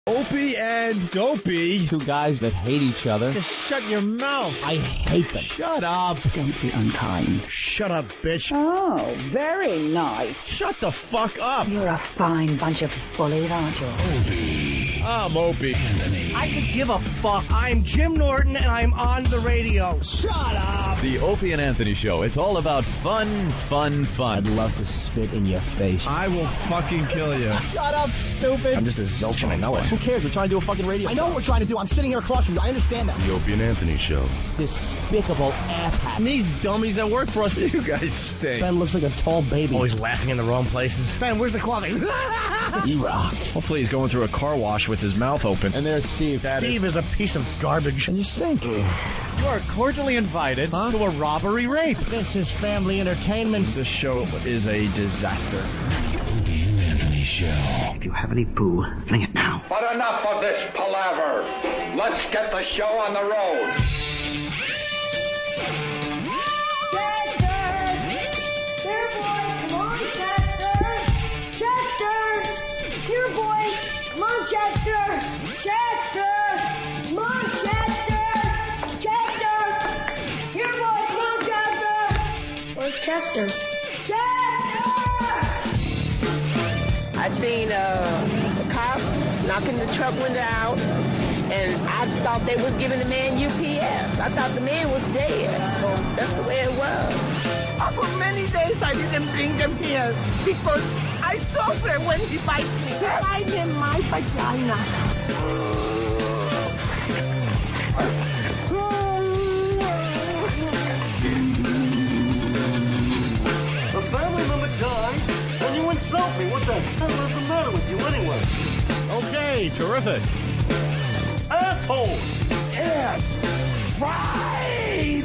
Opie and Dopey. Two guys that hate each other. Just shut your mouth. I hate them. Shut up. Don't be unkind. Shut up, bitch. Oh, very nice. Shut the fuck up. You're a fine bunch of bullies, aren't you? Opie. I'm Opie. Anthony. I could give a fuck. I'm Jim Norton, and I'm on the radio. Shut up. The Opie and Anthony Show. It's all about fun, fun, fun. I'd love to spit in your face. I will fucking kill you. Shut up, stupid. I'm just a zilch and I know it. Who cares? We're trying to do a fucking radio. I know what we're trying to do. I'm sitting here across from you. I understand that. The Opie and Anthony Show. Despicable asshats. And these dummies that work for us, you guys stink. Ben looks like a tall baby. Always laughing in the wrong places. Ben, where's the coffee? E-Rock. Hopefully he's going through a car wash with his mouth open. And there's Steve. Steve is a piece of garbage. And you stink. You are cordially invited to a robbery rape. This is family entertainment. This show is a disaster. Opie and Anthony Show. If you have any poo, fling it now. But enough of this palaver. Let's get the show on the road. Chester. I seen the cops knocking the truck window out, and I thought they was giving the man UPS. I thought the man was dead. That's the way it was. For many days I didn't bring him here because I suffer when he bites me. Right in my vagina. A family member dies, and you insult me. What the hell is the matter with you anyway? Okay, terrific. Asshole! It's Friday!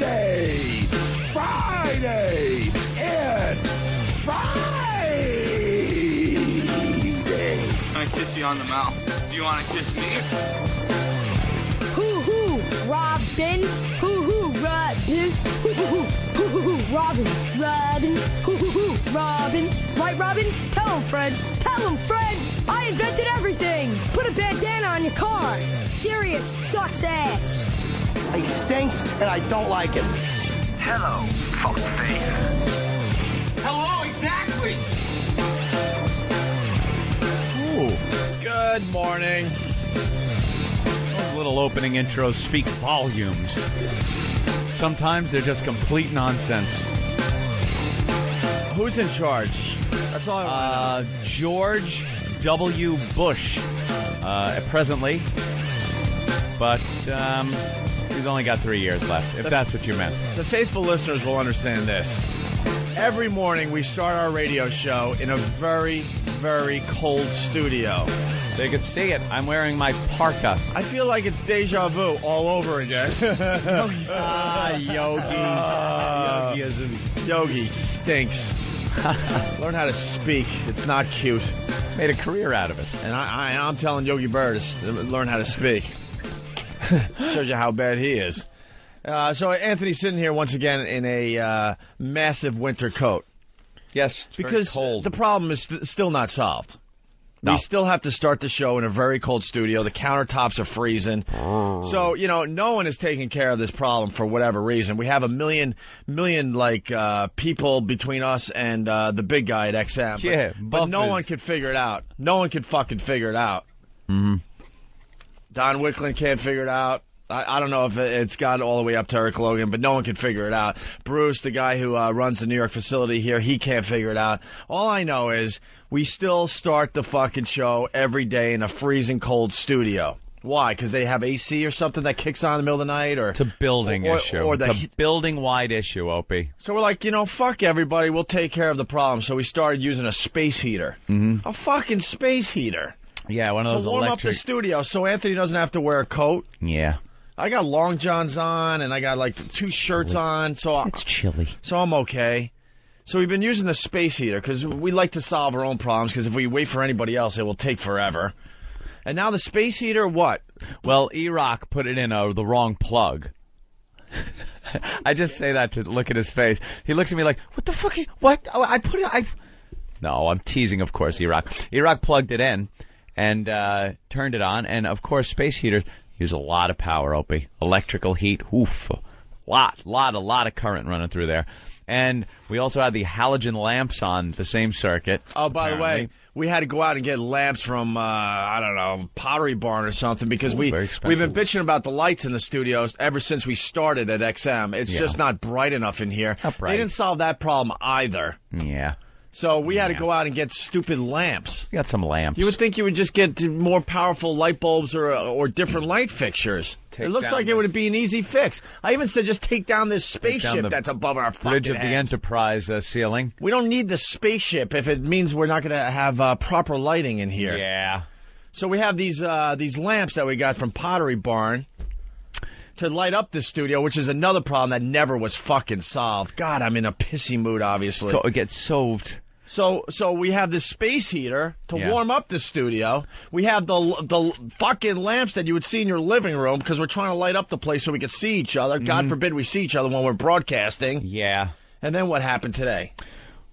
Friday! It's Friday! I kiss you on the mouth. Do you want to kiss me? Hoo-hoo, Robin. Hoo-hoo, Robin. Hoo-hoo, Robin. Robin. Hoo-hoo, Robin. Right, Robin? Tell him, Fred. Tell him, Fred. I invented everything. Put a bandana on your car. Sirius sucks ass. He stinks, and I don't like him. Hello, fuckface. Hello, exactly. Ooh, good morning. Those little opening intros speak volumes. Sometimes they're just complete nonsense. Who's in charge? That's all I want to know. George W. Bush, presently. But he's only got 3 years left, if that's what you meant. The faithful listeners will understand this. Every morning we start our radio show in a very, very cold studio. They could see it. I'm wearing my parka. I feel like it's deja vu all over again. Yogi stinks. Learn how to speak. It's not cute. Made a career out of it. And I'm telling Yogi Berra to learn how to speak. Shows you how bad he is. So Anthony's sitting here once again in a massive winter coat. Yes, because cold. The problem is still not solved. No. We still have to start the show in a very cold studio. The countertops are freezing. So, no one is taking care of this problem for whatever reason. We have a million people between us and the big guy at XM. Yeah, but no one could figure it out. No one could fucking figure it out. Mm-hmm. Don Wicklund can't figure it out. I don't know if it's got all the way up to Eric Logan, but no one can figure it out. Bruce, the guy who runs the New York facility here, he can't figure it out. All I know is we still start the fucking show every day in a freezing cold studio. Why? Because they have AC or something that kicks on in the middle of the night? Or it's a building issue. It's a building-wide issue, Opie. So we're like, fuck everybody. We'll take care of the problem. So we started using a space heater. Mm-hmm. A fucking space heater. Yeah, one of those to warm up the studio so Anthony doesn't have to wear a coat. Yeah. I got long johns on, and I got like 2 shirts on, so it's chilly. So I'm okay. So we've been using the space heater because we like to solve our own problems. Because if we wait for anybody else, it will take forever. And now the space heater, what? Well, E-Rock put it in the wrong plug. I just say that to look at his face. He looks at me like, "What the fuck? What? Oh, I put it. No, I'm teasing, of course. E-Rock plugged it in. and turned it on. And, of course, space heaters use a lot of power, Opie. Electrical heat, oof. A lot of current running through there. And we also had the halogen lamps on the same circuit. Oh, by the way, we had to go out and get lamps from, I don't know, Pottery Barn or something because we've been bitching about the lights in the studios ever since we started at XM. It's just not bright enough in here. Not bright. They didn't solve that problem either. Yeah. So we had to go out and get stupid lamps. We got some lamps. You would think you would just get more powerful light bulbs or different light fixtures. It looks like it would be an easy fix. I even said just take down this spaceship that's above our fucking bridge of the heads. Enterprise ceiling. We don't need the spaceship if it means we're not going to have proper lighting in here. Yeah. So we have these lamps that we got from Pottery Barn to light up the studio, which is another problem that never was fucking solved. God, I'm in a pissy mood, obviously. It gets solved. So we have this space heater to warm up the studio. We have the fucking lamps that you would see in your living room because we're trying to light up the place so we can see each other. God forbid we see each other when we're broadcasting. Yeah. And then what happened today?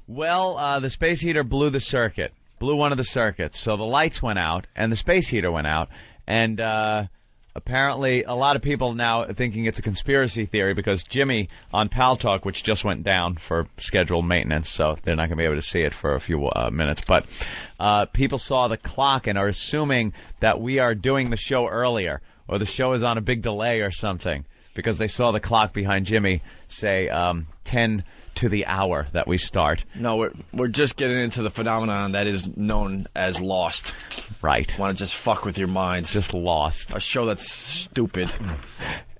Well, the space heater blew one of the circuits. So the lights went out and the space heater went out. And apparently a lot of people now are thinking it's a conspiracy theory because Jimmy on Pal Talk, which just went down for scheduled maintenance, so they're not going to be able to see it for a few minutes. But people saw the clock and are assuming that we are doing the show earlier or the show is on a big delay or something because they saw the clock behind Jimmy say 10 to the hour that we start. No, we're just getting into the phenomenon that is known as Lost. Right. Want to just fuck with your minds. Just Lost. A show that's stupid.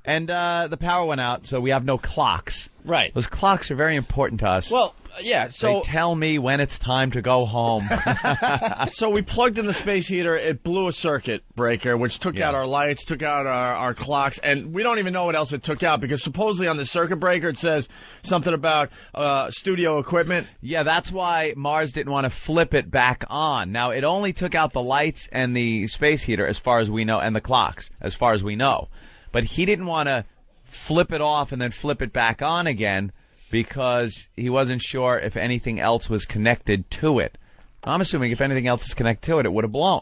And the power went out, so we have no clocks. Right. Those clocks are very important to us. Well, yeah, so... They tell me when it's time to go home. So we plugged in the space heater. It blew a circuit breaker, which took out our lights, took out our clocks, and we don't even know what else it took out because supposedly on the circuit breaker it says something about studio equipment. Yeah, that's why Mars didn't want to flip it back on. Now, it only took out the lights and the space heater as far as we know, and the clocks as far as we know. But he didn't want to flip it off and then flip it back on again because he wasn't sure if anything else was connected to it. I'm assuming if anything else is connected to it, it would have blown.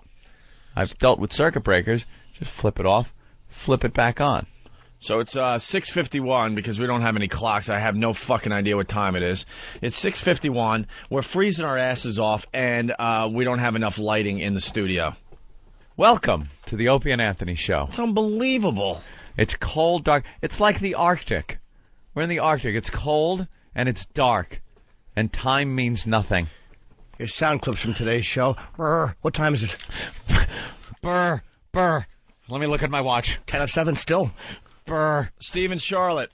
I've dealt with circuit breakers. Just flip it off, flip it back on. So it's 6:51 because we don't have any clocks. I have no fucking idea what time it is. It's 6:51. We're freezing our asses off, and we don't have enough lighting in the studio. Welcome to the Opie and Anthony Show. It's unbelievable. It's cold, dark. It's like the Arctic. We're in the Arctic. It's cold, and it's dark, and time means nothing. Here's sound clips from today's show. Brr. What time is it? Brr, brr. Let me look at my watch. 10 of 7 still. Brr. Steve and Charlotte.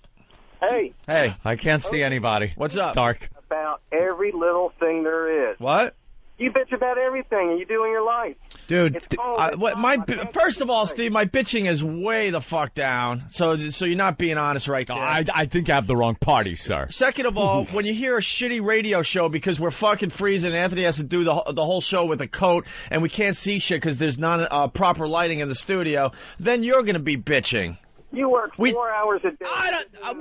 Hey. Hey. I can't see anybody. What's up? Dark. About every little thing there is. What? You bitch about everything you do in your life. Dude, first of all, Steve, my bitching is way the fuck down. So you're not being honest right there. I think I have the wrong party, sir. Second of all, when you hear a shitty radio show because we're fucking freezing, Anthony has to do the whole show with a coat, and we can't see shit because there's not proper lighting in the studio, then you're going to be bitching. You work 4 hours a day.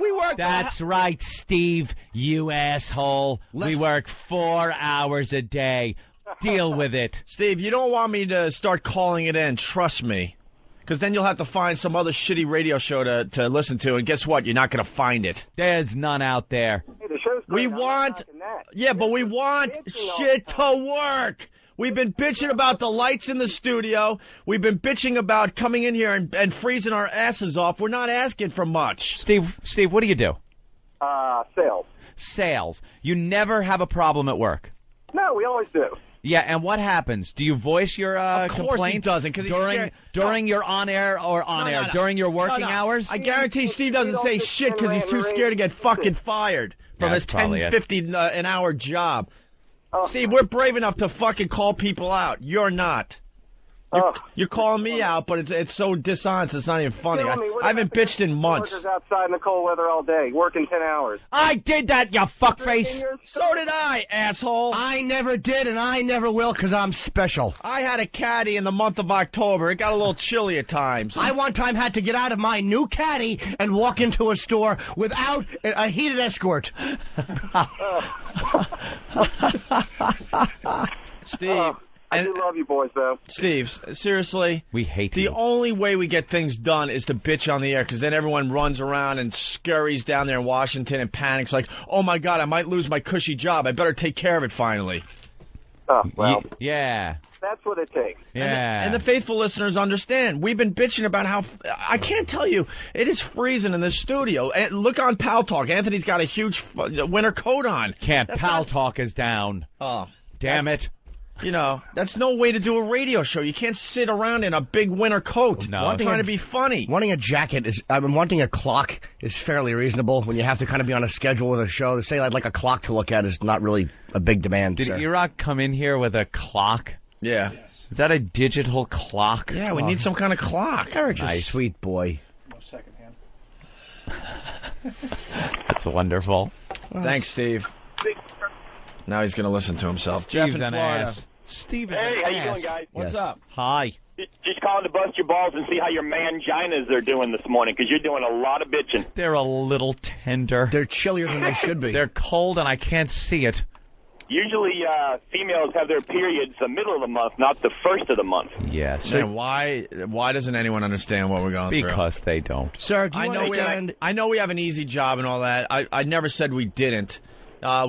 We work. That's right, Steve, you asshole. We work 4 hours a day. Deal with it. Steve, you don't want me to start calling it in, trust me. Because then you'll have to find some other shitty radio show to listen to, and guess what? You're not going to find it. There's none out there. Hey, the show's great. We want shit to work. We've been bitching about the lights in the studio. We've been bitching about coming in here and freezing our asses off. We're not asking for much. Steve, what do you do? Sales. Sales. You never have a problem at work. No, we always do. Yeah, and what happens? Do you voice your complaints? Of course he doesn't, because during your on-air during your working hours? I guarantee Steve doesn't say shit because he's too scared to get fucking fired from his $10.50 an hour job. Steve, we're brave enough to fucking call people out. You're not. You're calling me out, but it's so dishonest. It's not even funny. I haven't bitched in months. Workers outside in the cold weather all day, working 10 hours. I did that, you fuckface. So did I, asshole. I never did, and I never will, because I'm special. I had a caddy in the month of October. It got a little chilly at times. I one time had to get out of my new caddy and walk into a store without a heated escort. Steve. I do love you boys, though. Steve, seriously, we hate the you. only way we get things done is to bitch on the air, because then everyone runs around and scurries down there in Washington and panics like, oh, my God, I might lose my cushy job. I better take care of it finally. Oh, well. Yeah. That's what it takes. Yeah. And the faithful listeners understand. We've been bitching about how I can't tell you, it is freezing in this studio. And look on Pal Talk. Anthony's got a huge winter coat on. Pal Talk is down. Oh. Damn it. You know, that's no way to do a radio show. You can't sit around in a big winter coat. No. I'm trying to be funny. Wanting a jacket is, wanting a clock is fairly reasonable when you have to kind of be on a schedule with a show. To say I'd like a clock to look at is not really a big demand. Did sir. E-Rock come in here with a clock? Yeah. Is that a digital clock? Yeah, we need some kind of clock. Eric's a Nice. sweet boy. No secondhand. That's wonderful. Thanks, Steve. Now he's going to listen to himself. Jeff Steve's in an Florida. ass. Steve is Hey, an how you ass. doing, guys? What's Yes. up? Hi. Just calling to bust your balls and see how your manginas are doing this morning, because you're doing a lot of bitching. They're a little tender. They're chillier than they should be. They're cold and I can't see it. Usually, females have their periods the middle of the month, not the first of the month. Yes. And why doesn't anyone understand what we're going through? Because they don't. Sir, do you I know understand? I know we have an easy job and all that. I never said we didn't.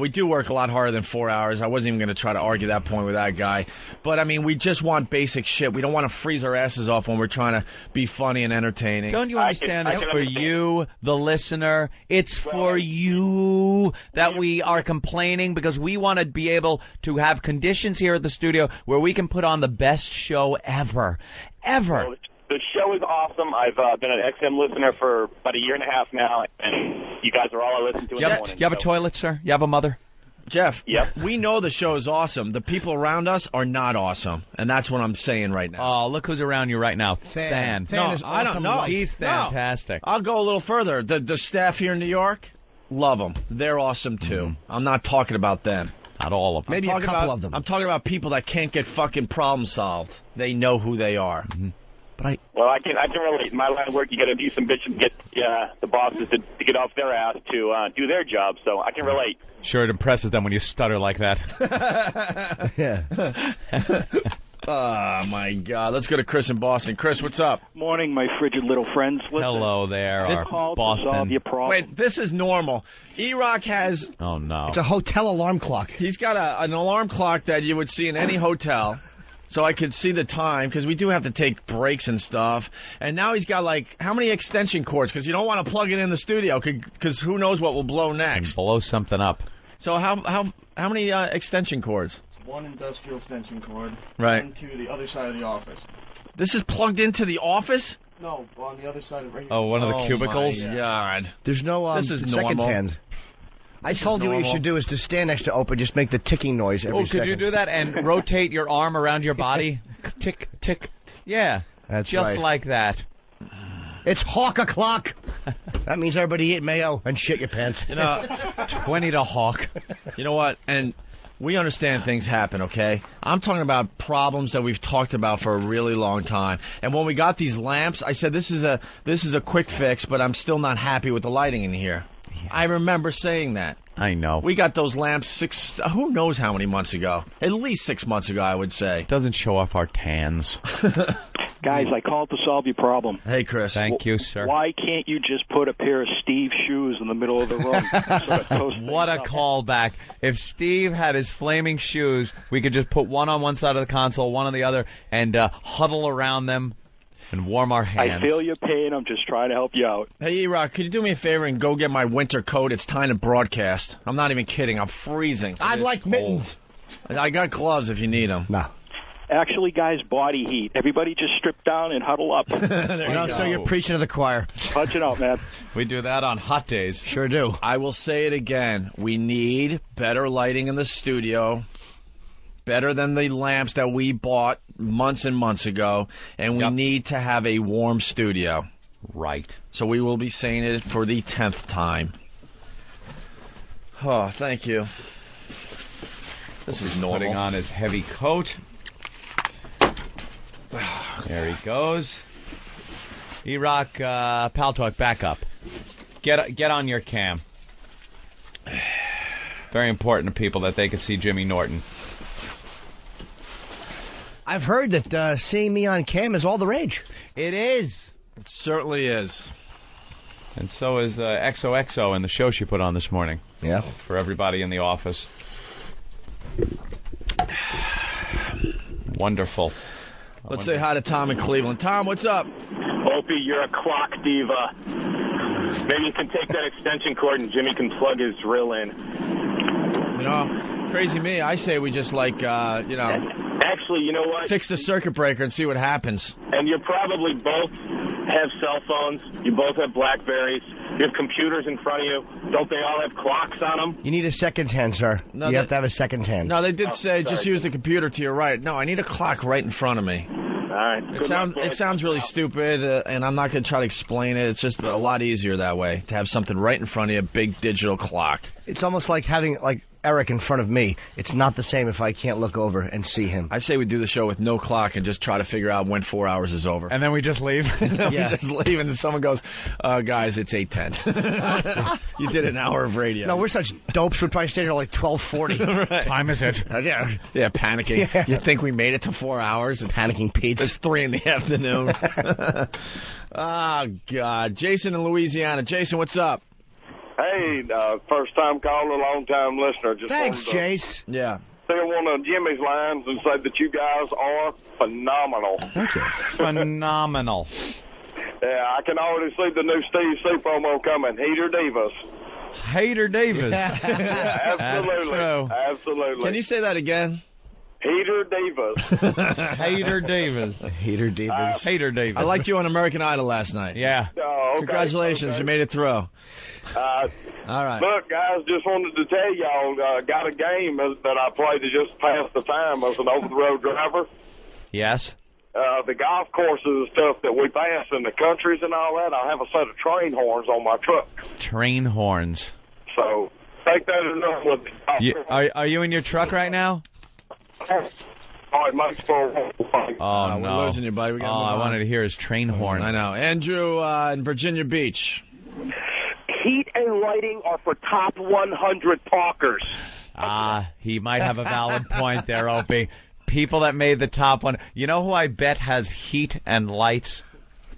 We do work a lot harder than 4 hours. I wasn't even going to try to argue that point with that guy. But, I mean, we just want basic shit. We don't want to freeze our asses off when we're trying to be funny and entertaining. Don't you understand? I It's can for understand. you, the listener. It's for you that we are complaining, because we want to be able to have conditions here at the studio where we can put on the best show ever. Ever. Well, the show is awesome. I've been an XM listener for about a year and a half now, and you guys are all I listen to in the morning. You have a so- toilet, sir? You have a mother? Jeff, Yep. we know the show is awesome. The people around us are not awesome. And that's what I'm saying right now. Oh, look who's around you right now. Than. Than No, is I don't awesome know. like- He's fantastic. I'll go a little further. The staff here in New York, love them. They're awesome, too. I'm not talking about them. Not all of them. Maybe a Talking couple about- of them. I'm talking about people that can't get fucking problems solved. They know who they are. But Well, I can relate. In my line of work, you got to do some bitching to get the bosses to get off their ass to do their job. So I can relate. Sure, it impresses them when you stutter like that. Oh, my God. Let's go to Chris in Boston. Chris, what's up? Morning, my frigid little friends. Listen, Hello there, this our call to solve Boston. your problem. Wait, this is normal. E-Rock has... Oh, no. it's a hotel alarm clock. He's got an alarm clock that you would see in any hotel. So I could see the time, because we do have to take breaks and stuff. And now he's got, like, how many extension cords? Because you don't want to plug it in the studio, because who knows what will blow next. Blow something up. So how many extension cords? One industrial extension cord. Right. One to the other side of the office. This is plugged into the office? No, on the other side of right here. Oh, one of the cubicles? My God. There's no This is seconds normal. hand. I told you what you normal. should do is to stand next to Opie, just make the ticking noise every Oh, could second. you do that and rotate your arm around your body? Tick, tick. Yeah. That's just right. like that. It's hawk o'clock. That means everybody eat mayo and shit your pants. You know, 20 to hawk. You know what? And we understand things happen, okay? I'm talking about problems that we've talked about for a really long time. And when we got these lamps, I said this is a quick fix, but I'm still not happy with the lighting in here. Yeah. I remember saying that. I know. We got those lamps who knows how many months ago? At least 6 months ago, I would say. Doesn't show off our tans. Guys, I called to solve your problem. Hey, Chris. Thank you, sir. Why can't you just put a pair of Steve shoes in the middle of the room? So it toasts What a things up? callback. If Steve had his flaming shoes, we could just put one on one side of the console, one on the other, and huddle around them and warm our hands. I feel your pain. I'm just trying to help you out. Hey, E-Rock, could you do me a favor and go get my winter coat? It's time to broadcast. I'm not even kidding. I'm freezing. I'd like mittens. I got gloves if you need them. No. Actually, guys, body heat. Everybody just strip down and huddle up. So you're preaching to the choir. Punch it out, man. We do that on hot days. Sure do. I will say it again. We need better lighting in the studio. Better than the lamps that we bought months and months ago. And we need to have a warm studio. Right. So we will be saying it for the 10th time. Oh, thank you. This is normal. Putting on his heavy coat. There he goes. E-Rock, Pal Talk, back up. Get on your cam. Very important to people that they can see Jimmy Norton. I've heard that seeing me on cam is all the rage. It is. It certainly is. And so is XOXO in the show she put on this morning. Yeah. For everybody in the office. Wonderful. Let's say hi to Tom in Cleveland. Tom, what's up? Opie, you're a clock diva. Maybe you can take that extension cord and Jimmy can plug his drill in. You know, crazy me, I say we just Actually, you know what? fix the circuit breaker and see what happens. And you probably both have cell phones. You both have Blackberries. You have computers in front of you. Don't they all have clocks on them? You need a second hand, sir. No, you have to have a second hand. No, they did say just use the computer to your right. No, I need a clock right in front of me. All right. It sounds really stupid, and I'm not going to try to explain it. It's just a lot easier that way, to have something right in front of you, a big digital clock. It's almost like having, Eric in front of me. It's not the same if I can't look over and see him. I say we do the show with no clock and just try to figure out when 4 hours is over. And then we just leave? We just leave, and then someone goes, guys, it's 8:10. You did an hour of radio. No, we're such dopes. We'd probably stay here like 12:40. Right. Time is it? Yeah, panicking. Yeah. You think we made it to 4 hours? It's panicking Pete. It's 3 in the afternoon. Oh, God. Jason in Louisiana. Jason, what's up? Hey, first-time caller, long-time listener. Just Thanks, Jace. Yeah. Say one of Jimmy's lines and say that you guys are phenomenal. Thank you. Phenomenal. Yeah, I can already see the new Steve C promo coming. Hater Divas. Hater Davis. Yeah, absolutely. That's true. Absolutely. Can you say that again? Hater Divas. Hater Davis. Hater Davis. Hater Davis. I liked you on American Idol last night. Yeah. Oh, okay, Congratulations, okay. you made it through. All right. Look, guys, just wanted to tell y'all, got a game that I played to just pass the time as an over-the-road driver. Yes. The golf courses and stuff that we pass in the countries and all that, I have a set of train horns on my truck. Train horns. So, take that as enough. Are you in your truck right now? All right, Mike's for Oh, no. We're losing you, buddy. We gotta move I on. wanted to hear his train horn. I know. Andrew in Virginia Beach. Heat and lighting are for top 100 talkers. He might have a valid point there, Opie. People that made the top one. You know who I bet has heat and lights?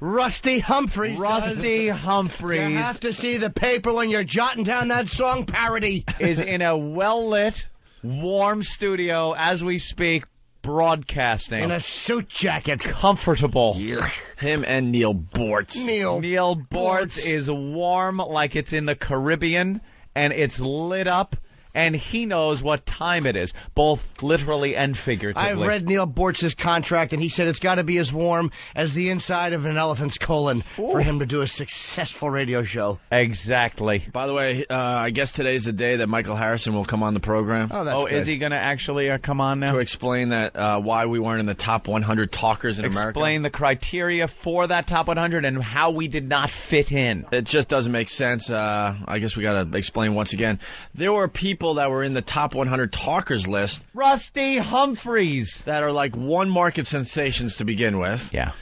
Rusty Humphreys. Rusty Humphreys. You have to see the paper when you're jotting down that song parody. Is in a well-lit, warm studio as we speak, broadcasting. In a suit jacket. Comfortable. Him and Neil Bortz. Neil Bortz is warm like it's in the Caribbean, and it's lit up, and he knows what time it is, both literally and figuratively. I've read Neil Bortz's contract, and he said it's got to be as warm as the inside of an elephant's colon for him to do a successful radio show. Exactly. By the way, I guess today's the day that Michael Harrison will come on the program. Oh, that's good. Is he going to actually come on now? To explain that why we weren't in the top 100 talkers in America. Explain the criteria for that top 100 and how we did not fit in. It just doesn't make sense. I guess we got to explain once again. There were people that were in the top 100 talkers list. Rusty Humphreys. That are like one market sensations to begin with. Yeah.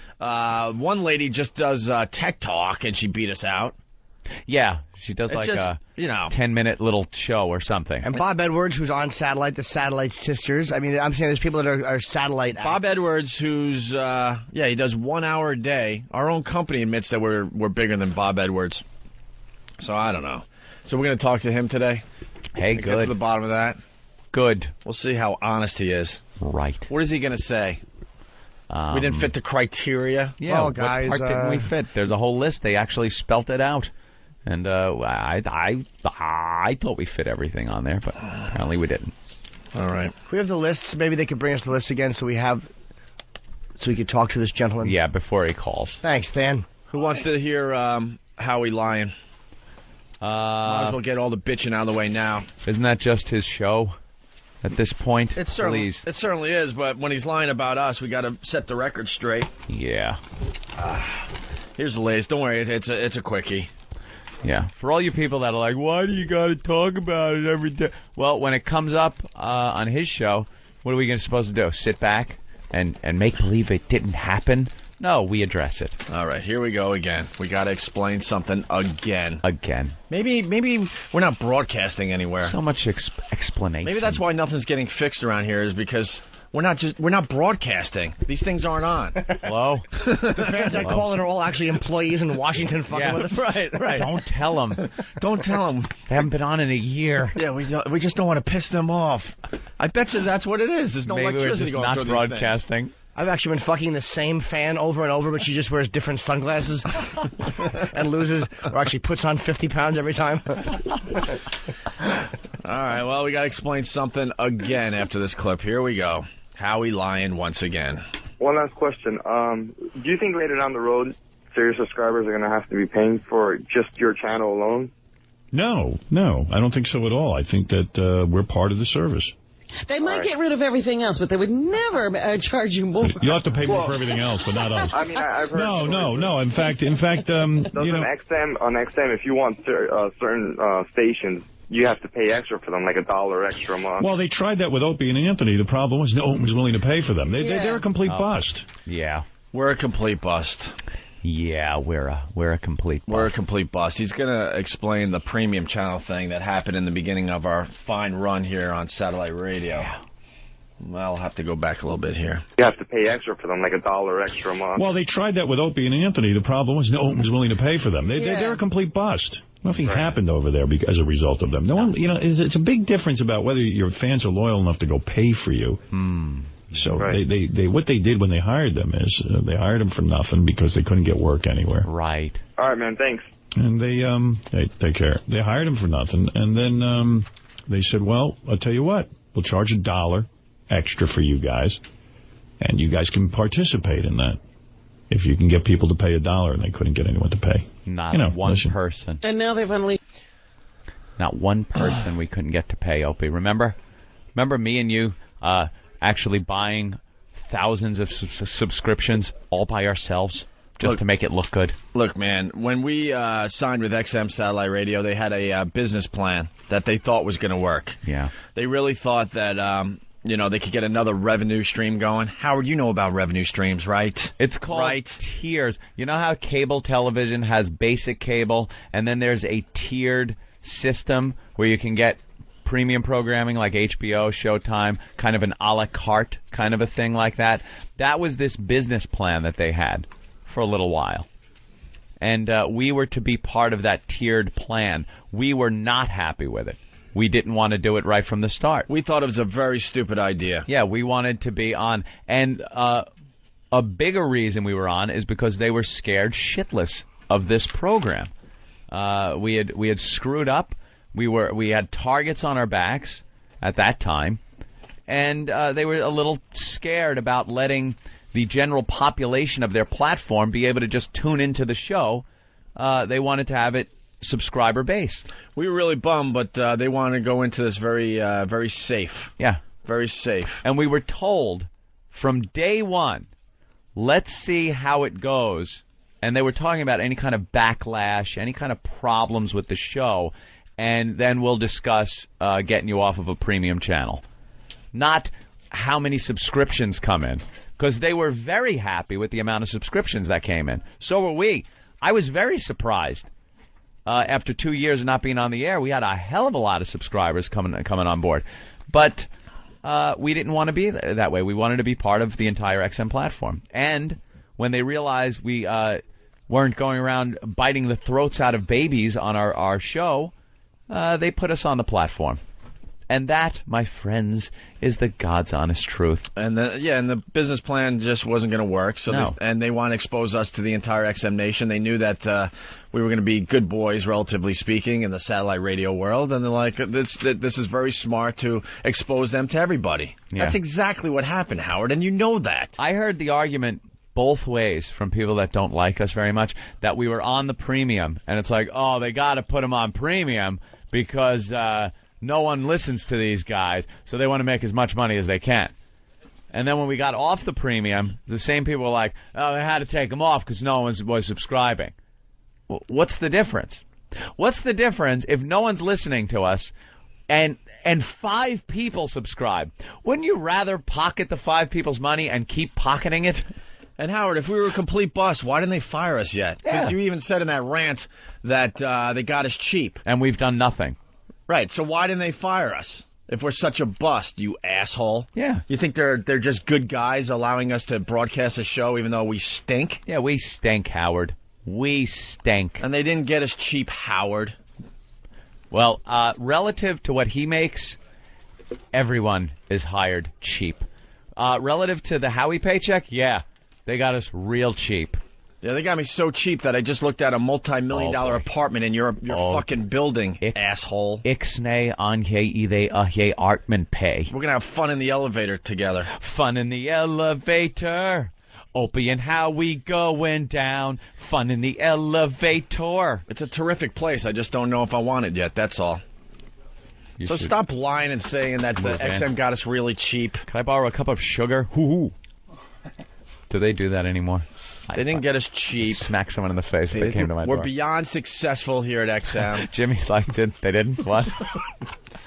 One lady just does tech talk, and she beat us out. Yeah, she does It's like just, a 10-minute little show or something. And Bob Edwards, who's on Satellite, the Satellite Sisters. I mean, I'm saying there's people that are Satellite Bob acts. Edwards, who's, he does 1 hour a day. Our own company admits that we're bigger than Bob Edwards. So I don't know. So we're going to talk to him today. Hey, Get good. to the bottom of that. Good. We'll see how honest he is. Right. What is he going to say? We didn't fit the criteria. Yeah, Well, what guys, part didn't we fit? There's a whole list. They actually spelt it out. And I thought we fit everything on there, but apparently we didn't. All right. If we have the lists, maybe they could bring us the list again so we could talk to this gentleman. Yeah, before he calls. Thanks, Stan. Who wants to hear Howie lying? Might as well get all the bitching out of the way now. Isn't that just his show at this point? It certainly is, but when he's lying about us, we got to set the record straight. Yeah. Here's the latest. Don't worry, it's a quickie. Yeah. For all you people that are like, why do you got to talk about it every day? Well, when it comes up on his show, what are we supposed to do? Sit back and make believe it didn't happen? No, we address it. All right, here we go again. We got to explain something again. Maybe we're not broadcasting anywhere. So much explanation. Maybe that's why nothing's getting fixed around here is because We're not broadcasting. These things aren't on. Hello? The fans that call in are all actually employees in Washington fucking with us. Right. Don't tell them. Don't tell them. They haven't been on in a year. Yeah, we just don't want to piss them off. I bet you that's what it is. There's no Maybe electricity we're going just through not these broadcasting. I've actually been fucking the same fan over and over, but she just wears different sunglasses and loses, or actually puts on 50 pounds every time. All right, well, we got to explain something again after this clip. Here we go. Howie lying once again. One last question. Do you think later down the road, Sirius subscribers are going to have to be paying for just your channel alone? No, I don't think so at all. I think that we're part of the service. They might get rid of everything else, but they would never charge you more. You'll have to pay more for everything else, but not us. I mean, I've heard... No. In fact, on XM, if you want certain stations, you have to pay extra for them, like $1 extra a month. Well, they tried that with Opie and Anthony. The problem was no one was willing to pay for them. They're a complete bust. Yeah. We're a complete bust. Yeah, we're a complete bust. We're a complete bust. He's going to explain the premium channel thing that happened in the beginning of our fine run here on satellite radio. Yeah. Well, I'll have to go back a little bit here. You have to pay extra for them, like $1 extra a month. Well, they tried that with Opie and Anthony. The problem was no one was willing to pay for them. They're a complete bust. Nothing happened over there as a result of them. No one, it's a big difference about whether your fans are loyal enough to go pay for you. So they what they did when they hired them is they hired them for nothing because they couldn't get work anywhere. Right. All right, man. Thanks. And they take care. They hired them for nothing, and then they said, "Well, I'll tell you what. We'll charge $1 extra for you guys, and you guys can participate in that. If you can get people to pay $1, and they couldn't get anyone to pay. Not one person. And now they've unleashed. Not one person we couldn't get to pay, Opie. Remember me and you actually buying thousands of subscriptions all by ourselves just to make it look good? Look, man, when we signed with XM Satellite Radio, they had a business plan that they thought was going to work. Yeah. They really thought that... they could get another revenue stream going. Howard, you know about revenue streams, right? It's called tiers. You know how cable television has basic cable, and then there's a tiered system where you can get premium programming like HBO, Showtime, kind of an a la carte kind of a thing like that. That was this business plan that they had for a little while. And we were to be part of that tiered plan. We were not happy with it. We didn't want to do it right from the start. We thought it was a very stupid idea. Yeah, we wanted to be on. And a bigger reason we were on is because they were scared shitless of this program. We had screwed up. We had targets on our backs at that time. And they were a little scared about letting the general population of their platform be able to just tune into the show. They wanted to have it subscriber based. We were really bummed, but they wanted to go into this very safe. Yeah. Very safe. And we were told from day one, let's see how it goes. And they were talking about any kind of backlash, any kind of problems with the show, and then we'll discuss getting you off of a premium channel. Not how many subscriptions come in, because they were very happy with the amount of subscriptions that came in. So were we. I was very surprised. After 2 years of not being on the air, we had a hell of a lot of subscribers coming on board. But we didn't want to be that way. We wanted to be part of the entire XM platform. And when they realized we weren't going around biting the throats out of babies on our show, they put us on the platform. And that, my friends, is the God's honest truth. And the business plan just wasn't going to work. So and they want to expose us to the entire XM nation. They knew that we were going to be good boys, relatively speaking, in the satellite radio world. And they're like, this is very smart to expose them to everybody. Yeah. That's exactly what happened, Howard, and you know that. I heard the argument both ways from people that don't like us very much, that we were on the premium. And it's like, oh, they got to put them on premium because... no one listens to these guys, so they want to make as much money as they can. And then when we got off the premium, the same people were like, oh, they had to take them off because no one was subscribing. Well, what's the difference? What's the difference if no one's listening to us and 5 people subscribe? Wouldn't you rather pocket the 5 people's money and keep pocketing it? And Howard, if we were a complete bust, why didn't they fire us yet? Because you even said in that rant that they got us cheap. And we've done nothing. Right, so why didn't they fire us? If we're such a bust, you asshole. Yeah. You think they're just good guys allowing us to broadcast a show even though we stink? Yeah, we stink, Howard. We stink. And they didn't get us cheap, Howard. Well, relative to what he makes, everyone is hired cheap. Relative to the Howie paycheck, yeah, they got us real cheap. Yeah, they got me so cheap that I just looked at a multi-million-dollar apartment in your fucking building, asshole. Ixnay anye ide ahye artman pay. We're going to have fun in the elevator together. Fun in the elevator. Opie and Howie going down. Fun in the elevator. It's a terrific place. I just don't know if I want it yet, that's all. So stop lying and saying that the XM got us really cheap. Can I borrow a cup of sugar? Hoo-hoo. Do they do that anymore? They didn't get us cheap. Smack someone in the face if they came to my door. We're beyond successful here at XM. Jimmy's like, they didn't? What?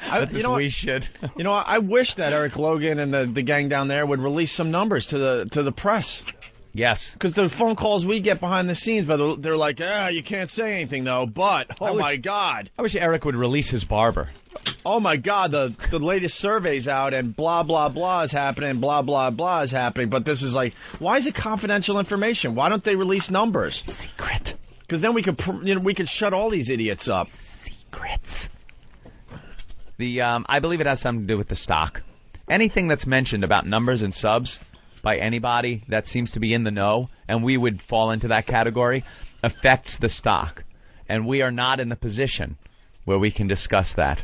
That's you know we should. You know what? I wish that Eric Logan and the gang down there would release some numbers to the press. Yes. Because the phone calls we get behind the scenes, but they're like, you can't say anything, though. But, my God. I wish Eric would release his barber. Oh, my God. The latest survey's out, and blah, blah, blah is happening, blah, blah, blah is happening. But this is like, why is it confidential information? Why don't they release numbers? Secret. Because then we could shut all these idiots up. Secrets. I believe it has something to do with the stock. Anything that's mentioned about numbers and subs by anybody that seems to be in the know, and we would fall into that category, affects the stock. And we are not in the position where we can discuss that.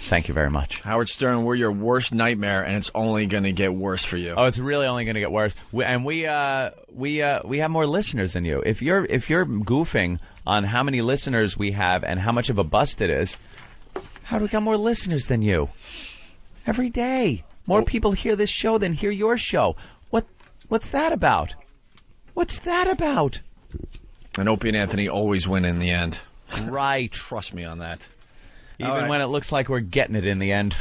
Thank you very much. Howard Stern, we're your worst nightmare, and it's only going to get worse for you. Oh, it's really only going to get worse. We have more listeners than you. If you're goofing on how many listeners we have and how much of a bust it is, how do we got more listeners than you? Every day. More people hear this show than hear your show. What's that about? What's that about? And Opie and Anthony always win in the end. Right. Trust me on that. Even when it looks like we're getting it in the end.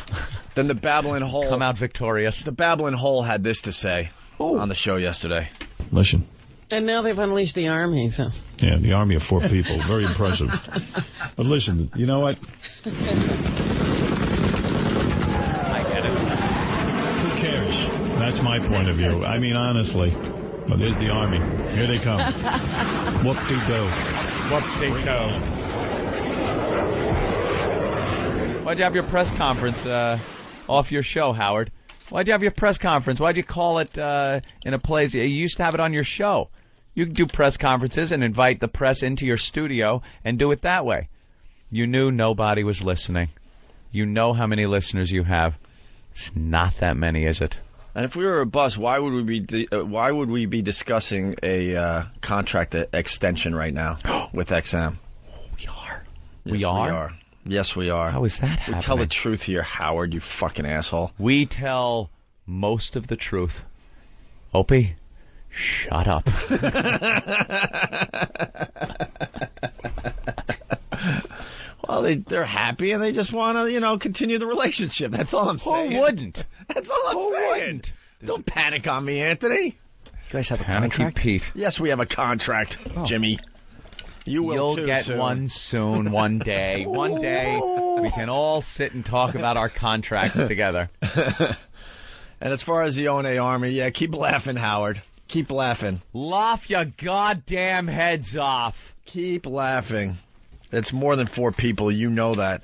Then the Babbling Hole. Come out victorious. The Babbling Hole had this to say on the show yesterday. Listen. And now they've unleashed the army, so. Yeah, the army of 4 people. Very impressive. But listen, you know what? I get it. Who cares? That's my point of view. I mean, honestly. Well, there's the army. Here they come. Whoop-de-do. Whoop-de-do. Why'd you have your press conference off your show, Howard? Why'd you have your press conference? Why'd you call it in a place? You used to have it on your show. You could do press conferences and invite the press into your studio and do it that way. You knew nobody was listening. You know how many listeners you have. It's not that many, is it? And if we were a bus, why would we be discussing a contract extension right now with XM? We are. Yes, we are? Yes, we are. How is that happening? We tell the truth here, Howard, you fucking asshole. We tell most of the truth. Opie, shut up. Well, they're happy and they just want to, continue the relationship. That's all I'm saying. Who wouldn't? That's all I'm saying. Wouldn't? Don't panic on me, Anthony. You guys have a Panicky contract? Pete. Yes, we have a contract, Jimmy. You'll get soon. one soon, one day. One day, we can all sit and talk about our contracts together. And as far as the O&A Army, yeah, keep laughing, Howard. Keep laughing. Laugh your goddamn heads off. Keep laughing. It's more than 4 people. You know that.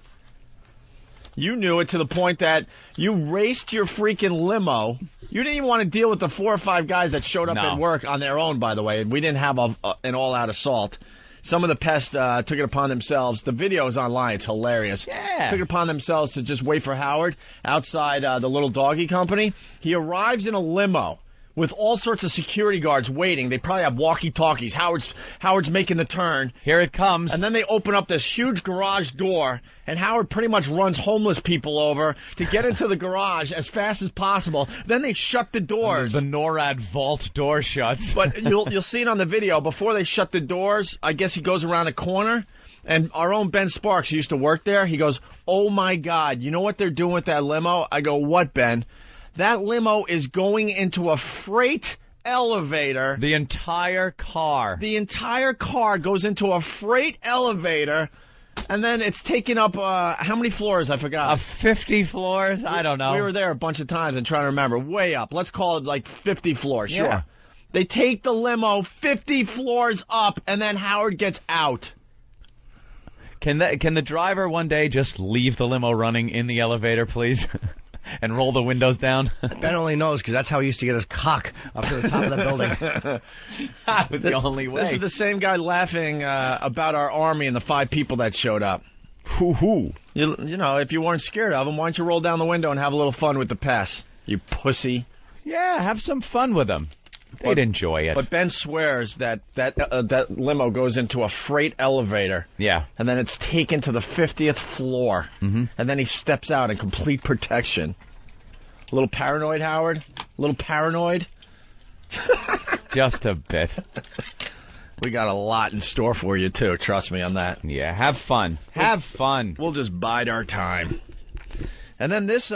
You knew it to the point that you raced your freaking limo. You didn't even want to deal with the 4 or 5 guys that showed up at work on their own, by the way. We didn't have an all-out assault. Some of the pests took it upon themselves. The video is online. It's hilarious. Yeah. Took it upon themselves to just wait for Howard outside the little doggy company. He arrives in a limo with all sorts of security guards waiting. They probably have walkie-talkies. Howard's making the turn. Here it comes. And then they open up this huge garage door, and Howard pretty much runs homeless people over to get into the garage as fast as possible. Then they shut the doors. The NORAD vault door shuts. But you'll see it on the video. Before they shut the doors, I guess he goes around a corner, and our own Ben Sparks used to work there. He goes, "Oh, my God, you know what they're doing with that limo?" I go, "What, Ben?" That limo is going into a freight elevator. The entire car. The entire car goes into a freight elevator And then it's taken up, how many floors? I forgot. 50 floors? I don't know. We were there a bunch of times and trying to remember. Way up. Let's call it like 50 floors. Sure. Yeah. They take the limo 50 floors up, and then Howard gets out. Can the driver one day just leave the limo running in the elevator, please? And roll the windows down? Ben only knows because that's how he used to get his cock up to the top of the building. That was the only way. This is the same guy laughing about our army and the 5 people that showed up. Hoo-hoo. You know, if you weren't scared of them, why don't you roll down the window and have a little fun with the pass? You pussy. Yeah, have some fun with them. They'd enjoy it. But Ben swears that limo goes into a freight elevator. Yeah. And then it's taken to the 50th floor. Mm-hmm. And then he steps out in complete protection. A little paranoid, Howard? A little paranoid? Just a bit. We got a lot in store for you, too. Trust me on that. Yeah, have fun. Have fun. We'll just bide our time. And then this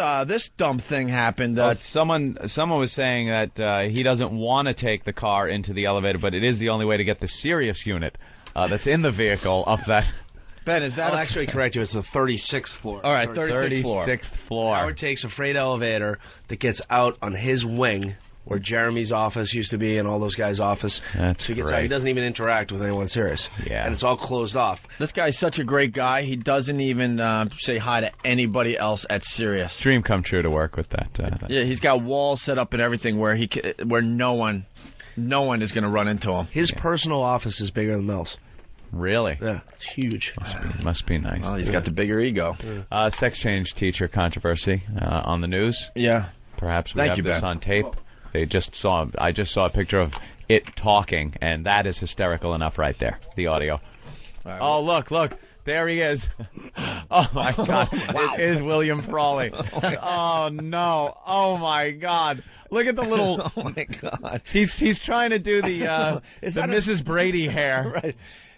dumb thing happened. Someone was saying that he doesn't want to take the car into the elevator, but it is the only way to get the Sirius unit that's in the vehicle up that. Ben, is that I'll actually correct you. It's the 36th floor. All right, 36th floor. Howard takes a freight elevator that gets out on his wing, where Jeremy's office used to be and all those guys' office. That's so he gets great. out. He doesn't even interact with anyone serious. Yeah. And it's all closed off. This guy's such a great guy. He doesn't even say hi to anybody else at Sirius. Dream come true to work with that. Yeah, he's got walls set up and everything where no one is going to run into him. His personal office is bigger than Mel's. Really? Yeah, it's huge. Must be nice. Well, he's got the bigger ego. Yeah. Sex change teacher controversy on the news. Yeah. Perhaps we Thank have you, this Ben. on tape. I just saw a picture of it talking, and that is hysterical enough right there. The audio. Right, oh, look. There he is. Oh, my God. Wow. It is William Frawley. Oh, no. Oh, my God. Look at the little... Oh, my God. He's trying to do the Mrs. Brady hair. Right.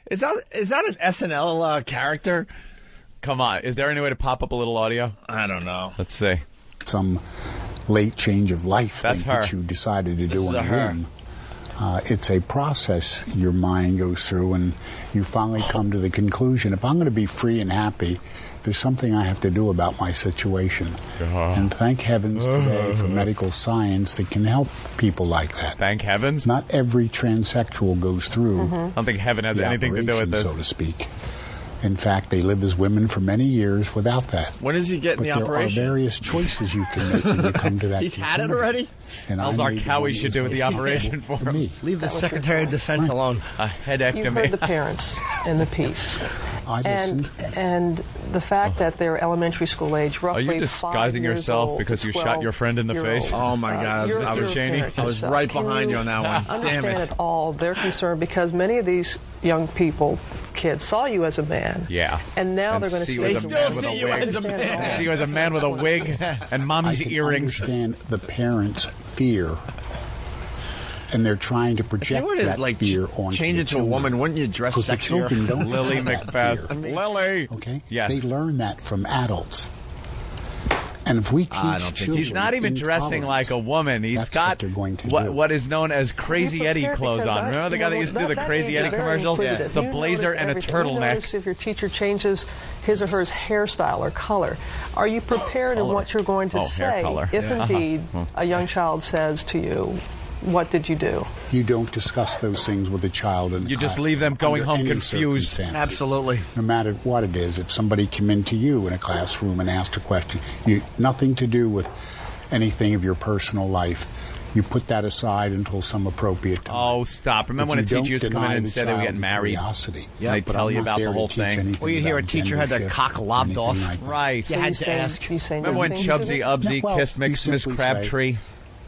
Is that an SNL character? Come on. Is there any way to pop up a little audio? I don't know. Let's see. Some late change of life That's thing her. that you decided to This do is on her. a whim. It's a process your mind goes through, and you finally come to the conclusion, if I'm going to be free and happy, there's something I have to do about my situation. And thank heavens today for medical science that can help people like that. Thank heavens? Not every transsexual goes through I don't think heaven has the anything to do with operation, this. so to speak. In fact, they live as women for many years without that. When is he getting the operation? There are various choices you can make when you come to that He's had it conclusion. already? And Tells I our made cow the we one should that do was the most operation for to him. me. Leave the Secretary of Defense alone. A headectomy. You heard the parents in the piece. I listened. And the fact that they're elementary school age, Are roughly you 5 disguising years yourself old because to you shot your friend in the 12-year-old. face? Oh, my God. You're Mr. a Cheney? parent I was yourself. right Can behind you on that one. Damn understand it. at all their concern, because many of these young people, kids, saw you as a man. Yeah. And now they're going to see see you you as as a a man man with a you as a wig. man. See you as a man with a wig and mommy's I can earrings. understand the parents' fear, and they're trying to If you project were to that fear onto change the it to a children. woman, wouldn't you dress Because the sexier? children don't Lily have that Macbeth. fear. Lily. Okay? Yes. They learn that from adults. And if we teach I don't think children He's not even dressing intolerance, like a woman. He's that's got what they're going to do. what is known as Crazy Be Eddie prepared, clothes because on. Remember the guy that used to do the that Crazy age is Eddie very commercials? inquisitive. It's a You blazer notice and a everything. You turtleneck. notice if your teacher changes his or her hairstyle or color. Are you prepared in what you're going to Oh, hair say color. if Yeah. indeed a young child says to you, what did you do? You don't discuss those things with a child. In You just class leave them going under home any confused. circumstances. Absolutely. No matter what it is, if somebody came into you in a classroom and asked a question, nothing to do with anything of your personal life. You put that aside until some appropriate time. Oh, stop. Remember when a teacher used to come in and said they were getting married? Curiosity. Yeah, they tell you about the whole thing. Well, you'd hear a teacher had their cock lobbed off. Right. You had to ask. Remember when Chubsy Ubsy kissed Miss Crabtree?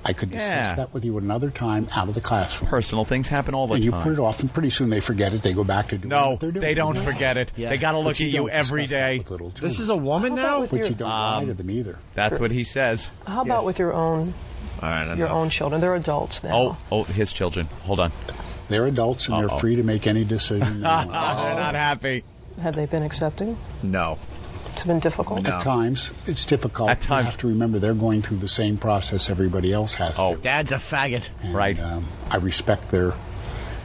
I could discuss Yeah. that with you another time out of the classroom. Personal things happen all the And you time. put it off, and pretty soon they forget it. They go back to doing No, what they're doing. they don't forget it. Yeah. They got to But look at you don't every discuss that day. with little This children. is a woman now? But you don't lie to them either. That's what he says. How about with your own All right, your own children? They're adults now. Oh, his children. Hold on. They're adults, and they're free to make any decision they want. They're not happy. Have they been accepting? No. It's been difficult. At times, it's difficult. At times. You have to remember they're going through the same process everybody else has. Oh, Dad's a faggot. And, right. I respect their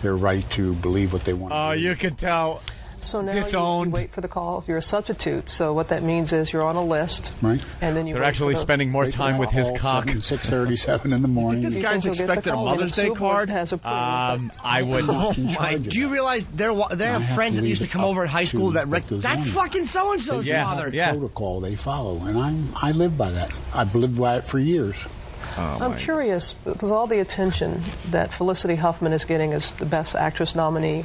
right to believe what they want. Oh, to you can tell. So now disowned. you wait for the call. You're a substitute. So what that means is you're on a list. Right. And then you They're wait actually for the, spending more time with his cock. 6:37 in the morning. This guy's expecting a Mother's Day card. I would. Oh my! Do you realize they have friends that used to come over in high school that that's fucking so and so's father. Protocol they follow, and I live by that. I've lived by it for years. I'm curious, because all the attention that Felicity Huffman is getting as the Best Actress nominee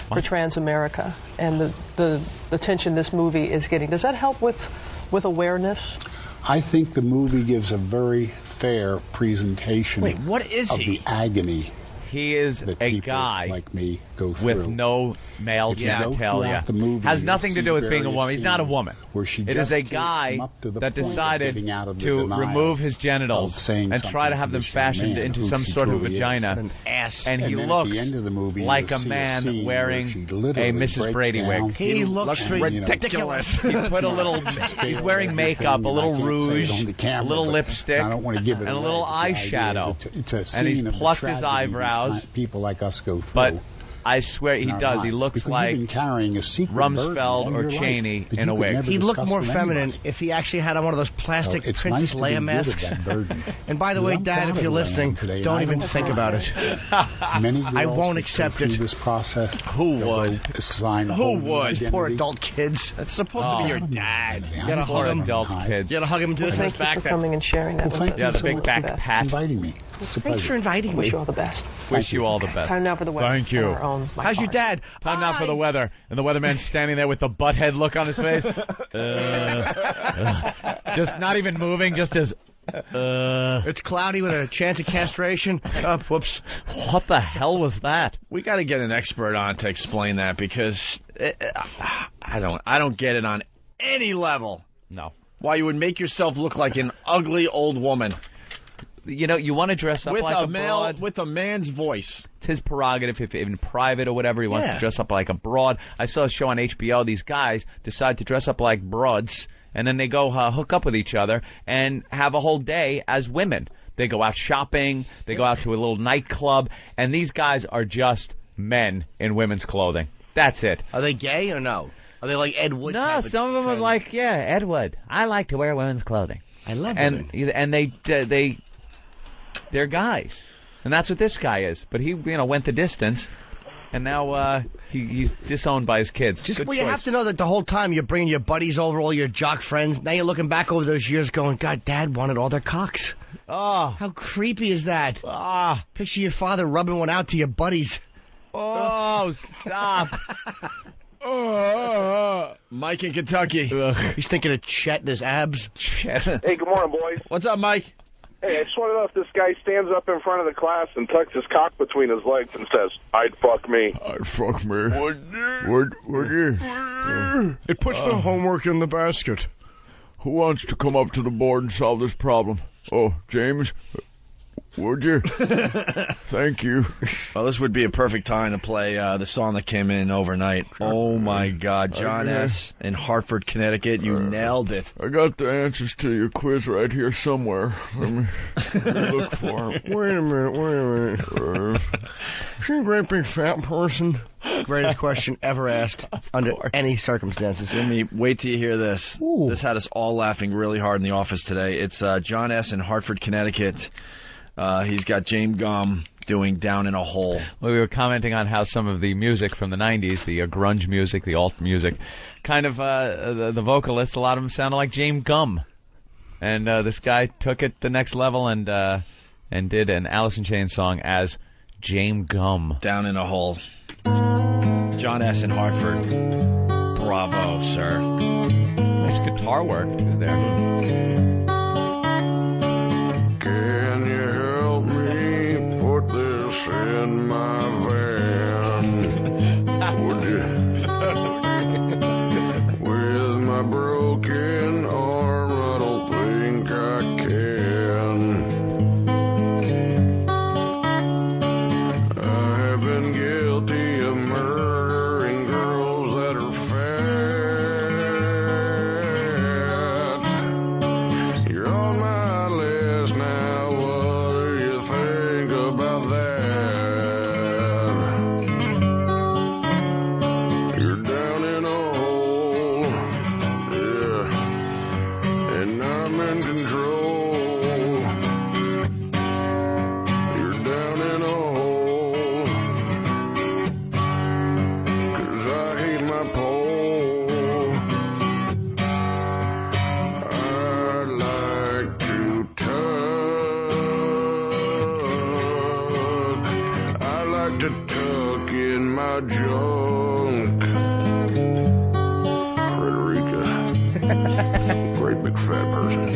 for Trans America, and the attention this movie is getting, does that help with awareness? I think the movie gives a very fair presentation what is of the agony. He is a guy like me go through. with no male genitalia. Has nothing to do with being a woman. He's not a woman. It is a guy that decided to remove his genitals and try to have them fashioned into some sort of vagina. An ass. And he looks like a man wearing a Mrs. Brady wig. He looks ridiculous. He put a little. He's wearing makeup, a little rouge, a little lipstick, and a little eyeshadow. And he's plucked his eyebrows. People like us go through. But I swear he does. He looks like Rumsfeld or Cheney in a wig. He'd look more feminine if he actually had on one of those plastic Princess Leia masks. And by the way, Dad, if you're listening, don't even think about it. I won't accept it. This process. Who would? Who would? Poor adult kids. That's supposed to be your dad. You gotta hug him. Adult kids. You gotta hug him into his Thank you for coming and sharing that with us. Yeah, the big back pat. Inviting me. Thanks for inviting me. Wish you all the best. Wish you all the best. Time now for the weather. Thank you. How's your dad? Time now for the weather. And the weatherman's standing there with the butthead look on his face. Just not even moving, just as... It's cloudy with a chance of castration. Whoops. What the hell was that? We got to get an expert on to explain that because I don't get it on any level. No. Why you would make yourself look like an ugly old woman. You know, you want to dress up with like a a broad. with a man's voice. It's his prerogative, if in private or whatever, he wants to dress up like a broad. I saw a show on HBO. These guys decide to dress up like broads, and then they go hook up with each other and have a whole day as women. They go out shopping. They go out to a little nightclub, and these guys are just men in women's clothing. That's it. Are they gay or no? Are they like Ed Wood? No, some of them are like, Ed Wood. I like to wear women's clothing. I love women. And they're guys, and that's what this guy is. But he, went the distance, and now he's disowned by his kids. You have to know that the whole time you're bringing your buddies over, all your jock friends. Now you're looking back over those years, going, "God, Dad wanted all their cocks." Oh, how creepy is that? Picture your father rubbing one out to your buddies. Oh, stop. Mike in Kentucky. He's thinking of Chet and his abs. Chet. Hey, good morning, boys. What's up, Mike? Hey, I just want to know if this guy stands up in front of the class and tucks his cock between his legs and says, "I'd fuck me." I'd fuck me. Would you? It puts the homework in the basket. Who wants to come up to the board and solve this problem? Oh, James? Would you? Thank you. Well, this would be a perfect time to play the song that came in overnight. Oh, my God. John S. in Hartford, Connecticut. You nailed it. I got the answers to your quiz right here somewhere. Let me look for them. Wait a minute. Is she a great big fat person? Greatest question ever asked under any circumstances. Jimmy, wait till you hear this. Ooh. This had us all laughing really hard in the office today. It's John S. in Hartford, Connecticut. He's got James Gum doing Down in a Hole. Well, we were commenting on how some of the music from the 90s, the grunge music, the alt music, kind of the vocalists, a lot of them sounded like James Gum. And this guy took it the next level and did an Alice in Chains song as James Gum. Down in a Hole. John S. in Hartford. Bravo, sir. Nice guitar work there. Can you help me put this in my van? Would you? With my broken arm, I don't think I can. I have been guilty of murdering girls that are fat. You're on my list now, what do you think about that? You're down in my junk. Frederica, great big fat person.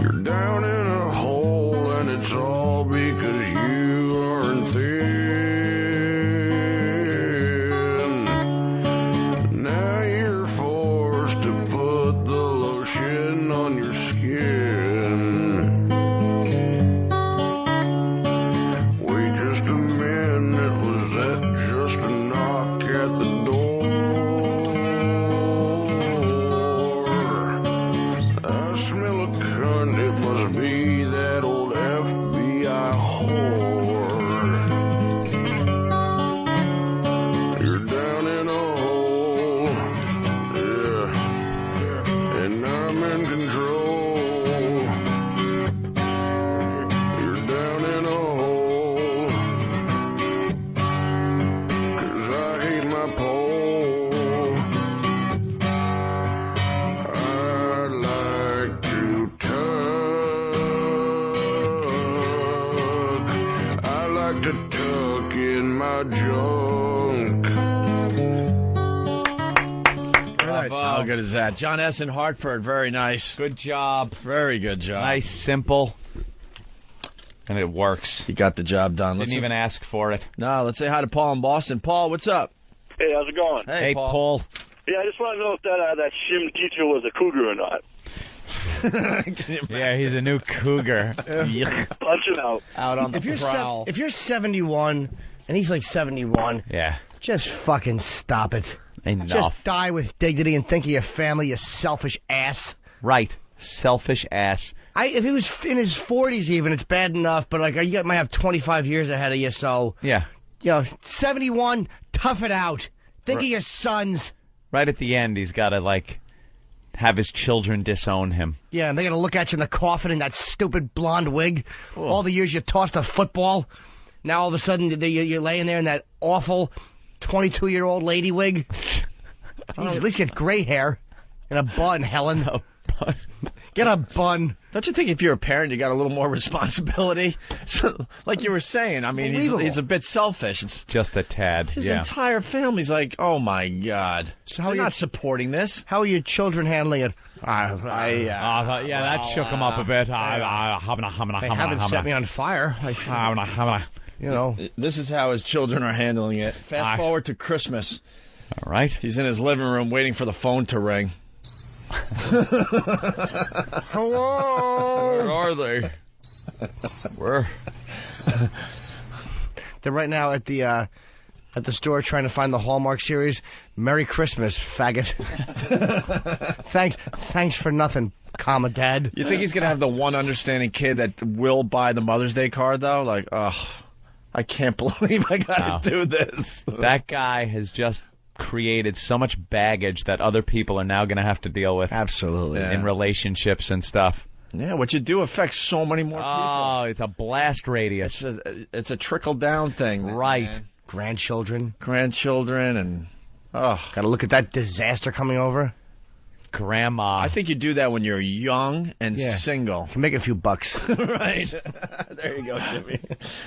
You're down in a hole and it's all because you aren't thin. Now you're forced to put the lotion on your skin. Wait just a minute, was that just a knock at the door? I smell a cunt, it must be that old FBI whore. You're down in a hole, yeah, and I'm in control. You're down in a hole, 'cause I hate my pole. I like to tug. I like to tuck in my junk. How good is that? John S. in Hartford. Very nice. Good job. Very good job. Nice, simple, and it works. He got the job done. Didn't even ask for it. No, let's say hi to Paul in Boston. Paul, what's up? Hey, how's it going? Hey, Paul. Yeah, I just want to know if that Shim teacher was a cougar or not. Yeah, he's a new cougar. Yuck. Punch him out. Out on the prowl. If you're 71 and he's like 71, Yeah. just fucking stop it. Enough. Just die with dignity and think of your family, you selfish ass. Right. Selfish ass. If he was in his 40s even, it's bad enough, but like you might have 25 years ahead of you, so... Yeah. 71, tough it out. Think of your sons. Right at the end, he's got to, like, have his children disown him. Yeah, and they're going to look at you in the coffin in that stupid blonde wig. Ooh. All the years you tossed a football. Now all of a sudden you're laying there in that awful 22-year-old lady wig. Jeez, at least you get gray hair. And a bun, Helen. A bun. Get a bun. Don't you think if you're a parent, you got a little more responsibility? Like you were saying, I mean, he's a bit selfish. It's just a tad. His Yeah. entire family's like, oh my God. So They're not supporting this. How are your children handling it? Yeah, that shook him up a bit. They haven't set me on fire. You know. This is how his children are handling it. Fast forward to Christmas. All right. He's in his living room waiting for the phone to ring. Hello. Where are they? Where? They're right now at the store trying to find the Hallmark series. Merry Christmas, faggot. Thanks for nothing, comma, Dad. You think he's going to have the one understanding kid that will buy the Mother's Day card, though? Like, I can't believe I got to do this. That guy has just created so much baggage that other people are now going to have to deal with. Absolutely. In relationships and stuff. Yeah, what you do affects so many more people. Oh, it's a blast radius. It's a trickle-down thing. Right. Man. Grandchildren, and... Oh, gotta look at that disaster coming over. Grandma. I think you do that when you're young and single. Can make a few bucks. Right. There you go, Jimmy.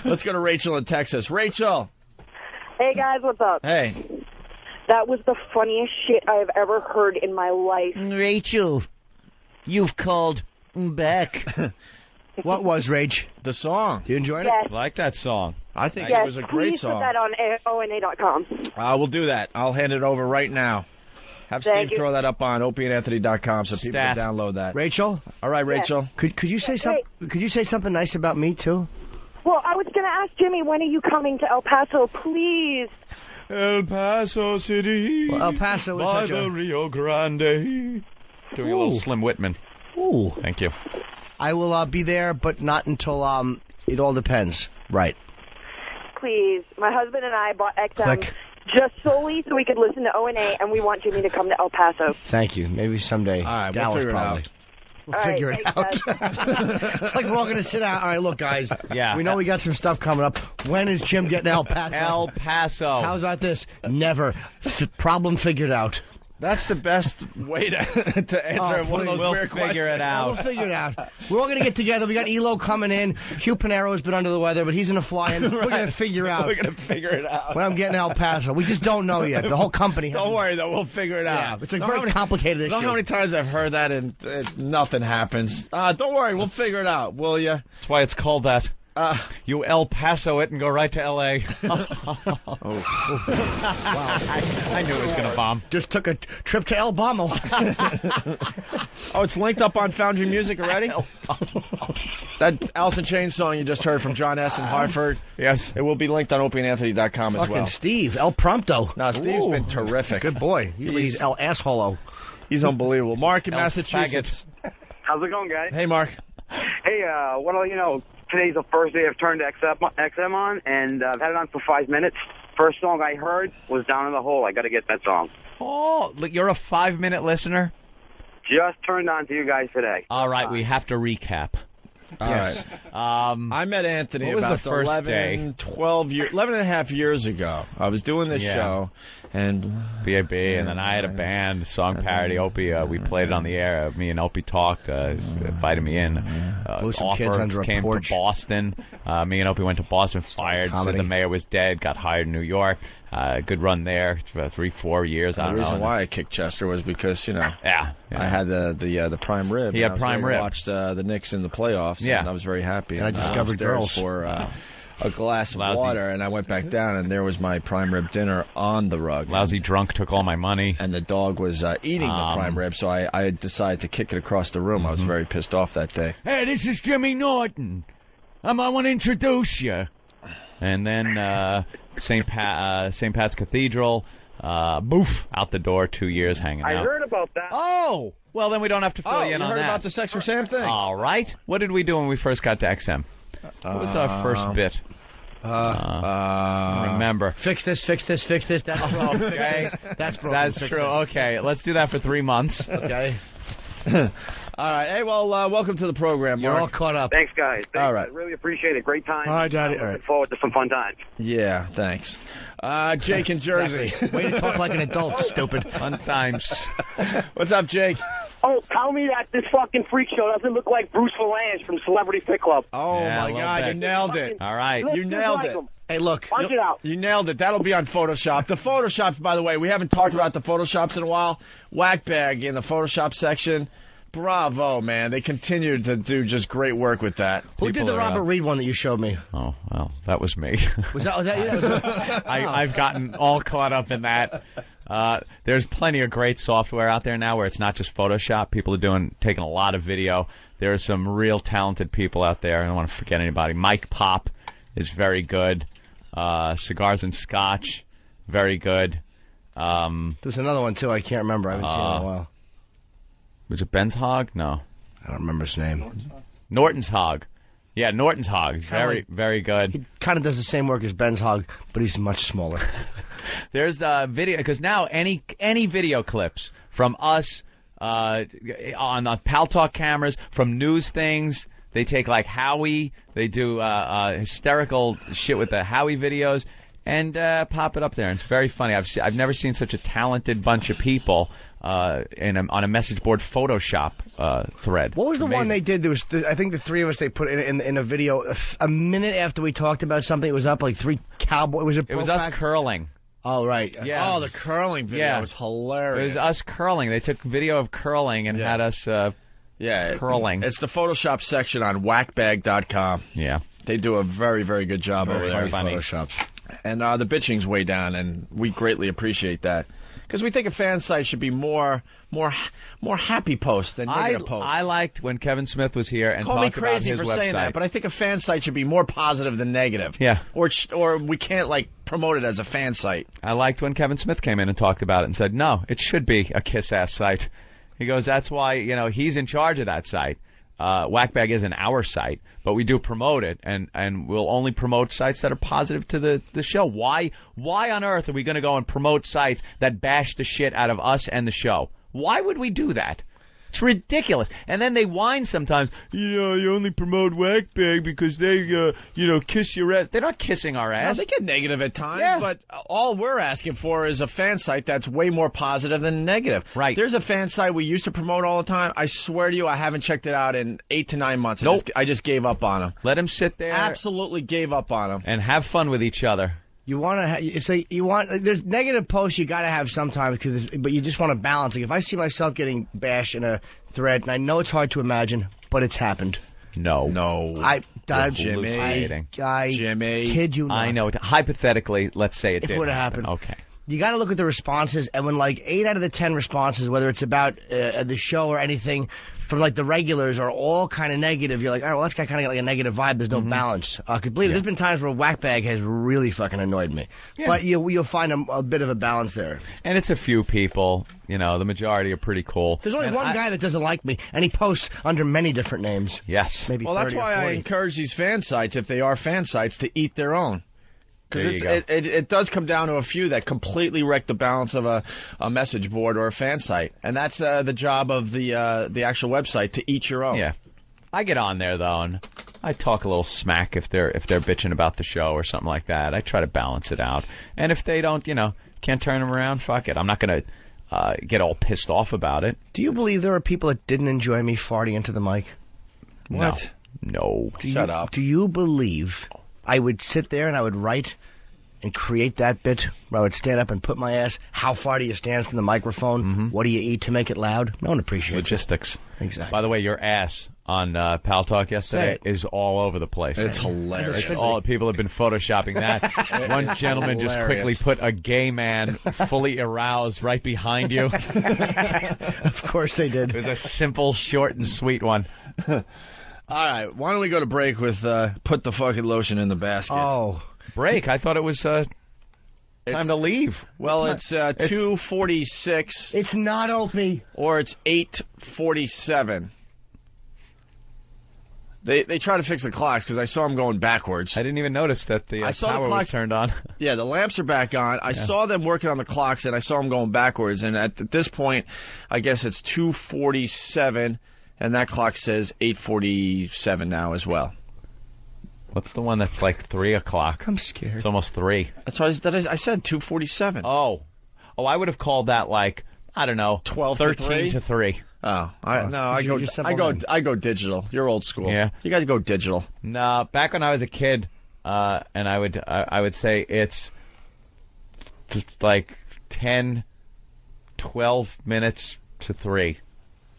Let's go to Rachel in Texas. Rachel. Hey, guys, what's up? Hey. That was the funniest shit I've ever heard in my life. Rachel, you've called back. What was, Rach? The song. Do you enjoy it? Yes. I like that song. I think yes, it was a great please song. put that on ONA.com. We'll do that. I'll hand it over right now. Have Thank Steve you. throw that up on opieandanthony.com so people can download that. Rachel? All right, Rachel. Could you say Could you say something nice about me, too? Well, I was going to ask Jimmy, when are you coming to El Paso, please? El Paso City. Well, El Paso is by such the a... Rio Grande. Doing a little Slim Whitman. Ooh. Thank you. I will be there, but not until, it all depends. Right. Please. My husband and I bought XM Click. just solely so we could listen to ONA, and we want Jimmy to come to El Paso. Thank you. Maybe someday. All right, Dallas, we'll figure probably. it out. We'll All figure right, it out. thanks, It's like we're all going to sit down. All right, look, guys. Yeah. We know we got some stuff coming up. When is Jim getting to El Paso? El Paso. How's about this? Never. Problem figured out. That's the best way to answer one of those weird questions. We'll figure it out. We'll figure it out. We're all going to get together. We got Elo coming in. Hugh Panero's been under the weather, but he's going to fly in. We're going to figure out. We're going to figure it out. When I'm getting to El Paso. We just don't know yet. The whole company. Don't worry, though. We'll figure it out. It's a very complicated issue. Know how many times I've heard that and nothing happens. Don't worry. We'll figure it out, will you? That's why it's called that. You El Paso it and go right to L.A. Wow. I knew it was going to bomb. Just took a trip to El Bamo. Oh, it's linked up on Foundry Music already? That Alice in Chains song you just heard from John S. in Hartford. Yes. It will be linked on opieandanthony.com as well. Fucking Steve. El Prompto. No, Steve's been terrific. Good boy. He's El Assholo. He's unbelievable. Mark in Massachusetts. How's it going, guys? Hey, Mark. Hey, want to let you know, today's the first day I've turned XM on, and I've had it on for 5 minutes. First song I heard was Down in the Hole. I got to get that song. Oh, look, you're a 5-minute listener? Just turned on to you guys today. All right, we have to recap. All right. I met Anthony about 11 and a half years ago. I was doing this show. And BAB, and then I had a band, song parody, Opie. We played it on the air. Me and Opie talked, invited me in. Blew some kids under a came porch. to Boston. Me and Opie went to Boston, fired, said the mayor was dead, got hired in New York. Good run there for 3-4 years. The reason why I kicked Chester was because, I had the prime rib. He had prime rib. I watched the Knicks in the playoffs, and I was very happy. And I discovered girls. For a glass of water, and I went back down, and there was my prime rib dinner on the rug. Lousy drunk took all my money. And the dog was eating the prime rib, so I decided to kick it across the room. I was very pissed off that day. Hey, this is Jimmy Norton. I want to introduce you. And then St. Pat's Cathedral, boof, out the door, 2 years hanging out. I heard about that. Oh! Well, then we don't have to fill you in on that. You heard about the Sex for Sam thing? All right. What did we do when we first got to XM? What was our first bit? Remember. Fix this. That's broken. Okay. That's broken. That's true. Okay, let's do that for 3 months. Okay. All right. Hey, well, welcome to the program, Mark. You're all caught up. Thanks, guys. All right. I really appreciate it. Great time. Hi, Daddy. Looking forward to some fun times. Yeah, thanks. Jake in Jersey. Way to talk like an adult, stupid. Fun times. What's up, Jake? Oh, tell me that this fucking freak show doesn't look like Bruce Valanche from Celebrity Fit Club. Oh, Yeah, my God, that. you nailed it. All right. You nailed it. Hey, look. Punch it out. You nailed it. That'll be on Photoshop. The Photoshops, by the way, we haven't talked about the Photoshops in a while. Whackbag in the Photoshop section. Bravo, man. They continue to do just great work with that. Who did the Robert Reed one that you showed me? Oh, well, that was me. Was that you? I've gotten all caught up in that. There's plenty of great software out there now where it's not just Photoshop. People are taking a lot of video. There are some real talented people out there. I don't want to forget anybody. Mike Pop is very good. Cigars and Scotch, very good. There's another one, too. I can't remember. I haven't seen it in a while. Was it Ben's Hog? No. I don't remember his name. Norton's Hog. Yeah, Norton's Hog. Very good. He kind of does the same work as Ben's Hog, but he's much smaller. There's video, because now any video clips from us on the Pal Talk cameras, from news things, they take like Howie, they do hysterical shit with the Howie videos, and pop it up there. And it's very funny. I've never seen such a talented bunch of people on a message board Photoshop thread. What was the one they did? There was, I think, the three of us. They put in a video a minute after we talked about something. It was up like three cowboys. It was us curling. Oh, right. Yeah. Oh, the curling video was hilarious. It was us curling. They took video of curling and had us curling. It's the Photoshop section on whackbag.com. Yeah. They do a very, very good job over there. Photoshops. And the bitching's way down, and we greatly appreciate that. Because we think a fan site should be more happy posts than negative posts. I liked when Kevin Smith was here and Call me talked about crazy his for website. saying that, but I think a fan site should be more positive than negative. Yeah. Or we can't promote it as a fan site. I liked when Kevin Smith came in and talked about it and said, no, it should be a kiss-ass site. He goes, that's why, he's in charge of that site. Whackbag isn't our site, but we do promote it, and we'll only promote sites that are positive to the show. Why on earth are we going to go and promote sites that bash the shit out of us and the show? Why would we do that? It's ridiculous. And then they whine sometimes, you only promote whack bag because they, kiss your ass. They're not kissing our No, ass. they get negative at times, but all we're asking for is a fan site that's way more positive than negative. Right. There's a fan site we used to promote all the time. I swear to you, I haven't checked it out in 8 to 9 months. Nope. I just gave up on them. Let them sit there. Absolutely gave up on them. And have fun with each other. You want to there's negative posts you got to have sometimes, but you just want to balance. Like if I see myself getting bashed in a thread, and I know it's hard to imagine, but it's happened. No. Jimmy, kid you not. I know. Hypothetically, let's say it would have happened. Okay. You got to look at the responses, and when like 8 out of the 10 responses, whether it's about the show or anything, from like the regulars are all kind of negative, you're like, all right, well, that's kind of got like a negative vibe. There's no balance. I could believe there's been times where whackbag has really fucking annoyed me. Yeah. But you'll find a bit of a balance there. And it's a few people. The majority are pretty cool. There's only one guy that doesn't like me, and he posts under many different names. Yes. Maybe Well, that's 30 or why 40. I encourage these fan sites, if they are fan sites, to eat their own. Because There you go. it does come down to a few that completely wreck the balance of a message board or a fan site, and that's the job of the actual website, to eat your own. Yeah, I get on there though, and I talk a little smack if they're bitching about the show or something like that. I try to balance it out, and if they don't, can't turn them around, fuck it. I'm not gonna get all pissed off about it. Do you believe there are people that didn't enjoy me farting into the mic? What? No. Shut up. Do you believe I would sit there and I would write and create that bit where I would stand up and put my ass, how far do you stand from the microphone? What do you eat to make it loud? No one appreciates Logistics. it. Exactly. By the way, your ass on Pal Talk yesterday is all over the place. It's hilarious. People have been photoshopping that. One gentleman just quickly put a gay man fully aroused right behind you. Of course they did. It was a simple, short, and sweet one. All right, why don't we go to break with put the fucking lotion in the basket? Oh. Break? I thought it was time to leave. Well, it's 2:46. It's not Opie. Or it's 8:47. They try to fix the clocks because I saw them going backwards. I didn't even notice that the tower was turned on. Yeah, the lamps are back on. I saw them working on the clocks, and I saw them going backwards. And at this point, I guess it's 2:47, and that clock says 8:47 now as well. What's the one that's like 3 o'clock? I'm scared. It's almost 3. That's why I said 2:47. Oh, I would have called that like, I don't know, 13 to 3. Oh, I go digital. You're old school. Yeah, you got to go digital. No, back when I was a kid, and I would say it's like 10, 12 minutes to 3.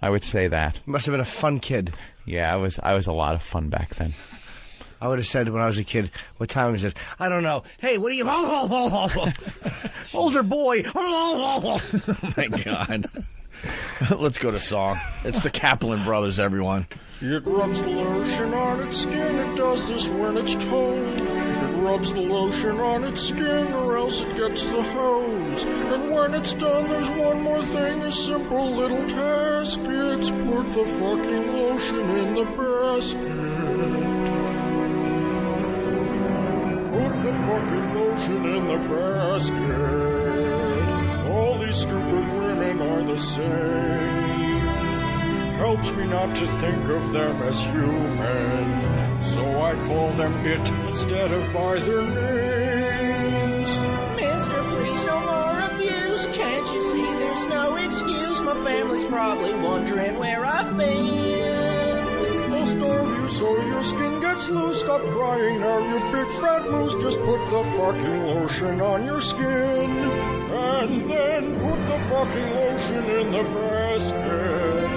I would say that. You must have been a fun kid. Yeah, I was a lot of fun back then. I would have said when I was a kid, what time is it? I don't know. Hey, what are you... Older boy. Oh, my God. Let's go to song. It's the Kaplan Brothers, everyone. It rubs the lotion on its skin. It does this when it's cold. It rubs the lotion on its skin or else it gets the hose. And when it's done, there's one more thing, a simple little task. It's put the fucking lotion in the basket. Put the fucking lotion in the basket. All these stupid women are the same. Helps me not to think of them as human, so I call them it instead of by their names. Mister, please no more abuse. Can't you see there's no excuse? My family's probably wondering where I've been. I'll starve you so your skin gets loose. Stop crying now, you big fat moose. Just put the fucking lotion on your skin, and then put the fucking lotion in the basket.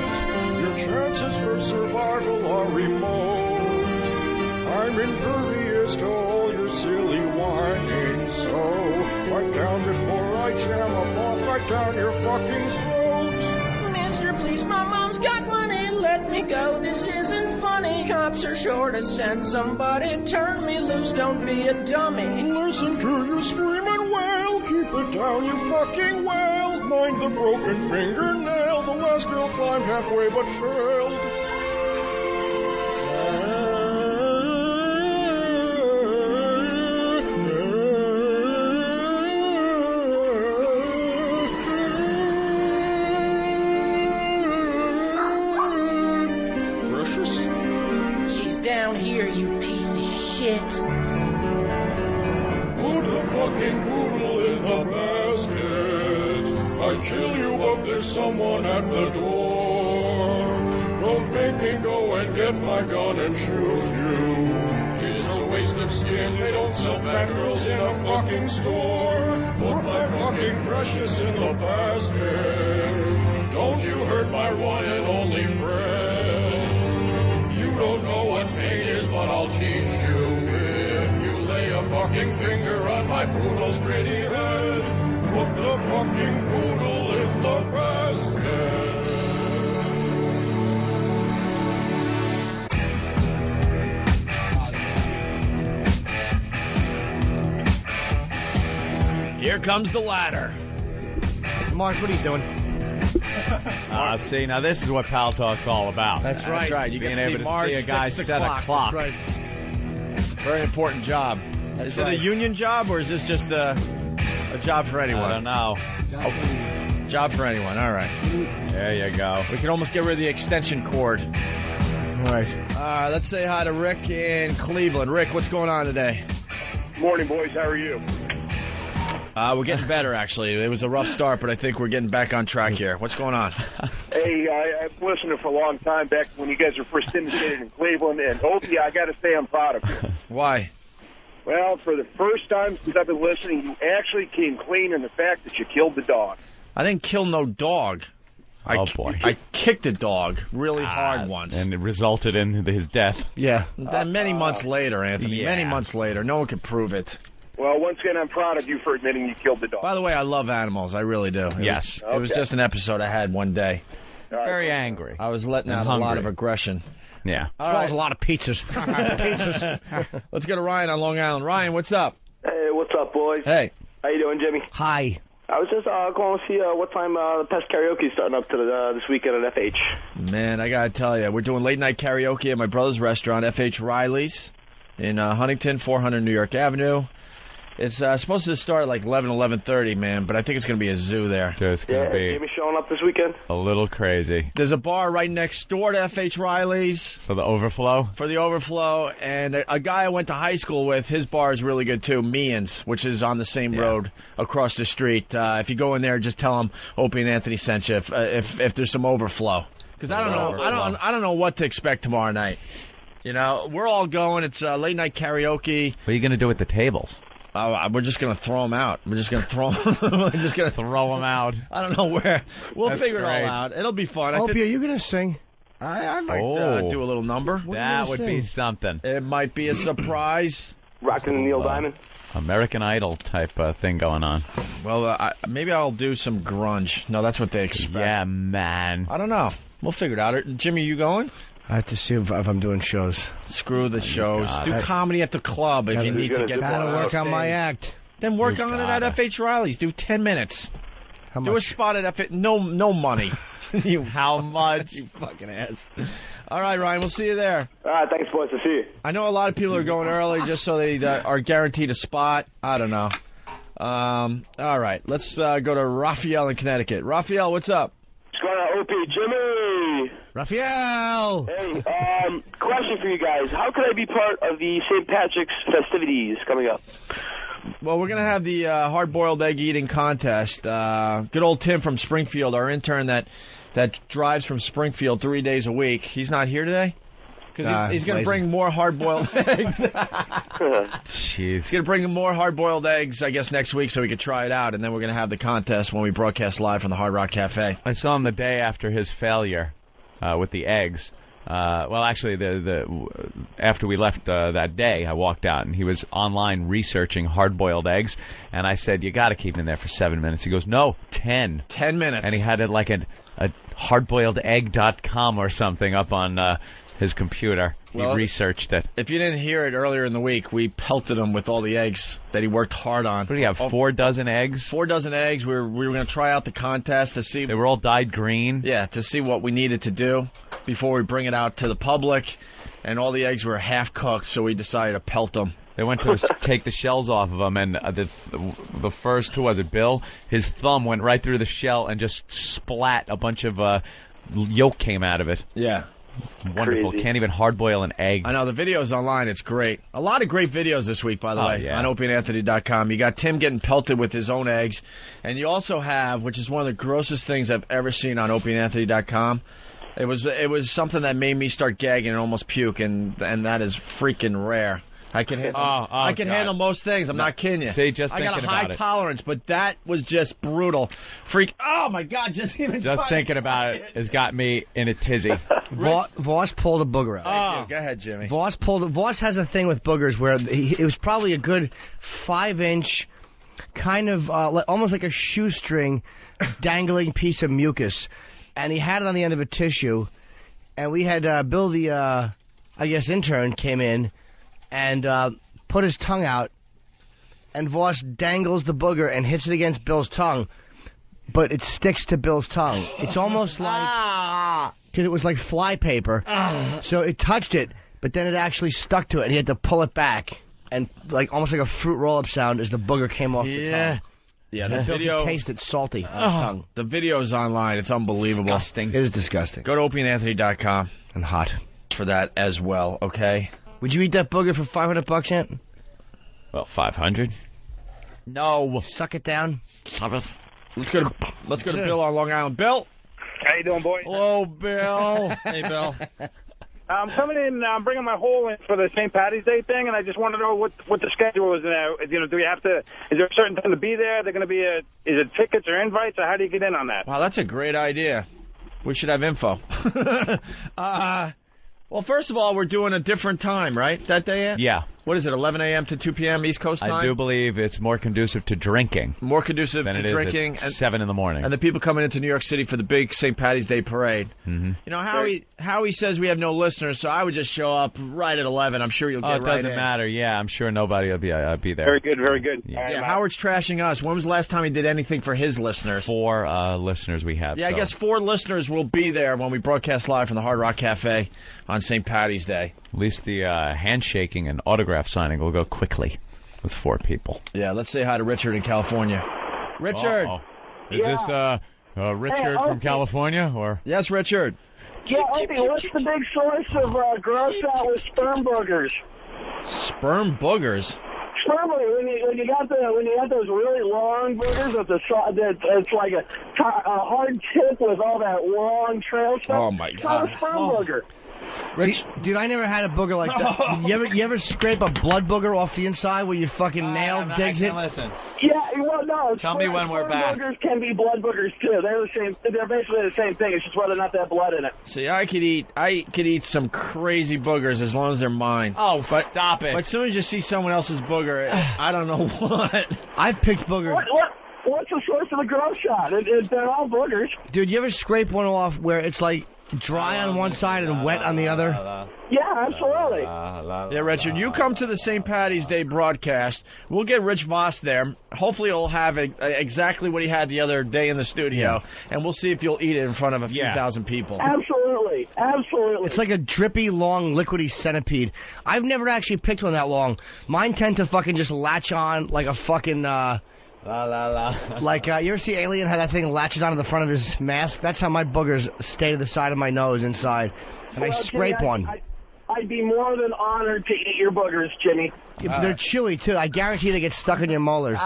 Your chances for survival are remote. I'm impervious to all your silly whining, so wipe down before I jam a ball right down your fucking throat. Mister, please, my mom's got money. Let me go, this isn't funny. Cops are sure to send somebody. Turn me loose, don't be a dummy. Listen to you scream and wail. Keep it down, you fucking whale. Mind the broken fingernail. The last girl climbed halfway but failed. Put the fucking poodle in the basket. I'd kill you, but there's someone at the door. Don't make me go and get my gun and shoot you. It's a waste of skin. They don't sell fat girls in a fucking store. Put my fucking precious in the basket. Don't you hurt my one and only friend. You don't know what pain is, but I'll teach you. If you lay a fucking finger on my poodle's pretty head, put the fucking poodle in the basket. Here comes the ladder. Mars, what are you doing? See, now this is what Pal Talk's all about. That's right. You Being can see able to Mars see a guy fix the set a clock. That's right. Very important job. Is it a union job, or is this just a job for anyone? I don't know. Job for anyone. All right. There you go. We can almost get rid of the extension cord. All right. Let's say hi to Rick in Cleveland. Rick, what's going on today? Morning, boys. How are you? We're getting better, actually. It was a rough start, but I think we're getting back on track here. What's going on? Hey, I've listened for a long time, back when you guys were first syndicated in Cleveland, and Opie, I got to say I'm proud of you. Why? Well, for the first time since I've been listening, you actually came clean in the fact that you killed the dog. I didn't kill no dog. Oh, boy. I kicked a dog really hard once. And it resulted in his death. Yeah. Then many months later, Anthony. Yeah. Many months later. No one could prove it. Well, once again, I'm proud of you for admitting you killed the dog. By the way, I love animals. I really do. Yes. It was just an episode I had one day. Very angry. I was letting And out a lot hungry. of aggression. Yeah. All right. A lot of pizzas. Let's go to Ryan on Long Island. Ryan, what's up? Hey, what's up, boys? Hey. How you doing, Jimmy? Hi. I was just calling to see what time the Pest Karaoke is starting up to this weekend at FH. Man, I got to tell you, we're doing late night karaoke at my brother's restaurant, FH Riley's, in Huntington, 400 New York Avenue. It's supposed to start at like 11:30, man, but I think it's going to be a zoo there. It's going to be Jimmy showing up this weekend? a little crazy. There's a bar right next door to FH Riley's. For the overflow? For the overflow. And a guy I went to high school with, his bar is really good too, Meehan's, which is on the same road across the street. If you go in there, just tell them Opie and Anthony sent you if there's some overflow. Because I don't know. I don't know what to expect tomorrow night. You know, we're all going. It's late night karaoke. What are you going to do with the tables? We're just going to throw them out. We're just going to throw them. We're just going to throw them out. I don't know where. We'll That's figure it great. all out. It'll be fun. Opie, are you going to sing? I might do a little number. That would be something. It might be a surprise. Rocking the Neil Diamond? American Idol type thing going on. Well, maybe I'll do some grunge. No, that's what they expect. Yeah, man. I don't know. We'll figure it out. Jimmy, you going? I have to see if I'm doing shows. Screw the shows. God. Do comedy at the club if you need to get Gotta on work stage. on my act. Then work You on it gotta. at FH Riley's. Do 10 minutes. How Do a much? spot at FH. No money. How much? You fucking ass. All right, Ryan. We'll see you there. All right, thanks, boys. I'll see you. I know a lot of people are going early just so they are guaranteed a spot. I don't know. All right. Let's go to Raphael in Connecticut. Raphael, what's up? What's going on, Opie? Jimmy! Raphael! Hey, question for you guys. How could I be part of the St. Patrick's festivities coming up? Well, we're going to have the hard-boiled egg eating contest. Good old Tim from Springfield, our intern that drives from Springfield 3 days a week. He's not here today? Because he's going to bring more hard-boiled eggs. Jeez. He's going to bring more hard-boiled eggs, I guess, next week so we could try it out. And then we're going to have the contest when we broadcast live from the Hard Rock Cafe. I saw him the day after his failure with the eggs. Well, actually, after we left that day, I walked out, and he was online researching hard-boiled eggs. And I said, you got to keep him there for 7 minutes. He goes, no, 10. 10 minutes. And he had it like a hardboiledegg.com or something up on his computer. Well, he researched it. If you didn't hear it earlier in the week, we pelted him with all the eggs that he worked hard on. What do you have, 4 dozen eggs? 4 dozen eggs. We were going to try out the contest to see. They were all dyed green? Yeah, to see what we needed to do before we bring it out to the public. And all the eggs were half cooked, so we decided to pelt them. They went to take the shells off of them, and the first, who was it, Bill? His thumb went right through the shell and just splat a bunch of yolk came out of it. Yeah. Wonderful. Crazy. Can't even hard-boil an egg. I know, the video's online. It's great. A lot of great videos this week, by the way, yeah. on OpieandAnthony.com. You got Tim getting pelted with his own eggs. And you also have, which is one of the grossest things I've ever seen on OpieandAnthony.com, it was something that made me start gagging and almost puke, and that is freaking rare. I can handle. I can God. handle most things. I'm not kidding you. See, just I got a thinking high about it. tolerance, but that was just brutal. Oh my God! Just thinking about it has got me in a tizzy. Voss pulled a booger out. Thank you. Go ahead, Jimmy. Voss has a thing with boogers where it was probably a good 5-inch, kind of almost like a shoestring, dangling piece of mucus, and he had it on the end of a tissue, and we had Bill, the intern, came in and put his tongue out, and Voss dangles the booger and hits it against Bill's tongue, but it sticks to Bill's tongue. It's almost like, because it was like fly paper, so it touched it, but then it actually stuck to it, and he had to pull it back, and almost like a fruit roll-up sound as the booger came off the tongue. Yeah, the Bill video could taste it salty on his tongue. The video's online. It's unbelievable. Disgusting. It is disgusting. Go to OpieandAnthony.com and hot for that as well. Okay. Would you eat that booger for $500 yet? Well, 500. No. Suck it down. Stop it. Let's go to Bill on Long Island. Bill. How you doing, boy? Hello, Bill. Hey, Bill. I'm coming in. I'm bringing my hole in for the St. Patty's Day thing, and I just want to know what the schedule is now. Do we have to? Is there a certain time to be there? They're going to be is it tickets or invites, or how do you get in on that? Wow, that's a great idea. We should have info. Well, first of all, we're doing a different time, right? That day? Yeah. What is it, 11 a.m. to 2 p.m. East Coast time? I do believe it's more conducive to drinking. More conducive than to it is drinking. at 7 in the morning. And the people coming into New York City for the big St. Patty's Day parade. Mm-hmm. You know, Howie says we have no listeners, so I would just show up right at 11. I'm sure you'll get it right doesn't in. matter. Yeah, I'm sure nobody will be there. Very good, very good. Yeah, Howard's trashing us. When was the last time he did anything for his listeners? 4 listeners we have. Yeah, I guess 4 listeners will be there when we broadcast live from the Hard Rock Cafe on St. Patty's Day. At least the handshaking and autograph signing will go quickly with 4 people. Yeah, let's say hi to Richard in California. Richard! Is this Richard from California? Or Yes, Richard. Yeah, Opie, what's the big source of gross out with sperm boogers? Sperm boogers? Sperm boogers, when you got those really long boogers with it's like a hard tip with all that long trail stuff. Oh my It's not God! a sperm booger. Rich, dude, I never had a booger like that. You ever scrape a blood booger off the inside where your fucking nail digs it? Listen. Yeah, well, no. Tell me when we're back. Boogers can be blood boogers too. They're the same. They're basically the same thing. It's just whether or not they have blood in it. See, I could eat some crazy boogers as long as they're mine. Oh, stop it! But as soon as you see someone else's booger, I don't know what. I've picked boogers. What's the source of the gross shot? They're all boogers. Dude, you ever scrape one off where it's like dry on one side and wet on the other? Yeah, absolutely. Yeah, Richard, you come to the St. Patty's Day broadcast. We'll get Rich Voss there. Hopefully he'll have exactly what he had the other day in the studio, and we'll see if you'll eat it in front of a few thousand people. Absolutely. Absolutely. It's like a drippy, long, liquidy centipede. I've never actually picked one that long. Mine tend to fucking just latch on like a fucking... Like, you ever see Alien, how that thing latches onto the front of his mask? That's how my boogers stay to the side of my nose inside. And I scrape Jimmy, one. I'd be more than honored to eat your boogers, Jimmy. They're chewy, too. I guarantee they get stuck in your molars.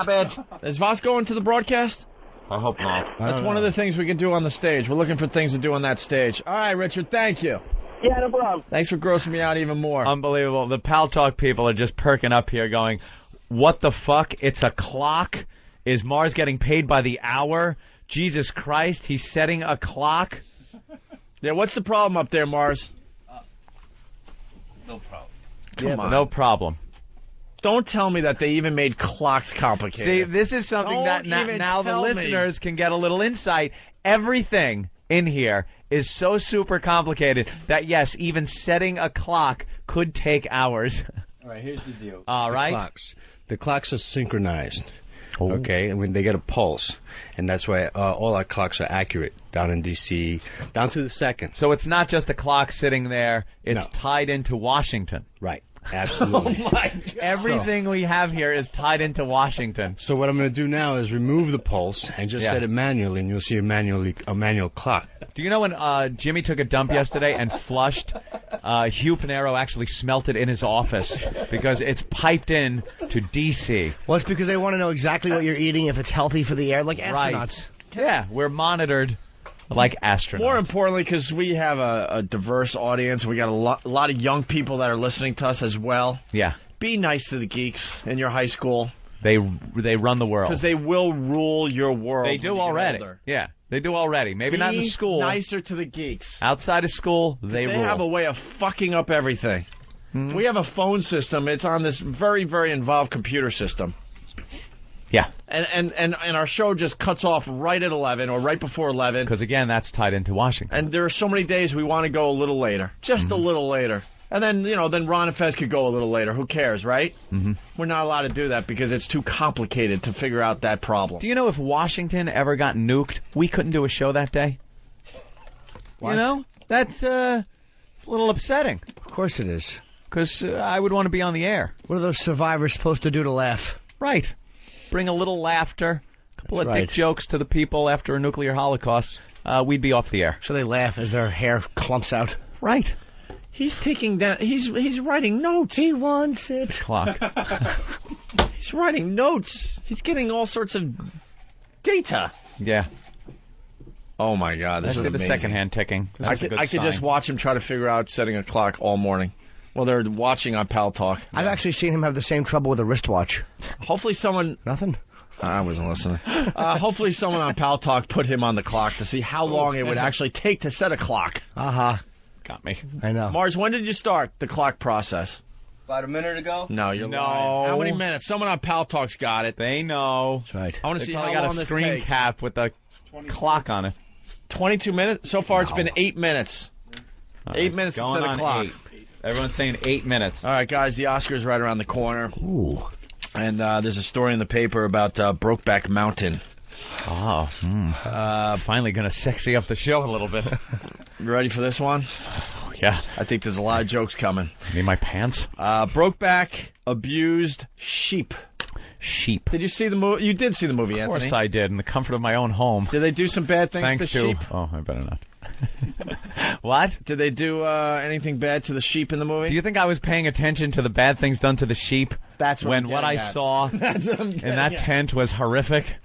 Is Voss going to the broadcast? I hope not. That's one of the things we can do on the stage. We're looking for things to do on that stage. All right, Richard, thank you. Yeah, no problem. Thanks for grossing me out even more. Unbelievable. The Pal Talk people are just perking up here going, what the fuck? It's a clock? Is Mars getting paid by the hour? Jesus Christ, he's setting a clock? Yeah, what's the problem up there, Mars? No problem. Come on. No problem. Don't tell me that they even made clocks complicated. See, this is something that now the listeners can get a little insight. Everything in here is so super complicated that, yes, even setting a clock could take hours. All right, here's the deal. All right. The clocks are synchronized. Okay, and when they get a pulse, and that's why all our clocks are accurate down in D.C., down to the second. So it's not just a clock sitting there, it's tied into Washington. Right. Absolutely. Oh, my God. Everything we have here is tied into Washington. So what I'm going to do now is remove the pulse and just set it manually, and you'll see a manual clock. Do you know when Jimmy took a dump yesterday and flushed, Hugh Pinero actually smelt it in his office because it's piped in to D.C. Well, it's because they want to know exactly what you're eating, if it's healthy for the air, like astronauts. Right. Yeah, we're monitored like astronauts. More importantly, because we have a diverse audience. We got a lot of young people that are listening to us as well. Yeah. Be nice to the geeks in your high school. They run the world. Because they will rule your world. They do already. Yeah, they do already. Maybe not in school. Be nicer to the geeks. Outside of school, they rule. They have a way of fucking up everything. Mm-hmm. We have a phone system. It's on this very, very involved computer system. Yeah. And our show just cuts off right at 11 or right before 11. Because, again, that's tied into Washington. And there are so many days we want to go a little later. Just a little later. And then, then Ron and Fez could go a little later. Who cares, right? Mm-hmm. We're not allowed to do that because it's too complicated to figure out that problem. Do you know if Washington ever got nuked, we couldn't do a show that day? What? You know? That's it's a little upsetting. Of course it is. Because I would want to be on the air. What are those survivors supposed to do to laugh? Right. Bring a little laughter, a couple of dick jokes to the people after a nuclear holocaust. We'd be off the air. So they laugh as their hair clumps out. Right. He's taking down. He's writing notes. He wants it. Clock. He's writing notes. He's getting all sorts of data. Yeah. Oh my God, this is amazing. The secondhand ticking. I could just watch him try to figure out setting a clock all morning. Well, they're watching on Pal Talk. I've actually seen him have the same trouble with a wristwatch. Hopefully, someone. Nothing. I wasn't listening. Hopefully, someone on Pal Talk put him on the clock to see how long it would actually take to set a clock. Got me. I know. Mars, when did you start the clock process? About a minute ago? No, you're lying. How many minutes? Someone on Pal Talk's got it. They know. That's right. I want to see how long got a this screen takes. cap with a clock on it. 22 minutes? So far, it's been 8 minutes. 8 minutes to set a clock. 8. Everyone's saying 8 minutes. All right, guys, the Oscars right around the corner. Ooh. And there's a story in the paper about Brokeback Mountain. Oh. Finally going to sexy up the show a little bit. You ready for this one? Oh, yeah. I think there's a lot of jokes coming. Need my pants? Brokeback abused sheep. Sheep. Did you see the movie? You did see the movie, Anthony. Of course I did, in the comfort of my own home. Did they do some bad things Thanks to sheep? Oh, I better not. What? Did they do anything bad to the sheep in the movie? Do you think I was paying attention to the bad things done to the sheep? That's what I saw in that tent was horrific.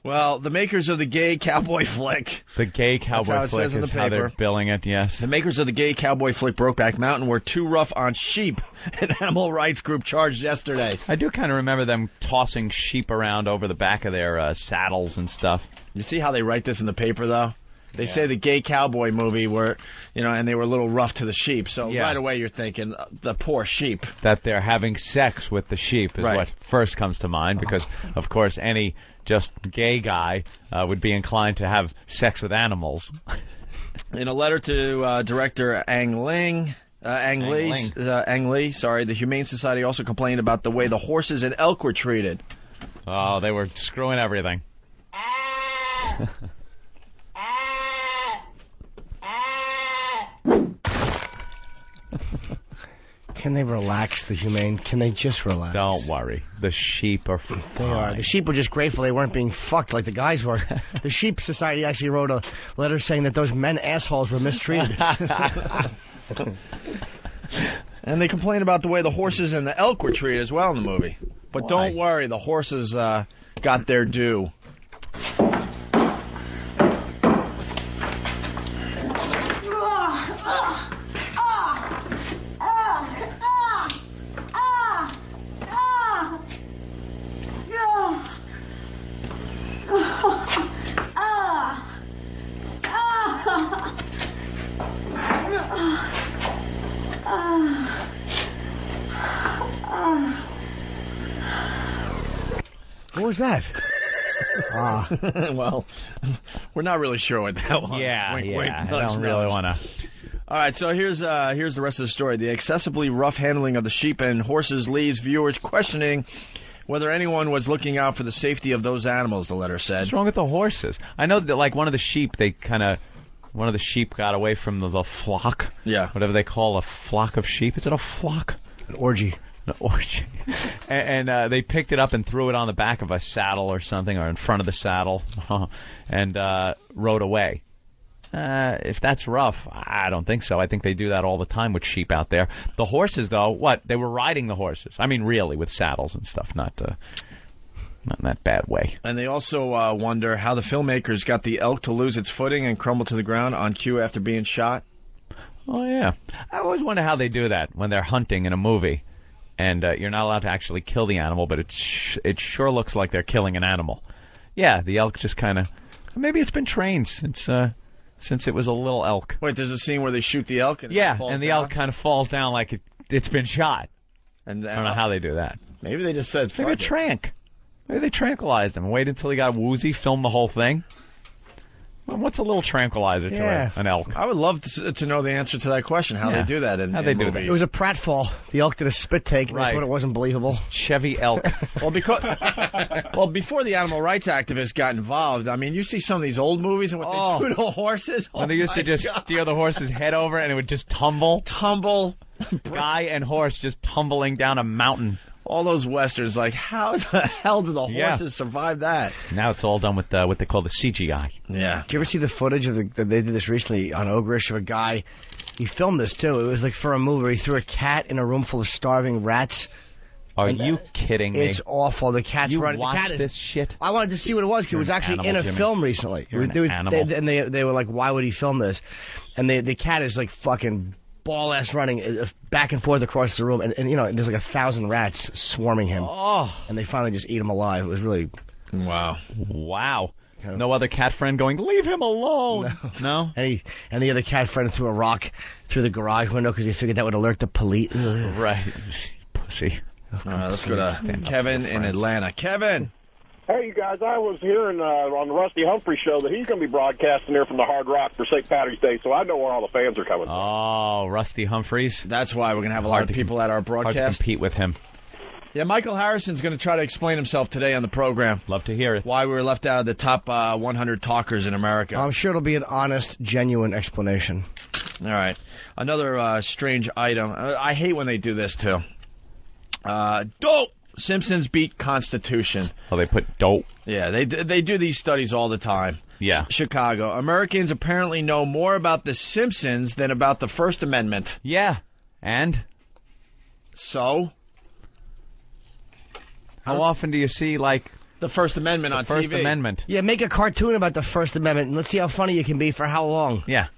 Well, the makers of the gay cowboy flick. The gay cowboy flick is how they're billing it, yes. The makers of the gay cowboy flick Brokeback Mountain were too rough on sheep, an animal rights group charged yesterday. I do kind of remember them tossing sheep around over the back of their saddles and stuff. You see how they write this in the paper, though? They say the gay cowboy movie were, and they were a little rough to the sheep. So right away you're thinking, the poor sheep. That they're having sex with the sheep is what first comes to mind because, of course, any just gay guy would be inclined to have sex with animals. In a letter to director Ang Lee, the Humane Society also complained about the way the horses and elk were treated. Oh, they were screwing everything. Can they relax, the Humane? Can they just relax? Don't worry. The sheep are fine. They are. The sheep were just grateful they weren't being fucked like the guys were. The Sheep Society actually wrote a letter saying that those men assholes were mistreated. And they complained about the way the horses and the elk were treated as well in the movie. But don't worry, the horses got their due. What was that? Well, we're not really sure what that was. Yeah, wink, yeah. wink, I nudge, don't really nudge. want to. All right, so here's the rest of the story. The excessively rough handling of the sheep and horses leaves viewers questioning whether anyone was looking out for the safety of those animals, the letter said. What's wrong with the horses? I know that, like, one of the sheep got away from the flock. Yeah. Whatever they call a flock of sheep. Is it a flock? An orgy. An orgy. And they picked it up and threw it on the back of a saddle or something, or in front of the saddle, and rode away. If that's rough, I don't think so. I think they do that all the time with sheep out there. The horses, though, what? They were riding the horses. I mean, really, with saddles and stuff, not in that bad way. And they also wonder how the filmmakers got the elk to lose its footing and crumble to the ground on cue after being shot. Oh, yeah. I always wonder how they do that when they're hunting in a movie. And you're not allowed to actually kill the animal, but it sure looks like they're killing an animal. Yeah, the elk just kind of... Maybe it's been trained since it was a little elk. Wait, there's a scene where they shoot the elk? And the elk kind of falls down like it's been shot. And I don't know how they do that. Maybe they just said, maybe a trank. Maybe they tranquilized him and waited until he got woozy, filmed the whole thing. Well, what's a little tranquilizer to an elk? I would love to know the answer to that question, how they do that in movies. It was a pratfall. The elk did a spit take, and they thought it wasn't believable. Chevy elk. Well, before the animal rights activists got involved, I mean, you see some of these old movies and what they do to horses. When they used to just steer the horse's head over and it would just tumble. Guy and horse just tumbling down a mountain. All those westerns, like, how the hell do the horses survive that? Now it's all done with what they call the CGI. Yeah. Did you ever see the footage of they did this recently on Ogrish of a guy? He filmed this, too. It was like for a movie where he threw a cat in a room full of starving rats. Are you kidding me? It's awful. The cat's running. You watched the cat this shit? I wanted to see what it was because it was actually in a film recently. You're an animal. And they were like, why would he film this? And the cat is like fucking ball-ass running back and forth across the room. And you know, there's like 1,000 rats swarming him. Oh. And they finally just eat him alive. It was really... Wow. No other cat friend going, leave him alone. No? And the other cat friend threw a rock through the garage window because he figured that would alert the police. Right. Pussy. All right, let's go to Kevin in Atlanta. Kevin! Hey, you guys, I was hearing on the Rusty Humphrey show that he's going to be broadcasting there from the Hard Rock for St. Patrick's Day, so I know where all the fans are coming from. Oh, Rusty Humphreys. That's why we're going to have a lot of people at our broadcast. Hard to compete with him. Yeah, Michael Harrison's going to try to explain himself today on the program. Love to hear it. Why we were left out of the top 100 talkers in America. I'm sure it'll be an honest, genuine explanation. All right. Another strange item. I hate when they do this, too. Dope! Simpsons beat Constitution. Oh, they put dope? Yeah, they do these studies all the time. Yeah. Chicago. Americans apparently know more about the Simpsons than about the First Amendment. Yeah. And? So? How often do you see, like... The First Amendment on TV? The First Amendment. Yeah, make a cartoon about the First Amendment, and let's see how funny you can be for how long. Yeah.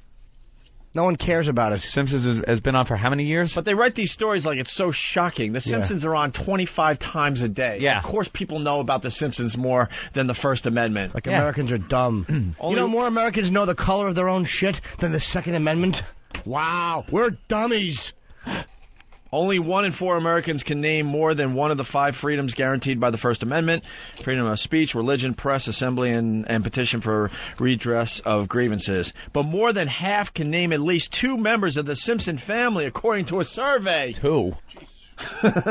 No one cares about it. Simpsons has been on for how many years? But they write these stories like it's so shocking. The Simpsons are on 25 times a day. Yeah. Of course people know about the Simpsons more than the First Amendment. Like Americans are dumb. You know, more Americans know the color of their own shit than the Second Amendment? Wow, we're dummies. Only 1 in 4 Americans can name more than one of the 5 freedoms guaranteed by the First Amendment: freedom of speech, religion, press, assembly, and petition for redress of grievances. But more than half can name at least 2 members of the Simpson family, according to a survey. 2?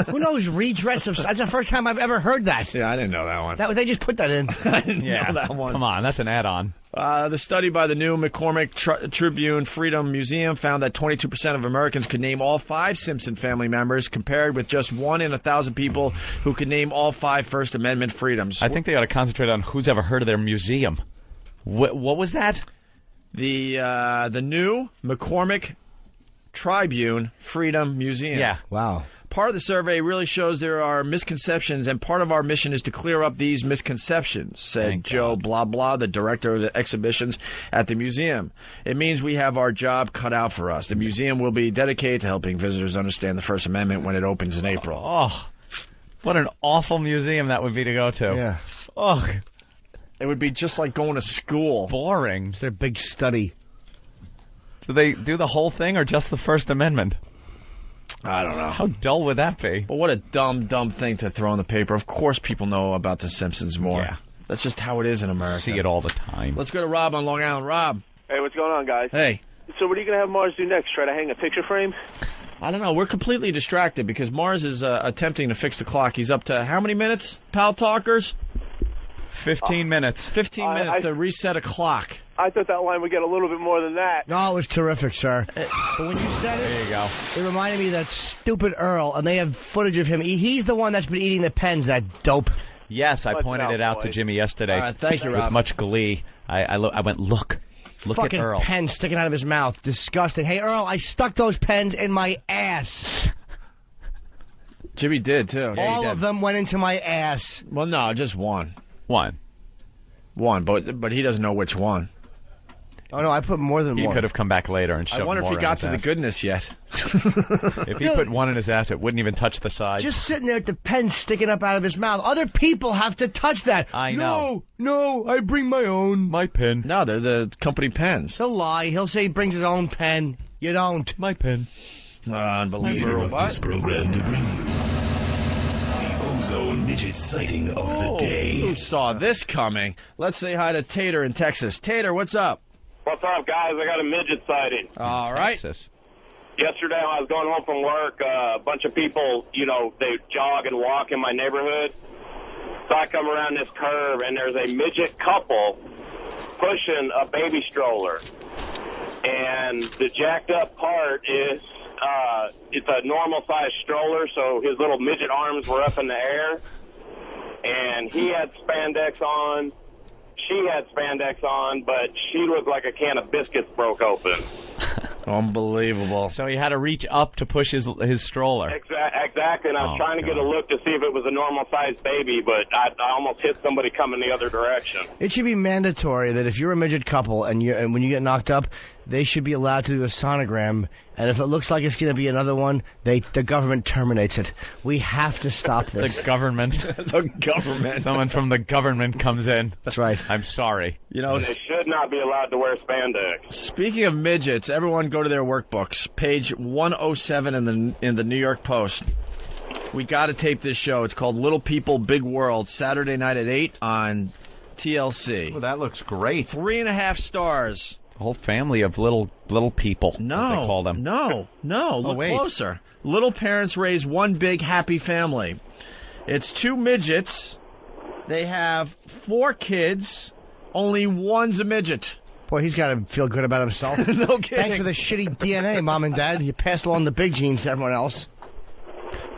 Who knows redress of... That's the first time I've ever heard that. Yeah, I didn't know that one. They just put that in. I didn't know that one. Come on, that's an add-on. The study by the new McCormick Tribune Freedom Museum found that 22% of Americans could name all 5 Simpson family members, compared with just 1 in 1,000 people who could name all 5 First Amendment freedoms. I think they ought to concentrate on who's ever heard of their museum. What was that? The new McCormick Tribune Freedom Museum. Yeah. Wow. Part of the survey really shows there are misconceptions, and part of our mission is to clear up these misconceptions, said Joe Blah Blah, the director of the exhibitions at the museum. It means we have our job cut out for us. The museum will be dedicated to helping visitors understand the First Amendment when it opens in April. Oh, what an awful museum that would be to go to. Yeah. Oh, it would be just like going to school. Boring. It's their big study. Do they do the whole thing or just the First Amendment? I don't know. How dull would that be? But what a dumb thing to throw in the paper. Of course people know about the Simpsons more. Yeah. That's just how it is in America. See it all the time. Let's go to Rob on Long Island. Rob. Hey, what's going on, guys? Hey. So what are you going to have Mars do next? Try to hang a picture frame? I don't know. We're completely distracted because Mars is attempting to fix the clock. He's up to how many minutes, pal talkers? 15 minutes. 15 minutes to reset a clock. I thought that line would get a little bit more than that. No, it was terrific, sir. But when you said it, there you go. It reminded me of that stupid Earl, and they have footage of him. He's the one that's been eating the pens, that dope. Yes, I pointed it out to Jimmy yesterday. All right, thank you, with Rob. much glee. I went, look Fucking at Earl. pens sticking out of his mouth. Disgusting. Hey, Earl, I stuck those pens in my ass. Jimmy did, too. All of them went into my ass. Well, no, just one. One, but he doesn't know which one. Oh, no, I put more than He one. could have come back later and shoved I wonder if more he got in to his the ass. goodness yet. If he put one in his ass, it wouldn't even touch the side. Just sitting there with the pen sticking up out of his mouth. Other people have to touch that. I know. No, I bring my own. My pen. No, they're the company pens. He'll lie. He'll say he brings his own pen. You don't. My pen. Unbelievable. This program to bring you the ozone midget sighting of the day. Who saw this coming? Let's say hi to Tater in Texas. Tater, what's up? What's up, guys? I got a midget sighting. All right. Texas. Yesterday, when I was going home from work, a bunch of people, they jog and walk in my neighborhood. So I come around this curve, and there's a midget couple pushing a baby stroller. And the jacked up part is, it's a normal-sized stroller, so his little midget arms were up in the air. And he had spandex on. She had spandex on, but she looked like a can of biscuits broke open. Unbelievable. So he had to reach up to push his stroller. Exactly, and I was trying to get a look to see if it was a normal-sized baby, but I almost hit somebody coming the other direction. It should be mandatory that if you're a midget couple and when you get knocked up, they should be allowed to do a sonogram, and if it looks like it's going to be another one, the government terminates it. We have to stop this. The government. The government. Someone from the government comes in. That's right. I'm sorry. They should not be allowed to wear spandex. Speaking of midgets, everyone go to their workbooks. Page 107 in the New York Post. We got to tape this show. It's called Little People, Big World, Saturday night at 8 on TLC. Oh, that looks great. 3.5 stars. A whole family of little people. No, they call them. No. Look closer. Little parents raise one big happy family. It's 2 midgets. They have 4 kids. Only one's a midget. Boy, he's got to feel good about himself. No kidding. Thanks for the shitty DNA, Mom and Dad. You passed along the big genes to everyone else.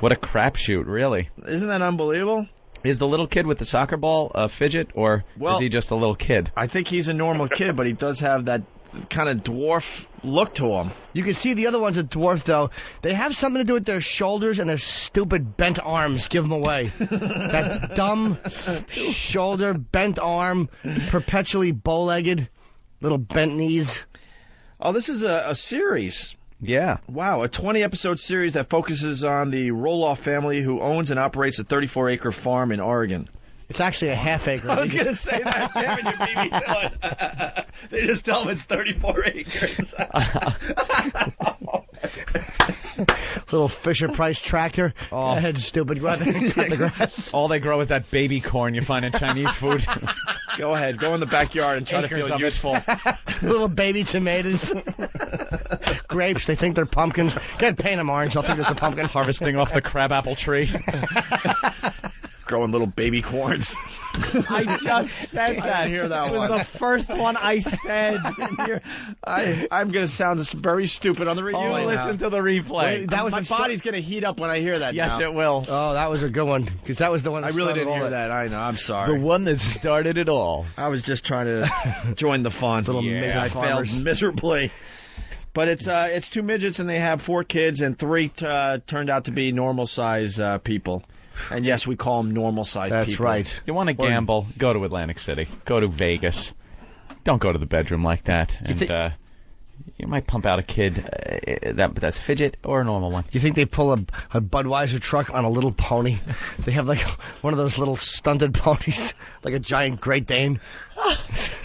What a crapshoot, really. Isn't that unbelievable? Is the little kid with the soccer ball a fidget, or is he just a little kid? I think he's a normal kid, but he does have that kind of dwarf look to him. You can see the other one's a dwarf, though. They have something to do with their shoulders and their stupid bent arms. Give them away. That dumb shoulder, bent arm, perpetually bow-legged, little bent knees. Oh, this is a series. Yeah. Wow, a 20-episode series that focuses on the Roloff family who owns and operates a 34-acre farm in Oregon. It's actually a half acre. I was going to say that. Damn it, you beat me to it. They just tell them it's 34 acres. Little Fisher-Price tractor. Oh. That stupid. Go out there and cut the grass. All they grow is that baby corn you find in Chinese food. Go ahead. Go in the backyard and try to feel useful. Little baby tomatoes. Grapes. They think they're pumpkins. Get paint them orange. They'll think it's a pumpkin. Harvesting off the crabapple tree. Growing little baby corns. I just said that. I didn't hear that it was one. the first one I said. I'm going to sound very stupid on the replay. You listen to the replay. My body's going to heat up when I hear that. Yes, now. it will. Oh, that was a good one, because that was the one I that really started didn't all hear that. I know. I'm sorry. The one that started it all. I was just trying to join the fun. I failed miserably. But it's 2 midgets, and they have 4 kids, and 3 turned out to be normal-size people. And yes, we call them normal-sized people. That's right. You want to gamble? Go to Atlantic City. Go to Vegas. Don't go to the bedroom like that. And you might pump out a kid that's fidget or a normal one. You think they pull a Budweiser truck on a little pony? They have like one of those little stunted ponies, like a giant Great Dane.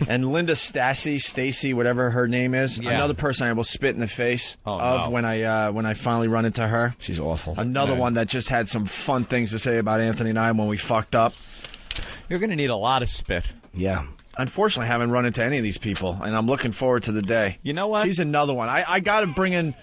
And Linda Stacy, whatever her name is, another person I will spit in the face when I finally run into her. She's awful. Another one that just had some fun things to say about Anthony and I when we fucked up. You're going to need a lot of spit. Yeah. Unfortunately, I haven't run into any of these people, and I'm looking forward to the day. You know what? She's another one. I gotta bring in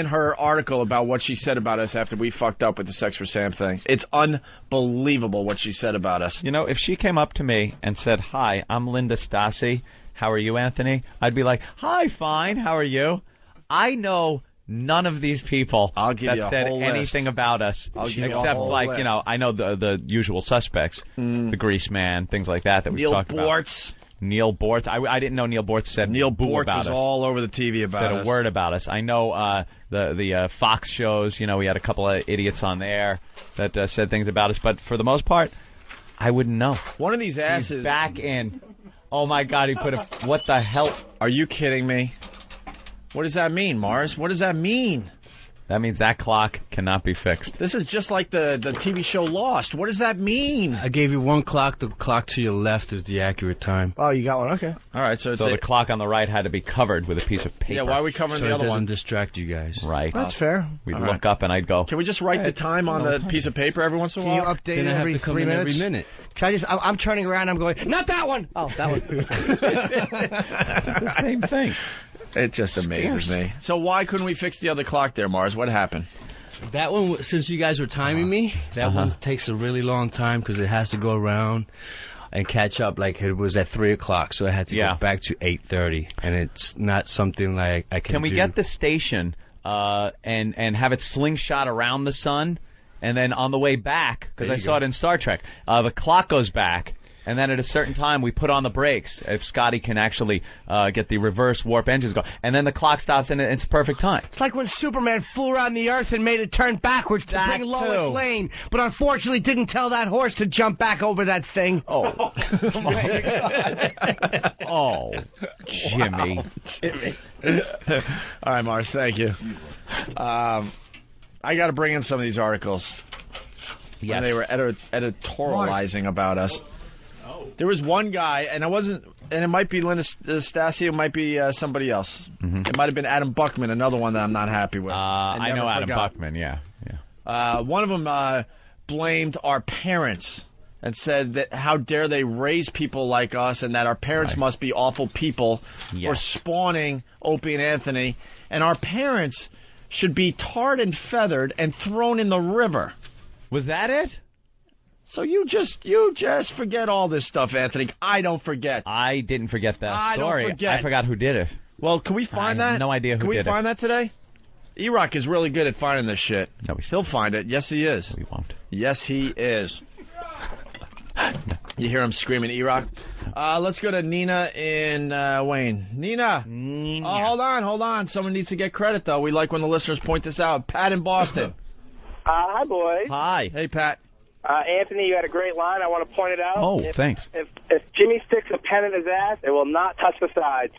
her article about what she said about us after we fucked up with the Sex for Sam thing. It's unbelievable what she said about us. You know, if she came up to me and said, "Hi, I'm Linda Stasi. how are you, Anthony? I'd be like, hi, fine, how are you? I know none of these people give you a that said whole list. anything about us, I'll give you a except whole like, list. you know, I know the usual suspects, the Grease Man, things like that we've Neil talked Bortz. about. Neil Bortz. I didn't know Neil Bortz said Neil boo Bortz about was us. all over the TV about said us. a word about us. I know the Fox shows, you know, we had a couple of idiots on there that said things about us, but for the most part, I wouldn't know. One of these asses. He's back in. Oh, my God, he put a... What the hell? Are you kidding me? What does that mean, Mars? What does that mean? That means that clock cannot be fixed. This is just like the TV show Lost. What does that mean? I gave you one clock. The clock to your left is the accurate time. Oh, you got one? Okay. All right, so it's the clock on the right had to be covered with a piece of paper. Yeah, why are we covering the other it one? doesn't distract you guys. Right. That's fair. We'd All look right. up and I'd go... Can we just write the time on the piece of paper every once in a Can you while? update Then it I have every to come 3 in minutes? every minute. Can I just? I'm turning around. I'm going. Not that one. Oh, that one. the same thing. It just amazes me. So why couldn't we fix the other clock there, Mars? What happened? That one, since you guys were timing me, that one takes a really long time because it has to go around and catch up. Like it was at 3 o'clock, so I had to go back to 8:30, and it's not something like I can. Can we do. get the station and have it slingshot around the sun, and then on the way back, because I saw it in Star Trek, the clock goes back. And then at a certain time, we put on the brakes if Scotty can actually get the reverse warp engines going. And then the clock stops, and it's perfect time. It's like when Superman flew around the Earth and made it turn backwards to bring Lois Lane, but unfortunately didn't tell that horse to jump back over that thing. Oh. Oh, Jimmy. All right, Mars, thank you. I got to bring in some of these articles. Yes. When they were editorializing about us. There was one guy, and it might be Linda Stassi, it might be somebody else. It might have been Adam Buckman, another one that I'm not happy with. I know Adam Buckman, yeah. One of them blamed our parents and said that how dare they raise people like us, and that our parents must be awful people for spawning Opie and Anthony, and our parents should be tarred and feathered and thrown in the river. Was that it? So you just forget all this stuff, Anthony. I don't forget. I didn't forget that I story. don't forget. I forgot who did it. Well, can we find that? I have no idea who Can we did it. find that today? E-Rock is really good at finding this shit. No, he'll find it. Yes, he is. We won't. Yes, he is. You hear him screaming, E-Rock? Let's go to Nina in Wayne. Nina. Oh, hold on. Someone needs to get credit, though. We like when the listeners point this out. Pat in Boston. Hi, boys. Hi. Hey, Pat. Anthony, you had a great line. I want to point it out. Oh, thanks. If Jimmy sticks a pen in his ass, it will not touch the sides.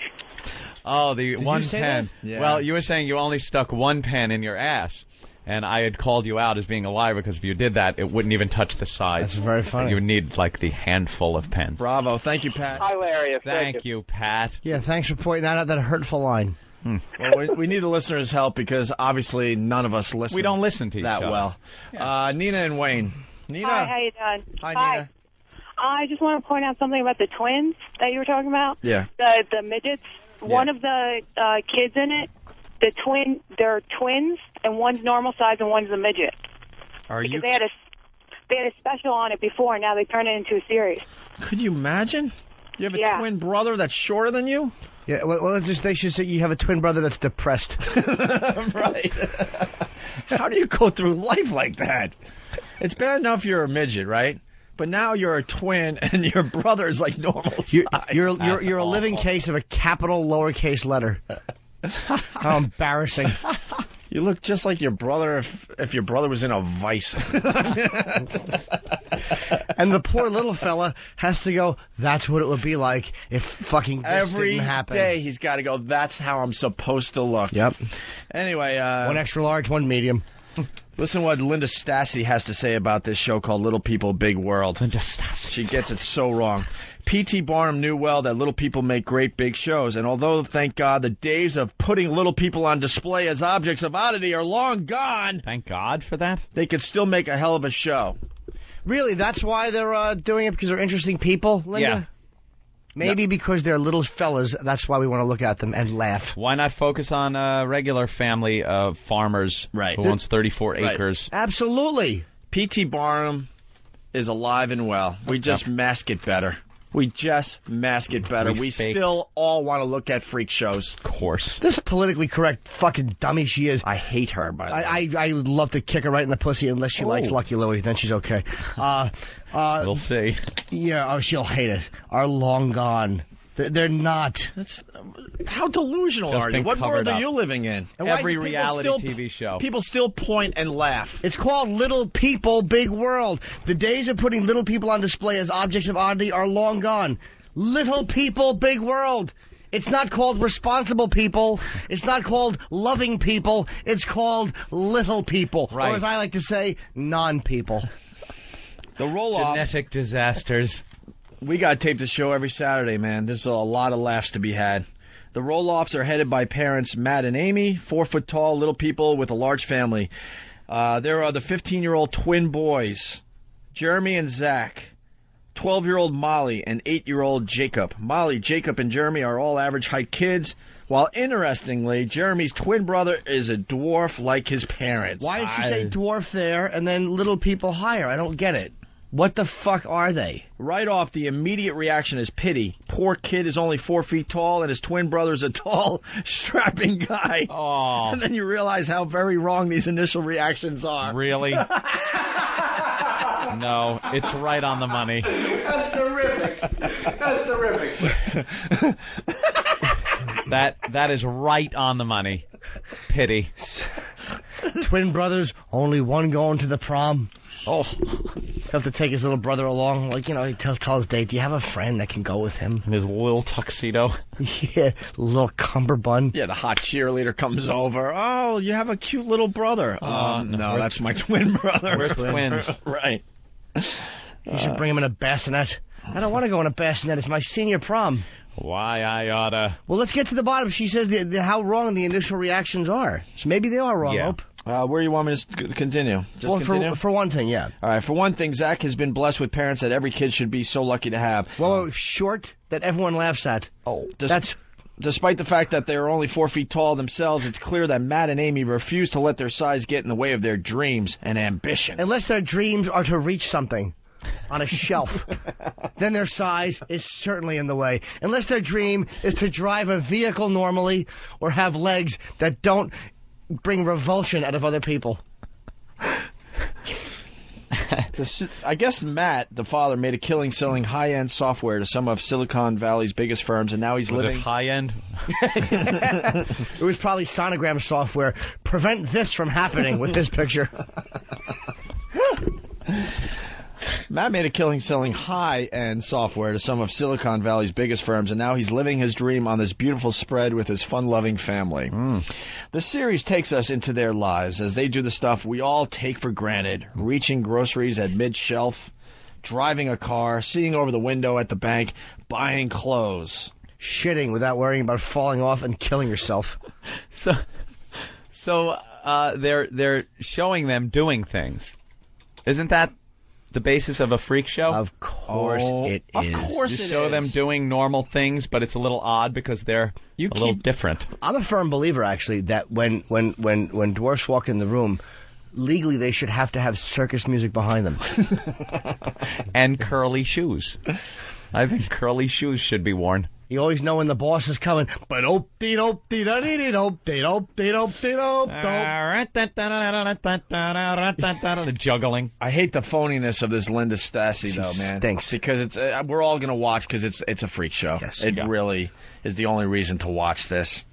Oh, the one say pen. that? Yeah. Well, you were saying you only stuck one pen in your ass. And I had called you out as being a liar because if you did that, it wouldn't even touch the sides. That's very funny. You would need, like, the handful of pens. Bravo. Thank you, Pat. Hilarious. Thank you, Pat. Yeah, thanks for pointing out that hurtful line. Well, we need the listeners' help because obviously none of us listen. We don't listen to each that other. well. Nina and Wayne. Nina. Hi, how you doing? Hi, Nina. I just want to point out something about the twins that you were talking about. Yeah. The midgets. One of the kids in it, they're twins, and one's normal size and one's a midget. Because they had a special on it before, and now they turned it into a series. Could you imagine? You have a twin brother that's shorter than you? Yeah, well, they should say you have a twin brother that's depressed. Right. How do you go through life like that? It's bad enough you're a midget, right? But now you're a twin, and your brother is like normal size. You're a living case of a capital lowercase letter. How embarrassing. You look just like your brother if your brother was in a vice. And the poor little fella has to go, that's what it would be like if fucking this Every didn't happen. day he's got to go, that's how I'm supposed to look. Yep. Anyway. One extra large, one medium. Listen what Linda Stassi has to say about this show called Little People, Big World. Linda Stassi. She gets it so wrong. P.T. Barnum knew well that little people make great big shows, and although, thank God, the days of putting little people on display as objects of oddity are long gone... Thank God for that? ...they could still make a hell of a show. Really, that's why they're doing it, because they're interesting people, Linda? Yeah. Maybe because they're little fellas, that's why we want to look at them and laugh. Why not focus on a regular family of farmers who owns 34 acres? Absolutely. P.T. Barnum is alive and well. We just mask it better. We just mask it better. We still all want to look at freak shows. Of course. This politically correct fucking dummy she is. I hate her, by the way. I would love to kick her right in the pussy unless she likes Lucky Louie. Then she's okay. We'll see. Yeah, she'll hate it. Are long gone. They're not. How delusional are you? What world are you living in? Every reality TV show. People still point and laugh. It's called Little People, Big World. The days of putting little people on display as objects of oddity are long gone. Little People, Big World. It's not called Responsible People. It's not called Loving People. It's called Little People. Right. Or as I like to say, non-people. The roll-offs. Genetic disasters. We got to tape the show every Saturday, man. There's a lot of laughs to be had. The roll-offs are headed by parents Matt and Amy, 4-foot-tall little people with a large family. There are the 15-year-old twin boys, Jeremy and Zach, 12-year-old Molly, and 8-year-old Jacob. Molly, Jacob, and Jeremy are all average-height kids, while interestingly, Jeremy's twin brother is a dwarf like his parents. Why did she say dwarf there and then little people higher? I don't get it. What the fuck are they? Right off, the immediate reaction is pity. Poor kid is only 4 feet tall, and his twin brother's a tall, strapping guy. Oh. And then you realize how very wrong these initial reactions are. Really? No, it's right on the money. That's terrific. That's terrific. That is right on the money. Pity. Twin brothers, only one going to the prom. Oh. Have to take his little brother along. Like, he tell his date, do you have a friend that can go with him? In his little tuxedo. Yeah, little cummerbund. Yeah, the hot cheerleader comes over. Oh, you have a cute little brother. No, that's my twin brother. We're twins. Right. You should bring him in a bassinet. I don't want to go in a bassinet. It's my senior prom. Why I oughta. Well, let's get to the bottom. She says how wrong the initial reactions are. So maybe they are wrong, yeah. Hope. Where you want me to continue? Continue? For one thing, yeah. All right, for one thing, Zach has been blessed with parents that every kid should be so lucky to have. Well, short that everyone laughs at. Oh, despite the fact that they are only 4 feet tall themselves, it's clear that Matt and Amy refuse to let their size get in the way of their dreams and ambition. Unless their dreams are to reach something on a shelf, then their size is certainly in the way. Unless their dream is to drive a vehicle normally or have legs that don't bring revulsion out of other people. I guess Matt, the father, made a killing selling high-end software to some of Silicon Valley's biggest firms, and now he's living... Was it high-end? It was probably sonogram software. Prevent this from happening with this picture. Matt made a killing selling high-end software to some of Silicon Valley's biggest firms, and now he's living his dream on this beautiful spread with his fun-loving family. The series takes us into their lives as they do the stuff we all take for granted, reaching groceries at mid-shelf, driving a car, seeing over the window at the bank, buying clothes. Shitting without worrying about falling off and killing yourself. So they're showing them doing things. Isn't that the basis of a freak show? Of course it is. Of course you it show is. them doing normal things, but it's a little odd because they're little different. I'm a firm believer, actually, that when dwarfs walk in the room, legally they should have to have circus music behind them. And curly shoes. I think curly shoes should be worn. You always know when the boss is coming. But juggling. I hate the phoniness of this Linda Stassi, though, man. Stinks. Because it's we're all going to watch because it's a freak show. Yes. It really is the only reason to watch this.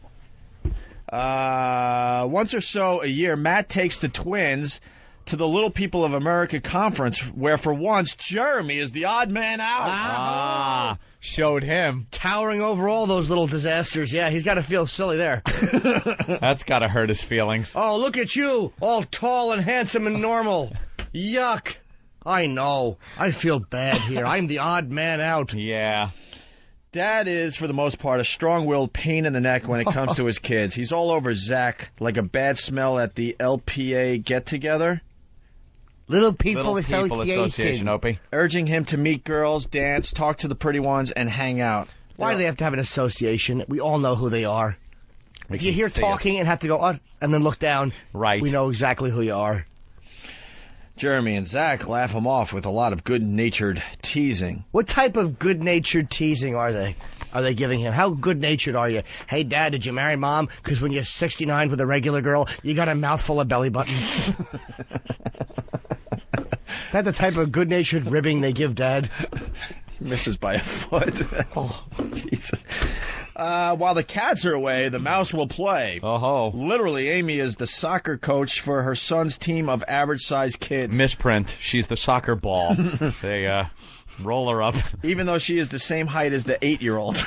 Once or so a year, Matt takes the twins to the Little People of America conference, where for once Jeremy is the odd man out. Showed him. Towering over all those little disasters. Yeah, he's got to feel silly there. That's got to hurt his feelings. Oh, look at you, all tall and handsome and normal. Yuck. I know. I feel bad here. I'm the odd man out. Yeah. Dad is, for the most part, a strong-willed pain in the neck when it comes to his kids. He's all over Zach like a bad smell at the LPA get-together. Little People Association. Opie. Urging him to meet girls, dance, talk to the pretty ones, and hang out. Why do they have to have an association? We all know who they are. If you hear talking and have to go, and then look down, right, we know exactly who you are. Jeremy and Zach laugh him off with a lot of good-natured teasing. What type of good-natured teasing are they? Are they giving him? How good-natured are you? Hey, Dad, did you marry Mom? Because when you're 69 with a regular girl, you got a mouthful of belly button. That the type of good-natured ribbing they give Dad? Misses by a foot. Oh, Jesus. While the cats are away, the mouse will play. Oh. Literally, Amy is the soccer coach for her son's team of average-sized kids. Misprint. She's the soccer ball. They roll her up. Even though she is the same height as the 8-year-old.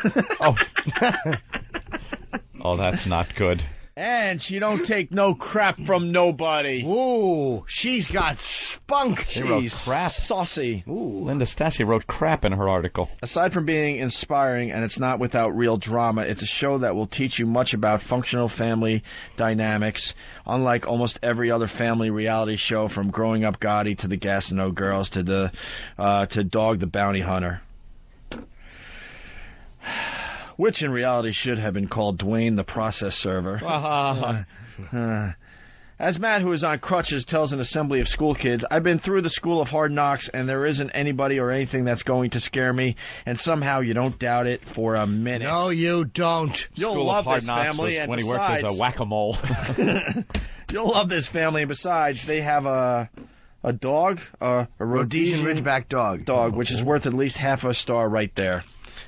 Oh, that's not good. And she don't take no crap from nobody. Ooh, she's got spunk. She wrote crap. Saucy. Ooh. Linda Stassi wrote crap in her article. Aside from being inspiring, and it's not without real drama, it's a show that will teach you much about functional family dynamics, unlike almost every other family reality show, from Growing Up Gotti to the Gas and No Girls to Dog the Bounty Hunter. Which in reality should have been called Dwayne the Process Server. As Matt, who is on crutches, tells an assembly of school kids, I've been through the school of hard knocks, and there isn't anybody or anything that's going to scare me, and somehow you don't doubt it for a minute. No, you don't. You'll School love of Hard this Knocks family, was and when besides, he worked as a whack-a-mole. You'll love this family, and besides, they have a dog, a Rhodesian Ridgeback dog, which is worth at least half a star right there.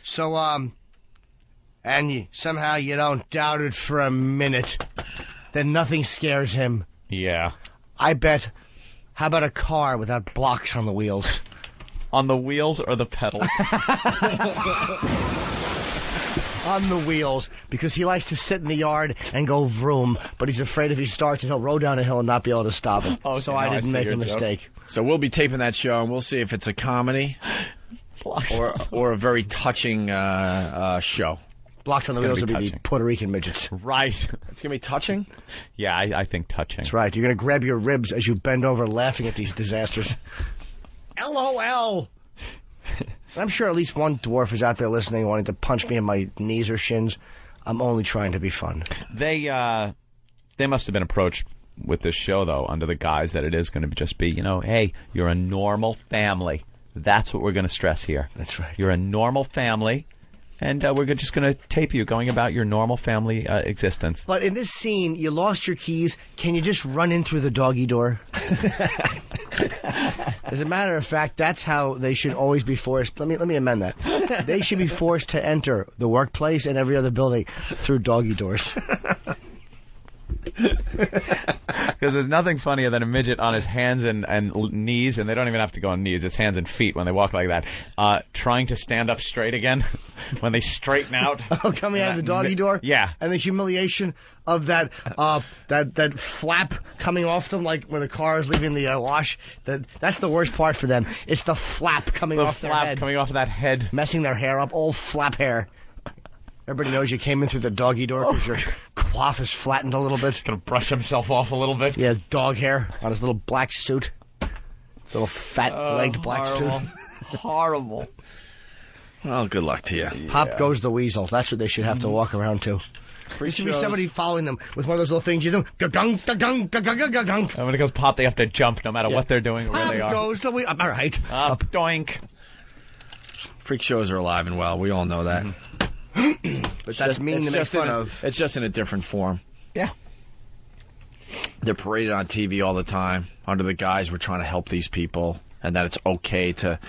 So, and somehow you don't doubt it for a minute, then nothing scares him. Yeah. I bet. How about a car without blocks on the wheels? On the wheels or the pedals? On the wheels, because he likes to sit in the yard and go vroom, but he's afraid if he starts it, he'll roll down a hill and not be able to stop it. Oh, so I didn't make a mistake. So we'll be taping that show, and we'll see if it's a comedy or a very touching show. Blocks on the wheels will be the Puerto Rican midgets. Right. It's going to be touching? Yeah, I think touching. That's right. You're going to grab your ribs as you bend over laughing at these disasters. LOL! I'm sure at least one dwarf is out there listening, wanting to punch me in my knees or shins. I'm only trying to be fun. They must have been approached with this show, though, under the guise that it is going to just be, hey, you're a normal family. That's what we're going to stress here. That's right. You're a normal family. And we're just going to tape you going about your normal family existence. But in this scene, you lost your keys. Can you just run in through the doggy door? As a matter of fact, that's how they should always be forced. Let me amend that. They should be forced to enter the workplace and every other building through doggy doors. Because there's nothing funnier than a midget on his hands and knees, and they don't even have to go on knees, it's hands and feet when they walk like that, trying to stand up straight again when they straighten out. Oh, coming out of the doggy door? Yeah. And the humiliation of that that flap coming off them, like when the car is leaving the wash. That's the worst part for them. It's the flap coming off their head. Coming off of that head. Messing their hair up, all flap hair. Everybody knows you came in through the doggy door because your coif is flattened a little bit. Gonna brush himself off a little bit. He has dog hair on his little black suit. Little fat-legged black suit. Horrible. Well, good luck to you. Pop goes the weasel. That's what they should have to walk around to. There should be somebody following them with one of those little things you do. Ga-gung, ga-gung, ga-gung, ga-gung. And when it goes pop, they have to jump no matter what they're doing or where they are. Pop goes the weasel. All right. Up. Doink. Freak shows are alive and well. We all know that. But that's mean to make fun of. It's just in a different form. Yeah. They're paraded on TV all the time under the guise we're trying to help these people, and that it's okay to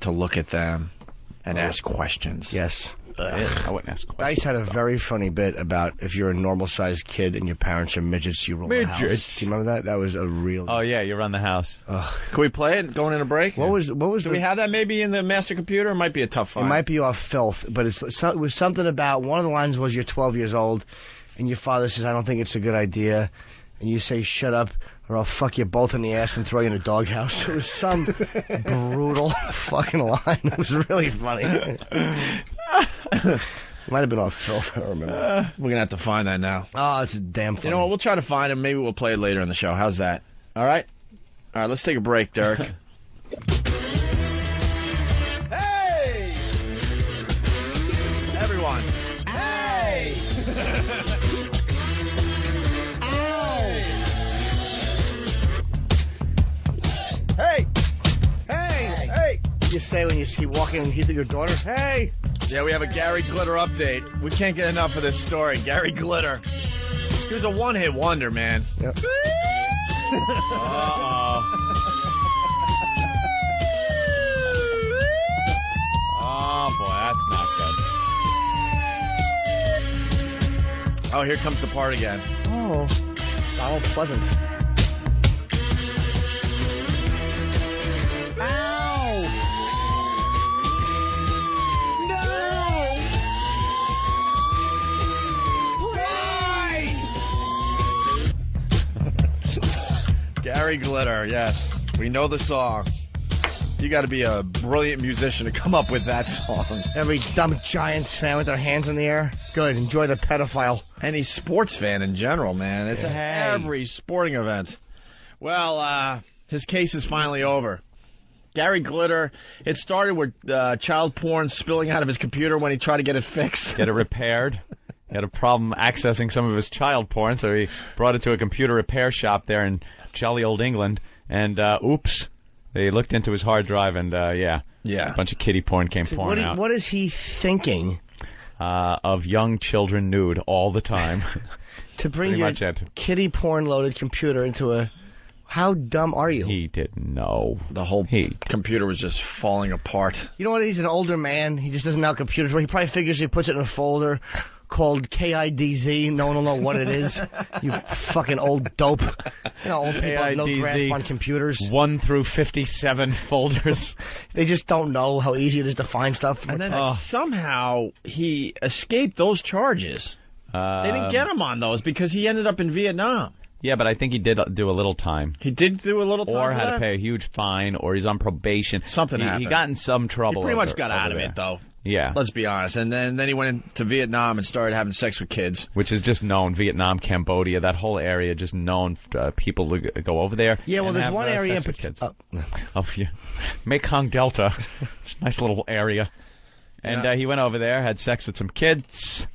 look at them and ask questions. Yes. I wouldn't ask questions. Dice had a very funny bit about if you're a normal-sized kid and your parents are midgets, you rule the house. Do you remember that? That was a real... Oh, yeah, you run the house. Can we play it going in a break? What was Do we have that maybe in the master computer? It might be a tough find. It might be off filth, but it was something about... One of the lines was, you're 12 years old, and your father says, I don't think it's a good idea. And you say, shut up, or I'll fuck you both in the ass and throw you in a doghouse. It was some brutal fucking line. It was really funny. Might have been off filth, I don't remember. We're going to have to find that now. Oh, it's damn funny. You know what? We'll try to find it. Maybe we'll play it later in the show. How's that? All right? All right, let's take a break, Derek. Hey! Everyone. Hey! you say when you see walking and hear your daughter? Hey! Yeah, we have a Gary Glitter update. We can't get enough of this story. Gary Glitter. He was a one-hit wonder, man. Yep. Uh-oh. Oh, boy, that's not good. Oh, here comes the part again. Oh, Donald Pleasance. Ow! Gary Glitter, yes. We know the song. You got to be a brilliant musician to come up with that song. Every dumb Giants fan with their hands in the air. Good, enjoy the pedophile. Any sports fan in general, man. It's every sporting event. Well, his case is finally over. Gary Glitter, it started with child porn spilling out of his computer when he tried to get it fixed. Get it repaired. He had a problem accessing some of his child porn, so he brought it to a computer repair shop there in jolly old England, and oops, they looked into his hard drive, and a bunch of kiddie porn came pouring out. What is he thinking? Of young children nude all the time. To bring your kiddie porn-loaded computer into a... How dumb are you? He didn't know. The whole computer was just falling apart. You know what? He's an older man. He just doesn't know how computers work. He probably figures he puts it in a folder called KIDZ. No one will know what it is. You fucking old dope. You know, old people have no grasp on computers. 1 through 57 folders. They just don't know how easy it is to find stuff. And then somehow he escaped those charges. They didn't get him on those because he ended up in Vietnam. Yeah, but I think he did do a little time. He did do a little time? Or had to pay a huge fine, or he's on probation. Something happened. He got in some trouble. He pretty much got out of it, though. Yeah. Let's be honest. And then he went into Vietnam and started having sex with kids. Which is just known. Vietnam, Cambodia, that whole area, just known people who go over there. Yeah, well, there's one area in particular. Yeah. Mekong Delta. It's a nice little area. And he went over there, had sex with some kids.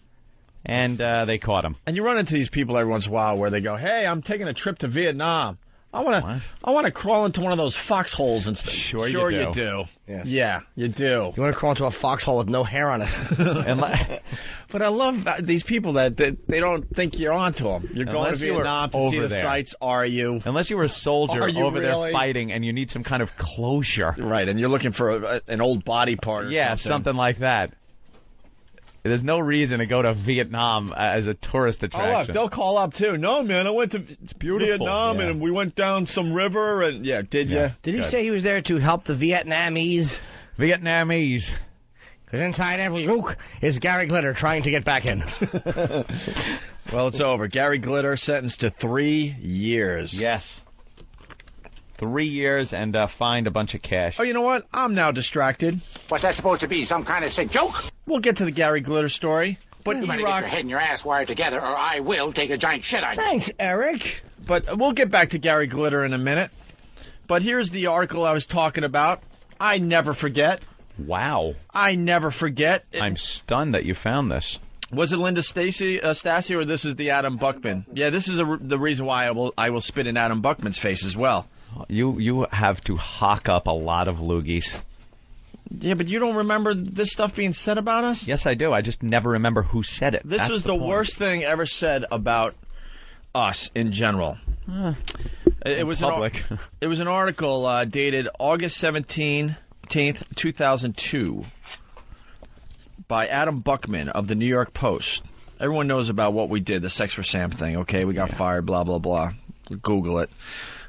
And they caught him. And you run into these people every once in a while where they go, "Hey, I'm taking a trip to Vietnam. I want to crawl into one of those foxholes and stuff." Sure you do. Yes. Yeah, you do. You want to crawl into a foxhole with no hair on it. But I love these people that they don't think you're onto them. You're going to Vietnam to see the sights. Are you? Unless you were a soldier over really? there fighting and you need some kind of closure. Right, and you're looking for an old body part or something like that. There's no reason to go to Vietnam as a tourist attraction. Oh, look, they'll call up, too. No, man, I went to Vietnam, and we went down some river, and, did you? Did he say he was there to help the Vietnamese? Vietnamese. Because inside every yoke is Gary Glitter trying to get back in. Well, it's over. Gary Glitter sentenced to 3 years. Yes. 3 years and fined a bunch of cash. Oh, you know what? I'm now distracted. What's that supposed to be? Some kind of sick joke? We'll get to the Gary Glitter story. But you better get your head and your ass wired together, or I will take a giant shit on you. Thanks, Eric. But we'll get back to Gary Glitter in a minute. But here's the article I was talking about. I never forget. Wow. I never forget. I'm stunned that you found this. Was it Linda Stasi, or this is the Adam Buckman? Yeah, this is the reason why I will spit in Adam Buckman's face as well. You have to hawk up a lot of loogies. Yeah, but you don't remember this stuff being said about us? Yes, I do. I just never remember who said it. This was the worst thing ever said about us in general. It was public. It was an article dated August 17th, 2002 by Adam Buckman of the New York Post. Everyone knows about what we did, the Sex for Sam thing. Okay, we got fired, blah, blah, blah. Google it.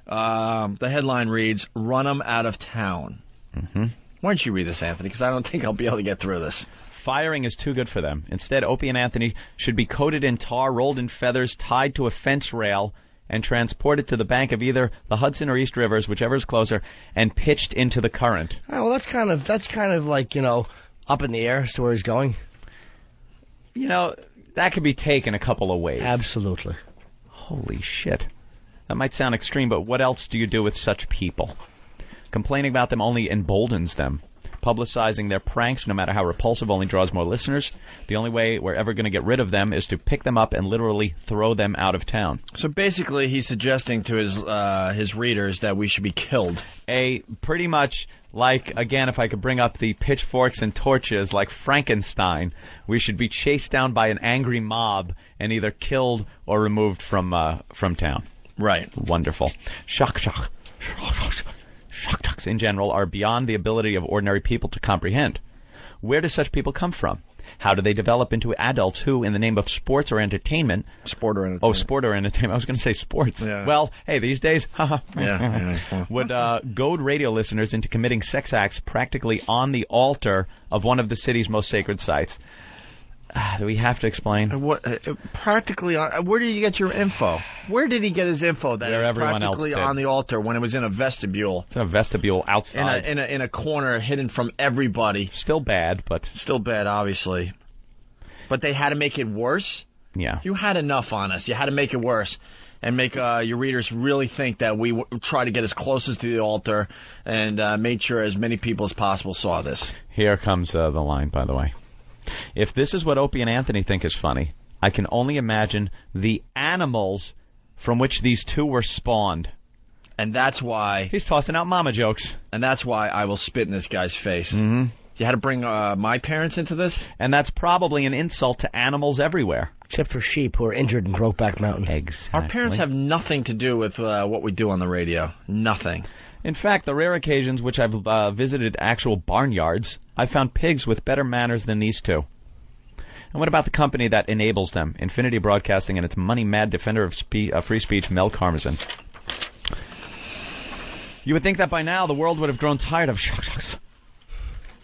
The headline reads, "Run 'em out of town." Mm-hmm. Why don't you read this, Anthony? Because I don't think I'll be able to get through this. Firing is too good for them. Instead, Opie and Anthony should be coated in tar, rolled in feathers, tied to a fence rail, and transported to the bank of either the Hudson or East Rivers, whichever is closer, and pitched into the current. Oh, well, that's kind of like, up in the air as to where he's going. That could be taken a couple of ways. Absolutely. Holy shit. That might sound extreme, but what else do you do with such people? Complaining about them only emboldens them. Publicizing their pranks, no matter how repulsive, only draws more listeners. The only way we're ever going to get rid of them is to pick them up and literally throw them out of town. So basically, he's suggesting to his readers that we should be killed. Pretty much like, again, if I could bring up the pitchforks and torches, like Frankenstein, we should be chased down by an angry mob and either killed or removed from town. Right. Wonderful. Shock jocks in general are beyond the ability of ordinary people to comprehend. Where do such people come from? How do they develop into adults who, in the name of sports or entertainment... Sport or entertainment. Oh, sport or entertainment. I was going to say sports. Yeah. Well, hey, these days, yeah. would goad radio listeners into committing sex acts practically on the altar of one of the city's most sacred sites. Do we have to explain? Practically on... Where did you get your info? Where did he get his info that it was practically on the altar when it was in a vestibule? It's in a vestibule outside. In a corner, hidden from everybody. Still bad, but... Still bad, obviously. But they had to make it worse? Yeah. You had enough on us. You had to make it worse. And make your readers really think that we try to get as close as to the altar and made sure as many people as possible saw this. Here comes the line, by the way. If this is what Opie and Anthony think is funny, I can only imagine the animals from which these two were spawned. And that's why... He's tossing out mama jokes. And that's why I will spit in this guy's face. Mm-hmm. You had to bring my parents into this? And that's probably an insult to animals everywhere. Except for sheep who are injured in Brokeback Mountain. Exactly. Our parents have nothing to do with what we do on the radio. Nothing. In fact, the rare occasions which I've visited actual barnyards, I found pigs with better manners than these two. And what about the company that enables them? Infinity Broadcasting and its money-mad defender of free speech, Mel Karmazin. You would think that by now the world would have grown tired of shocks.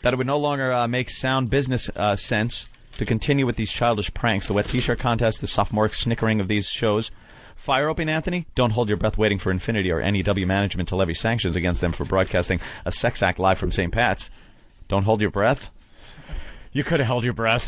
That it would no longer make sound business sense to continue with these childish pranks, the wet t-shirt contest, the sophomoric snickering of these shows. Fire Opie and Anthony? Don't hold your breath waiting for Infinity or NEW management to levy sanctions against them for broadcasting a sex act live from St. Pat's. Don't hold your breath? You could have held your breath.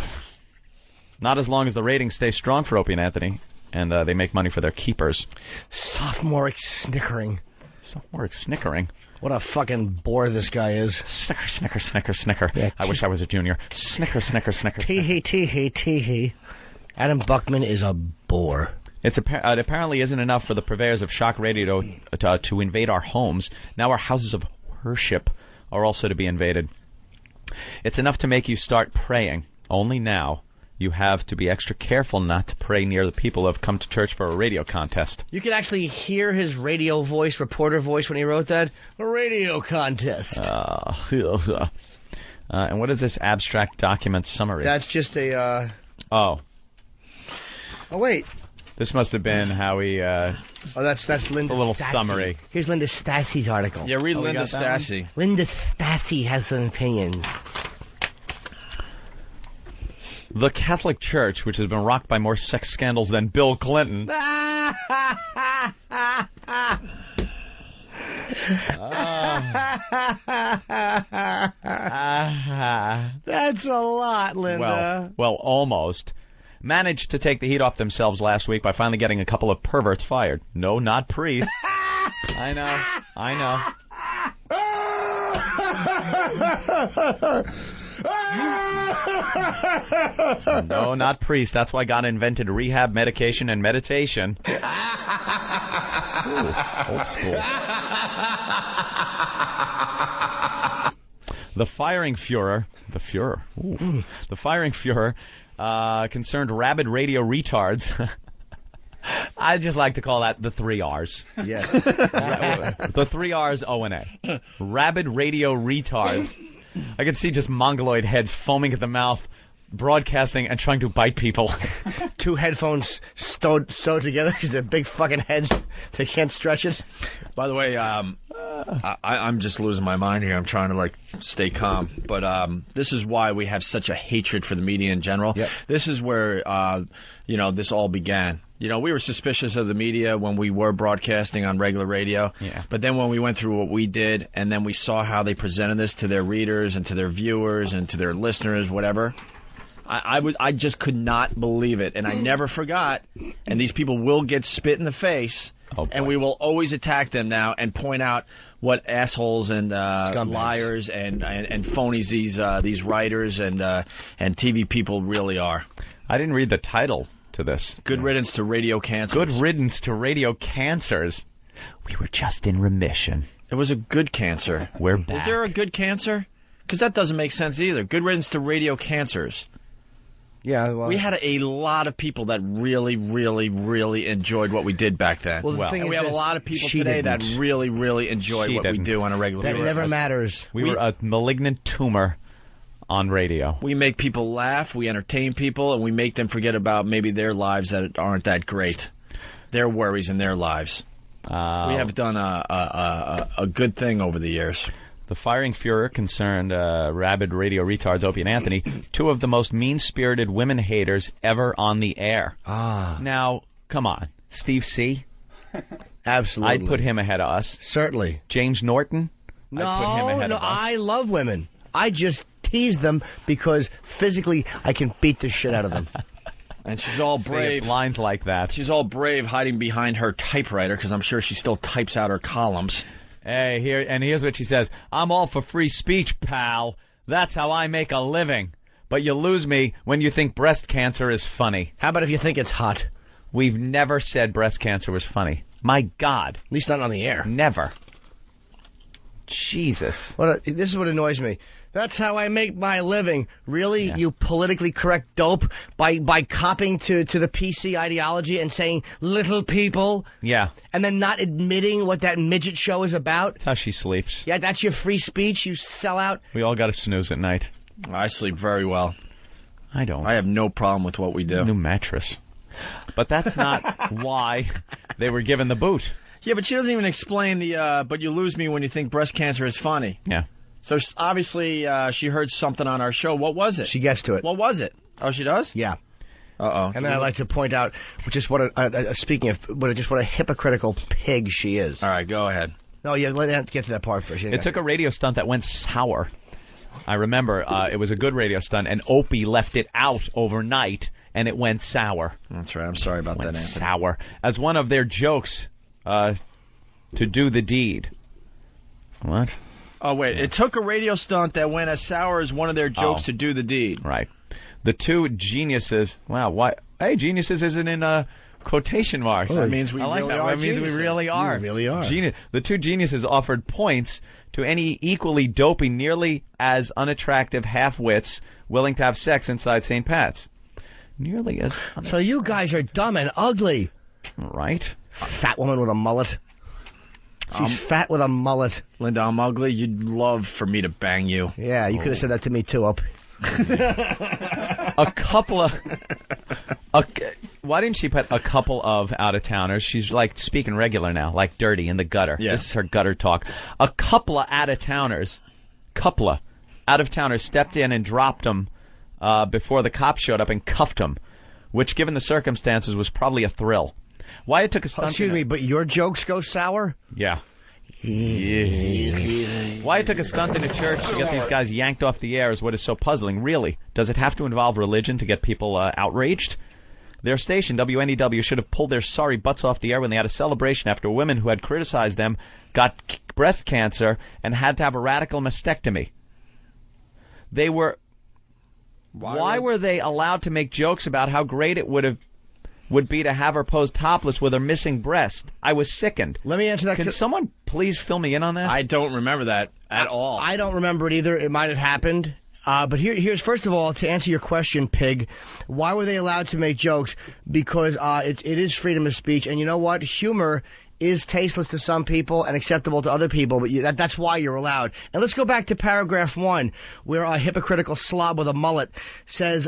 Not as long as the ratings stay strong for Opie and Anthony, and they make money for their keepers. Sophomoric snickering. Sophomoric snickering? What a fucking bore this guy is. Snicker, snicker, snicker, snicker. Yeah, I wish I was a junior. Snicker, snicker, snicker. Tee-hee, tee-hee, tee-hee. Adam Buckman is a bore. It apparently isn't enough for the purveyors of shock radio to invade our homes. Now our houses of worship are also to be invaded. It's enough to make you start praying. Only now you have to be extra careful not to pray near the people who have come to church for a radio contest. You can actually hear his radio voice, reporter voice, when he wrote that. A radio contest. And what is this abstract document summary? That's just a... Oh, wait. This must have been how he... that's Linda a little Stassi. Summary. Here's Linda Stassi's article. Yeah, read Linda Stassi. Linda Stassi has an opinion. The Catholic Church, which has been rocked by more sex scandals than Bill Clinton... That's a lot, Linda. Well, almost. Managed to take the heat off themselves last week by finally getting a couple of perverts fired. No, not priests. I know. No, not priests. That's why God invented rehab, medication, and meditation. Ooh, old school. The firing Fuhrer, concerned rabid radio retards. I just like to call that the 3 R's. Yes. The 3 R's, O and A. Rabid radio retards. I can see just mongoloid heads foaming at the mouth, broadcasting and trying to bite people. 2 headphones sewed together because they're big fucking heads. They can't stretch it. By the way, I'm just losing my mind here. I'm trying to stay calm, but this is why we have such a hatred for the media in general. Yep. This is where this all began. We were suspicious of the media when we were broadcasting on regular radio. Yeah. But then when we went through what we did, and then we saw how they presented this to their readers and to their viewers and to their listeners, whatever. I just could not believe it, and I never forgot. And these people will get spit in the face, and we will always attack them now and point out what assholes and liars and phonies these writers and TV people really are. I didn't read the title to this. Good riddance to radio cancers. Good riddance to radio cancers. We were just in remission. It was a good cancer. We're back. Was there a good cancer? Because that doesn't make sense either. Good riddance to radio cancers. Yeah, well, we had a lot of people that really, really, really enjoyed what we did back then. Well, the thing is we have a lot of people today that really, really enjoy what we do on a regular basis. That never matters. We were a malignant tumor on radio. We make people laugh, we entertain people, and we make them forget about maybe their lives that aren't that great. Their worries in their lives. We have done a good thing over the years. The firing furor concerned rabid radio retards Opie and Anthony, two of the most mean-spirited women haters ever on the air. Now, come on. Steve C? Absolutely. I'd put him ahead of us. Certainly. James Norton? No, I'd put him ahead of us. I love women. I just tease them because physically I can beat the shit out of them. And she's all brave. Lines like that. She's all brave hiding behind her typewriter because I'm sure she still types out her columns. Hey, here's what she says. I'm all for free speech, pal. That's how I make a living. But you lose me when you think breast cancer is funny. How about if you think it's hot? We've never said breast cancer was funny. My God. At least not on the air. Never. Jesus. This is what annoys me. That's how I make my living. Really? Yeah. You politically correct dope by copying to the PC ideology and saying little people? Yeah. And then not admitting what that midget show is about? That's how she sleeps. Yeah, that's your free speech, you sellout? We all got to snooze at night. I sleep very well. I don't. I have no problem with what we do. New mattress. But that's not why they were given the boot. Yeah, but she doesn't even explain but you lose me when you think breast cancer is funny. Yeah. So obviously she heard something on our show. What was it? She gets to it. What was it? Oh, she does? Yeah. Uh-oh. And then I'd like to point out, just what a hypocritical pig she is. All right, go ahead. No, yeah, let's get to that part first. It took a radio stunt that went sour. I remember it was a good radio stunt, and Opie left it out overnight, and it went sour. That's right. I'm sorry about that, Anthony. Sour. As one of their jokes to do the deed. What? Oh, wait. Yeah. It took a radio stunt that went as sour as one of their jokes to do the deed. Right. The two geniuses. Wow. Why? Hey, geniuses isn't in quotation marks. Oh, that means we really are. That means we really are. We really are. The two geniuses offered points to any equally dopey, nearly as unattractive half-wits willing to have sex inside St. Pat's. Nearly as... So you guys are dumb and ugly. Right. Fat woman with a mullet. She's fat with a mullet. Linda, I'm ugly. You'd love for me to bang you. Yeah, you could have said that to me, too, Up. A couple of... why didn't she put a couple of out-of-towners? She's, like, speaking regular now, like dirty in the gutter. Yeah. This is her gutter talk. A couple of out-of-towners stepped in and dropped them before the cops showed up and cuffed them, which, given the circumstances, was probably a thrill. Why it took a stunt... Excuse me, but your jokes go sour? Yeah. Why it took a stunt in a church to get these guys yanked off the air is what is so puzzling. Really, does it have to involve religion to get people outraged? Their station, WNEW, should have pulled their sorry butts off the air when they had a celebration after women who had criticized them got breast cancer and had to have a radical mastectomy. They were... Why were they allowed to make jokes about how great it would be to have her pose topless with her missing breast? I was sickened. Let me answer that. Can someone please fill me in on that? I don't remember that at all. I don't remember it either. It might have happened. But here's, first of all, to answer your question, Pig, why were they allowed to make jokes? Because it is freedom of speech. And you know what? Humor is tasteless to some people and acceptable to other people, but that's why you're allowed. And let's go back to paragraph 1, where a hypocritical slob with a mullet says...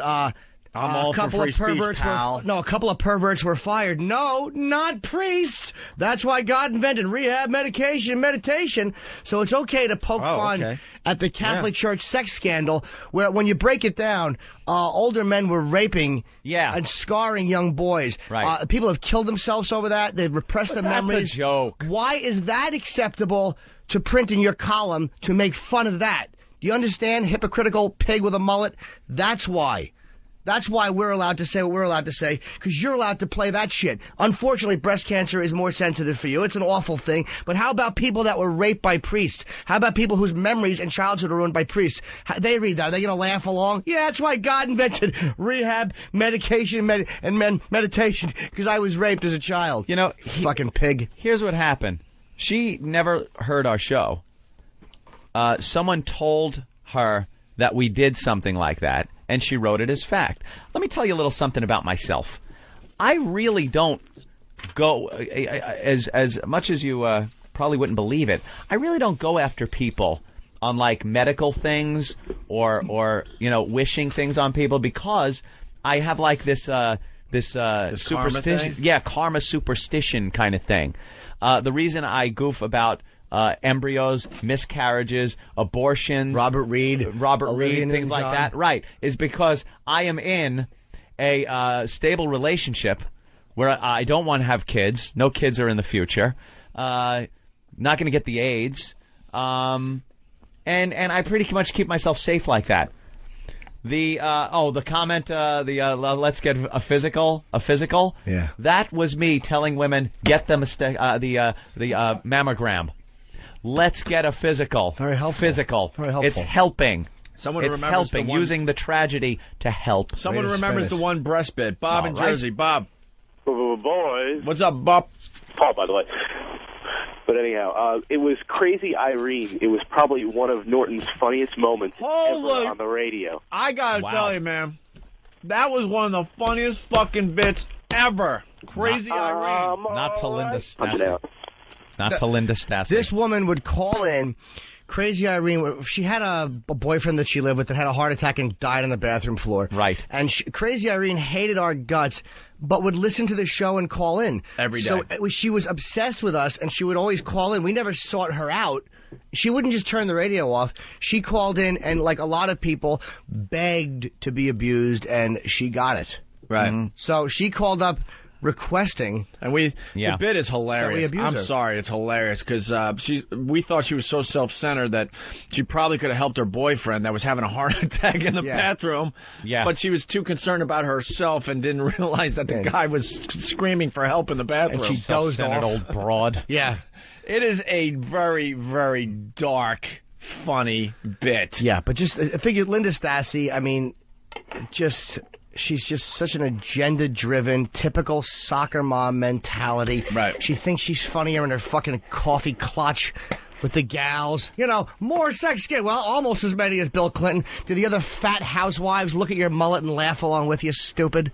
I'm all for free speech, pal. A couple of perverts were fired. No, not priests. That's why God invented rehab, meditation. So it's okay to poke fun at the Catholic Church sex scandal, where when you break it down, older men were raping and scarring young boys. Right. People have killed themselves over that. They've repressed their memories. That's a joke. Why is that acceptable to print in your column to make fun of that? Do you understand, hypocritical pig with a mullet? That's why. That's why we're allowed to say what we're allowed to say, because you're allowed to play that shit. Unfortunately, breast cancer is more sensitive for you. It's an awful thing. But how about people that were raped by priests? How about people whose memories and childhood are ruined by priests? They read that. Are they going to laugh along? Yeah, that's why God invented rehab, medication, and meditation, because I was raped as a child. You know, fucking pig. Here's what happened. She never heard our show. Someone told her that we did something like that, and she wrote it as fact. Let me tell you a little something about myself. I really don't go, as much as you probably wouldn't believe it, I really don't go after people on, like, medical things or wishing things on people, because I have, like, this superstition. Yeah, karma superstition kind of thing. The reason I goof about embryos, miscarriages, abortions, Robert Reed, things like that, right, is because I am in a stable relationship where I don't want to have kids. No kids are in the future. Not going to get the AIDS. And I pretty much keep myself safe like that. The comment, let's get a physical. Yeah. That was me telling women, get the mammogram. Let's get a physical. Very helpful. Physical. Very helpful. It's helping. Someone it's remembers helping, the one, using the tragedy to help. Someone remembers the one breast bit. Bob in Jersey. Bob. Boys. What's up, Bob? Paul, by the way. But anyhow, it was Crazy Irene. It was probably one of Norton's funniest moments ever on the radio. I gotta tell you, man, that was one of the funniest fucking bits ever. Crazy Irene. Not to Linda Stassi. Not to Linda Stassi. This woman would call in. Crazy Irene, she had a boyfriend that she lived with that had a heart attack and died on the bathroom floor. Right. And Crazy Irene hated our guts, but would listen to the show and call in. Every day. So she was obsessed with us, and she would always call in. We never sought her out. She wouldn't just turn the radio off. She called in, and like a lot of people, begged to be abused, and she got it. Right. Mm-hmm. So she called up requesting, and the bit is hilarious. I'm sorry, it's hilarious because we thought she was so self-centered that she probably could have helped her boyfriend that was having a heart attack in the bathroom. Yeah, but she was too concerned about herself and didn't realize that the guy was screaming for help in the bathroom. And she dozed off. Old broad. Yeah, it is a very, very dark, funny bit. Yeah, but just I figured Linda Stassi. I mean, she's just such an agenda-driven, typical soccer mom mentality. Right. She thinks she's funnier in her fucking coffee clutch with the gals. You know, more sex kid. Well, almost as many as Bill Clinton. Do the other fat housewives look at your mullet and laugh along with you, stupid?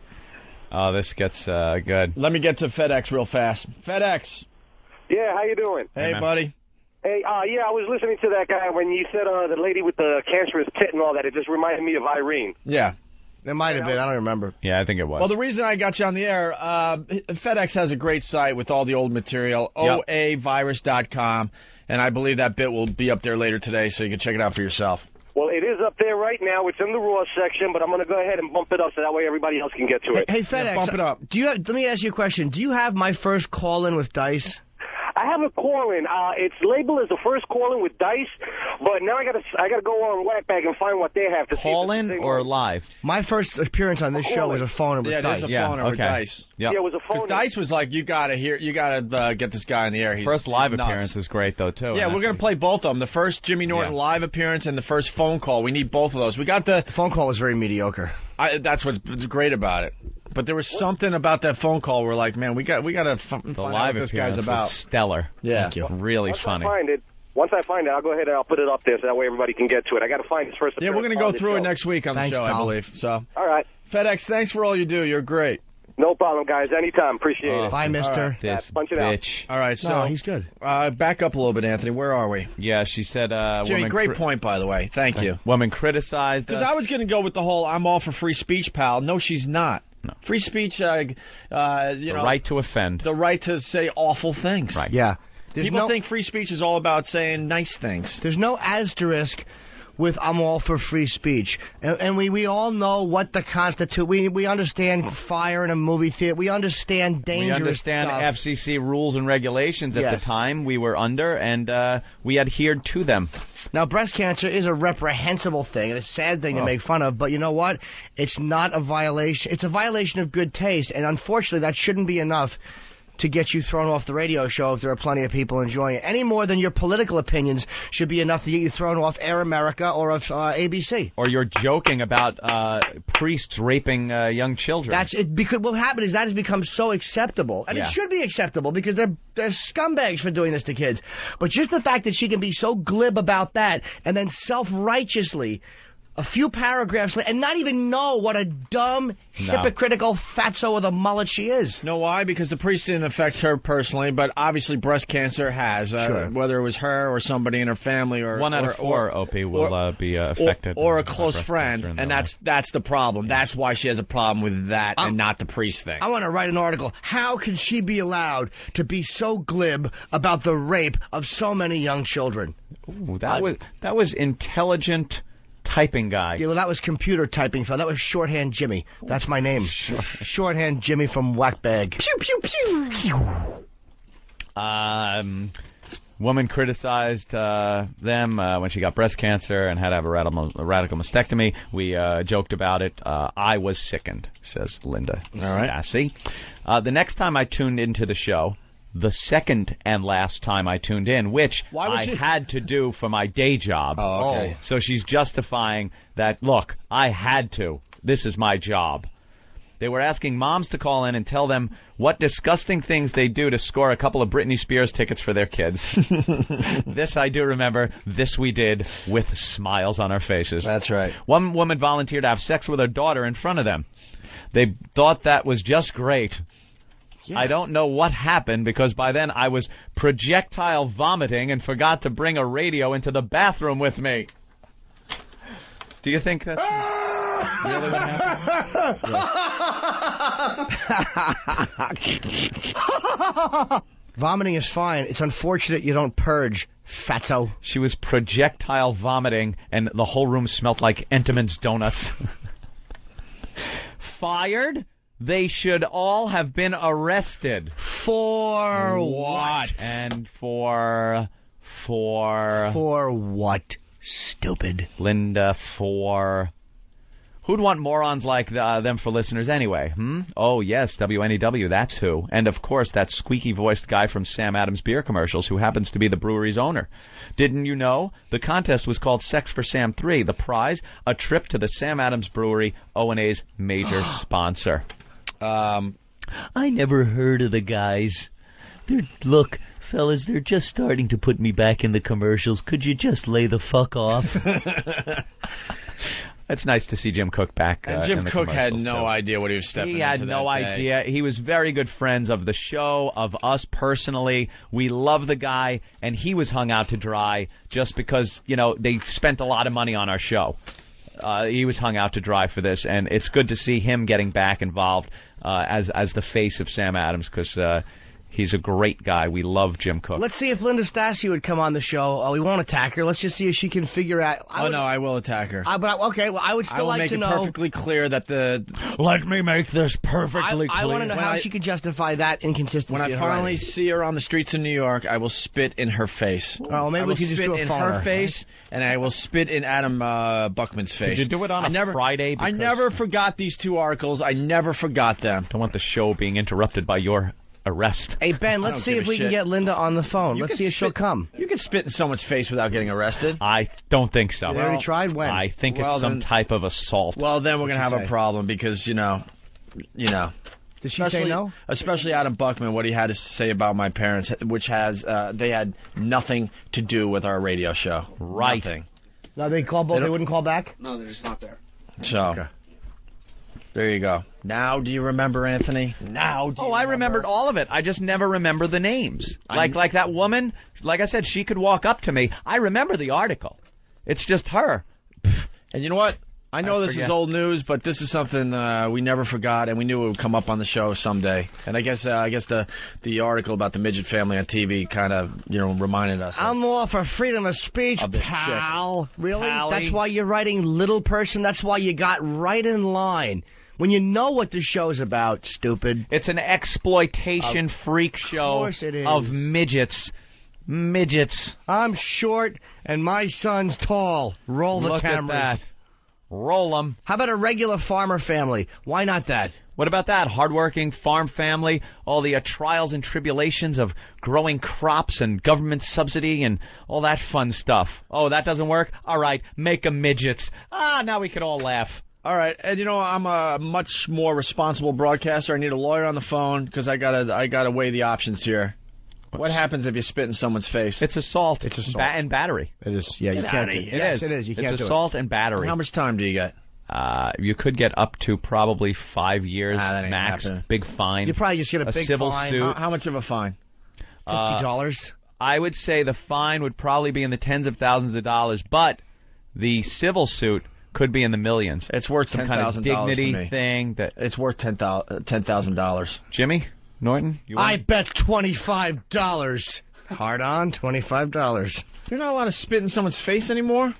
Oh, this gets good. Let me get to FedEx real fast. FedEx. Yeah, how you doing? Hey, buddy. Hey, yeah, I was listening to that guy when you said the lady with the cancerous tit and all that. It just reminded me of Irene. Yeah. It might have been. I don't remember. Yeah, I think it was. Well, the reason I got you on the air, FedEx has a great site with all the old material, oavirus.com, and I believe that bit will be up there later today, so you can check it out for yourself. Well, it is up there right now. It's in the raw section, but I'm going to go ahead and bump it up so that way everybody else can get to it. Hey, FedEx, bump it up. Let me ask you a question. Do you have my first call-in with Dice? I have a call-in. It's labeled as the first call-in with Dice, but now I gotta go on Whackbag and find what they have to see. Call-in or live? My first appearance on this show was a phone with Dice. There's a phone with Dice. Yep. Yeah, it was a phone. Because Dice was like, you gotta get this guy on the air. First live appearance is great though too. Yeah, we're gonna play both of them. The first Jimmy Norton live appearance and the first phone call. We need both of those. We got the phone call was very mediocre. That's what's great about it. But there was something about that phone call where, like, man, we got to find out what this guy's about. Stellar. Yeah. Thank you. Really funny. Once I find it, I'll go ahead and I'll put it up there so that way everybody can get to it. I got to find his first appearance. Yeah, we're going to go through it next week on the show, I believe. So, all right. FedEx, thanks for all you do. You're great. No problem, guys. Anytime. Appreciate it. Bye, mister. This punch it bitch. out. All right, so he's good. Back up a little bit, Anthony. Where are we? Yeah, she said. Jimmy, great point, by the way. Thank you. Woman criticized. Because I was going to go with the whole "I'm all for free speech, pal." No, she's not. No. Free speech, the right to offend. The right to say awful things. Right. Yeah. People think free speech is all about saying nice things. There's no asterisk with I'm all for free speech. And we all know what the Constitution... We understand fire in a movie theater. We understand dangerous We understand stuff. FCC rules and regulations at the time we were under, and we adhered to them. Now, breast cancer is a reprehensible thing and a sad thing to make fun of, but you know what? It's not a violation. It's a violation of good taste, and unfortunately, that shouldn't be enough to get you thrown off the radio show if there are plenty of people enjoying it. Any more than your political opinions should be enough to get you thrown off Air America or of ABC. Or you're joking about priests raping young children. That's it. Because what happened is that has become so acceptable, and it should be acceptable because they're scumbags for doing this to kids. But just the fact that she can be so glib about that and then self-righteously a few paragraphs later, and not even know what a dumb, hypocritical fatso with a mullet she is. Know why? Because the priest didn't affect her personally, but obviously breast cancer has. Whether it was her or somebody in her family, or 1 out of 4, Opie, will be affected, or a close friend, and that's the problem. That's why she has a problem with that, and not the priest thing. I want to write an article. How can she be allowed to be so glib about the rape of so many young children? Ooh, that was intelligent typing guy. Yeah, well, that was computer typing. That was Shorthand Jimmy. That's my name. Shorthand Jimmy from Whackbag. Pew, pew, pew. Woman criticized them when she got breast cancer and had to have a radical mastectomy. We joked about it. I was sickened, says Linda. All right. Sassy. The next time I tuned into the show, the second and last time I tuned in, which I had to do for my day job. Oh, okay. So she's justifying that, look, I had to. This is my job. They were asking moms to call in and tell them what disgusting things they do to score a couple of Britney Spears tickets for their kids. This I do remember. This we did with smiles on our faces. That's right. One woman volunteered to have sex with her daughter in front of them. They thought that was just great. Yeah. I don't know what happened because by then I was projectile vomiting and forgot to bring a radio into the bathroom with me. Do you think that's really what happened? Vomiting is fine. It's unfortunate you don't purge, fatso. She was projectile vomiting and the whole room smelled like Entenmann's donuts. Fired? They should all have been arrested. For what? And for what? Stupid. Linda, for... Who'd want morons like them for listeners anyway? Oh, yes, WNEW, that's who. And, of course, that squeaky-voiced guy from Sam Adams beer commercials who happens to be the brewery's owner. Didn't you know? The contest was called Sex for Sam 3. The prize, a trip to the Sam Adams Brewery, O&A's major sponsor. I never heard of the guys. Look, fellas, they're just starting to put me back in the commercials. Could you just lay the fuck off? It's nice to see Jim Cook back. And Jim in the Cook had no too. idea what he was stepping into. He had no idea. He was very good friends of the show, of us personally. We love the guy, and he was hung out to dry just because, they spent a lot of money on our show. He was hung out to dry for this, and it's good to see him getting back involved as the face of Sam Adams because he's a great guy. We love Jim Cook. Let's see if Linda Stassi would come on the show. We won't attack her. Let's just see if she can figure out. No, I will attack her. I would still like to know. I will make it perfectly clear that Let me make this perfectly clear. I want to know how she could justify that inconsistency. When I finally see her on the streets of New York, I will spit in her face. Oh, maybe we can just do a spit in her face, and I will spit in Adam Buckman's face. Did you do it on a Friday? I never forgot these two articles. I never forgot them. Don't want the show being interrupted by your arrest. Hey, Ben, let's see if we can get Linda on the phone. Let's see if she'll come. You can spit in someone's face without getting arrested. I don't think so. They already tried when? I think it's some type of assault. Well, then we're going to have a problem because, Did she say no? Especially Adam Buckman, what he had to say about my parents, which has, they had nothing to do with our radio show. Right. Nothing. No, they wouldn't call back? No, they're just not there. So, there you go. Now do you remember, Anthony? I remembered all of it. I just never remember the names. Like that woman, like I said, she could walk up to me. I remember the article. It's just her. And you know what? I know this is old news, but this is something we never forgot, and we knew it would come up on the show someday. And I guess the article about the midget family on TV kind of reminded us. I'm all for freedom of speech, pal. Really? Pally. That's why you're writing Little Person. That's why you got right in line. When you know what the show's about, stupid. It's an exploitation freak show Of course it is. of midgets. Midgets. I'm short and my son's tall. Roll the Look at cameras. that. Roll them. How about a regular farmer family? Why not that? What about that? Hardworking farm family, all the trials and tribulations of growing crops and government subsidy and all that fun stuff. Oh, that doesn't work? All right, make them midgets. Now we can all laugh. All right, and I'm a much more responsible broadcaster. I need a lawyer on the phone because I gotta weigh the options here. What happens if you spit in someone's face? It's assault. It's assault. And battery. It is. Yeah, you can't do it. Yes, it is. You can't It's do it. assault and battery. How much time do you get? You could get up to probably 5 years that ain't max. happening. Big fine. You probably just get a big civil fine. suit. How much of a fine? $50. I would say the fine would probably be in the tens of thousands of dollars, but the civil suit could be in the millions. It's worth some kind of $10,000 dignity to me. thing. That It's worth $10,000. Jimmy Norton, you I want? bet $25. Hard on, $25. You're not allowed to spit in someone's face anymore?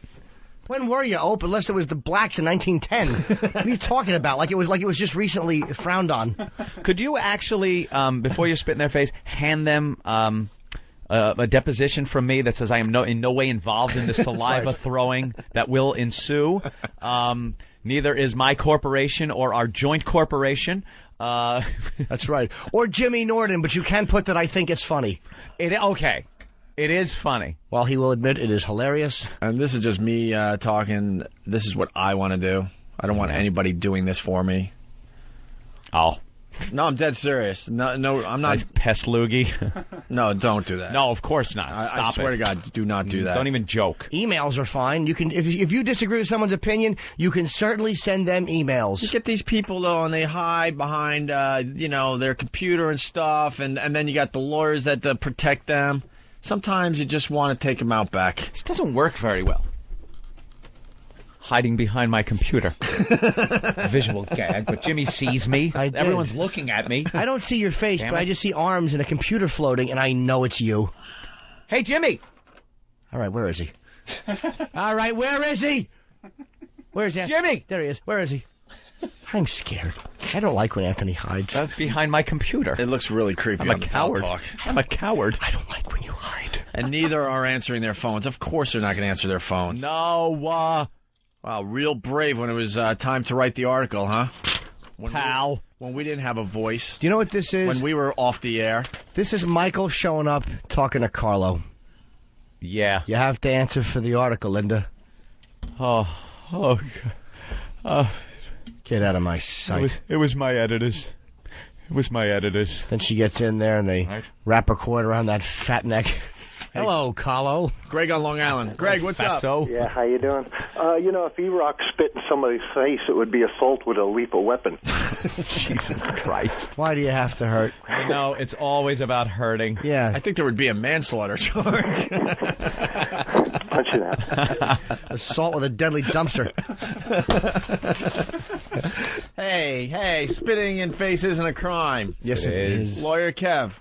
When were you open? Unless it was the blacks in 1910. What are you talking about? Like it was just recently frowned on. Could you actually, before you spit in their face, hand them a deposition from me that says I am in no way involved in the saliva throwing that will ensue? Neither is my corporation or our joint corporation. That's right. Or Jimmy Norton, but you can put that I think it's funny. Okay. It is funny. While he will admit it is hilarious. And this is just me talking. This is what I want to do. I don't want anybody doing this for me. Oh. No, I'm dead serious. No, I'm not. Nice pest loogie. No, don't do that. No, of course not. I swear to God, do not do that. Don't even joke. Emails are fine. You can, if you disagree with someone's opinion, you can certainly send them emails. You get these people though, and they hide behind their computer and stuff, and then you got the lawyers that protect them. Sometimes you just want to take them out back. This doesn't work very well. Hiding behind my computer. Visual gag, but Jimmy sees me. Everyone's looking at me. I don't see your face, but I just see arms and a computer floating, and I know it's you. Hey, Jimmy! All right, where is he? All right, where is he? Where's he? Jimmy! There he is. Where is he? I'm scared. I don't like when Anthony hides. That's behind my computer. It looks really creepy. I'm a on the coward. Talk. I'm a coward. I don't like when you hide. And neither are answering their phones. Of course they're not going to answer their phones. No, Wow, real brave when it was time to write the article, huh? Pal. When we didn't have a voice. Do you know what this is? When we were off the air. This is Michael showing up, talking to Carlo. Yeah. You have to answer for the article, Linda. Oh, Get out of my sight. It was my editors. It was my editors. Then she gets in there and they wrap a cord around that fat neck. Hello, Carlo. Greg on Long Island. Greg, what's Paso. up? Yeah, how you doing? If E-Rock spit in somebody's face, it would be assault with a lethal weapon. Jesus Christ. Why do you have to hurt? No, it's always about hurting. Yeah. I think there would be a manslaughter charge. Punch it out. Assault with a deadly dumpster. Hey, spitting in face isn't a crime. Yes, it is. Lawyer Kev.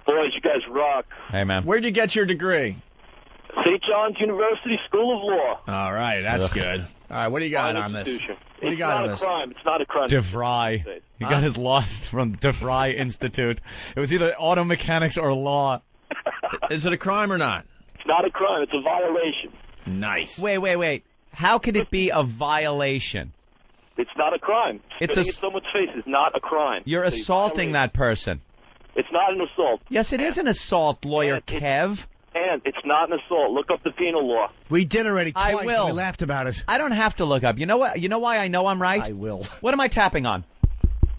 Boys, you guys rock. Hey, man. Where'd you get your degree? St. John's University School of Law. All right, that's good. All right, what do you got on this? What do you got on this? It's not a crime. It's not a crime. DeVry. He got his law from DeVry Institute. It was either auto mechanics or law. Is it a crime or not? It's not a crime. It's a violation. Nice. Wait. How could it be a violation? It's not a crime. Spitting in someone's face is not a crime. You're assaulting that person. It's not an assault. Yes, it is an assault, Lawyer Kev. And it's not an assault. Look up the penal law. We did already twice. I will. We laughed about it. I don't have to look up. You know what? You know why I know I'm right? I will. What am I tapping on?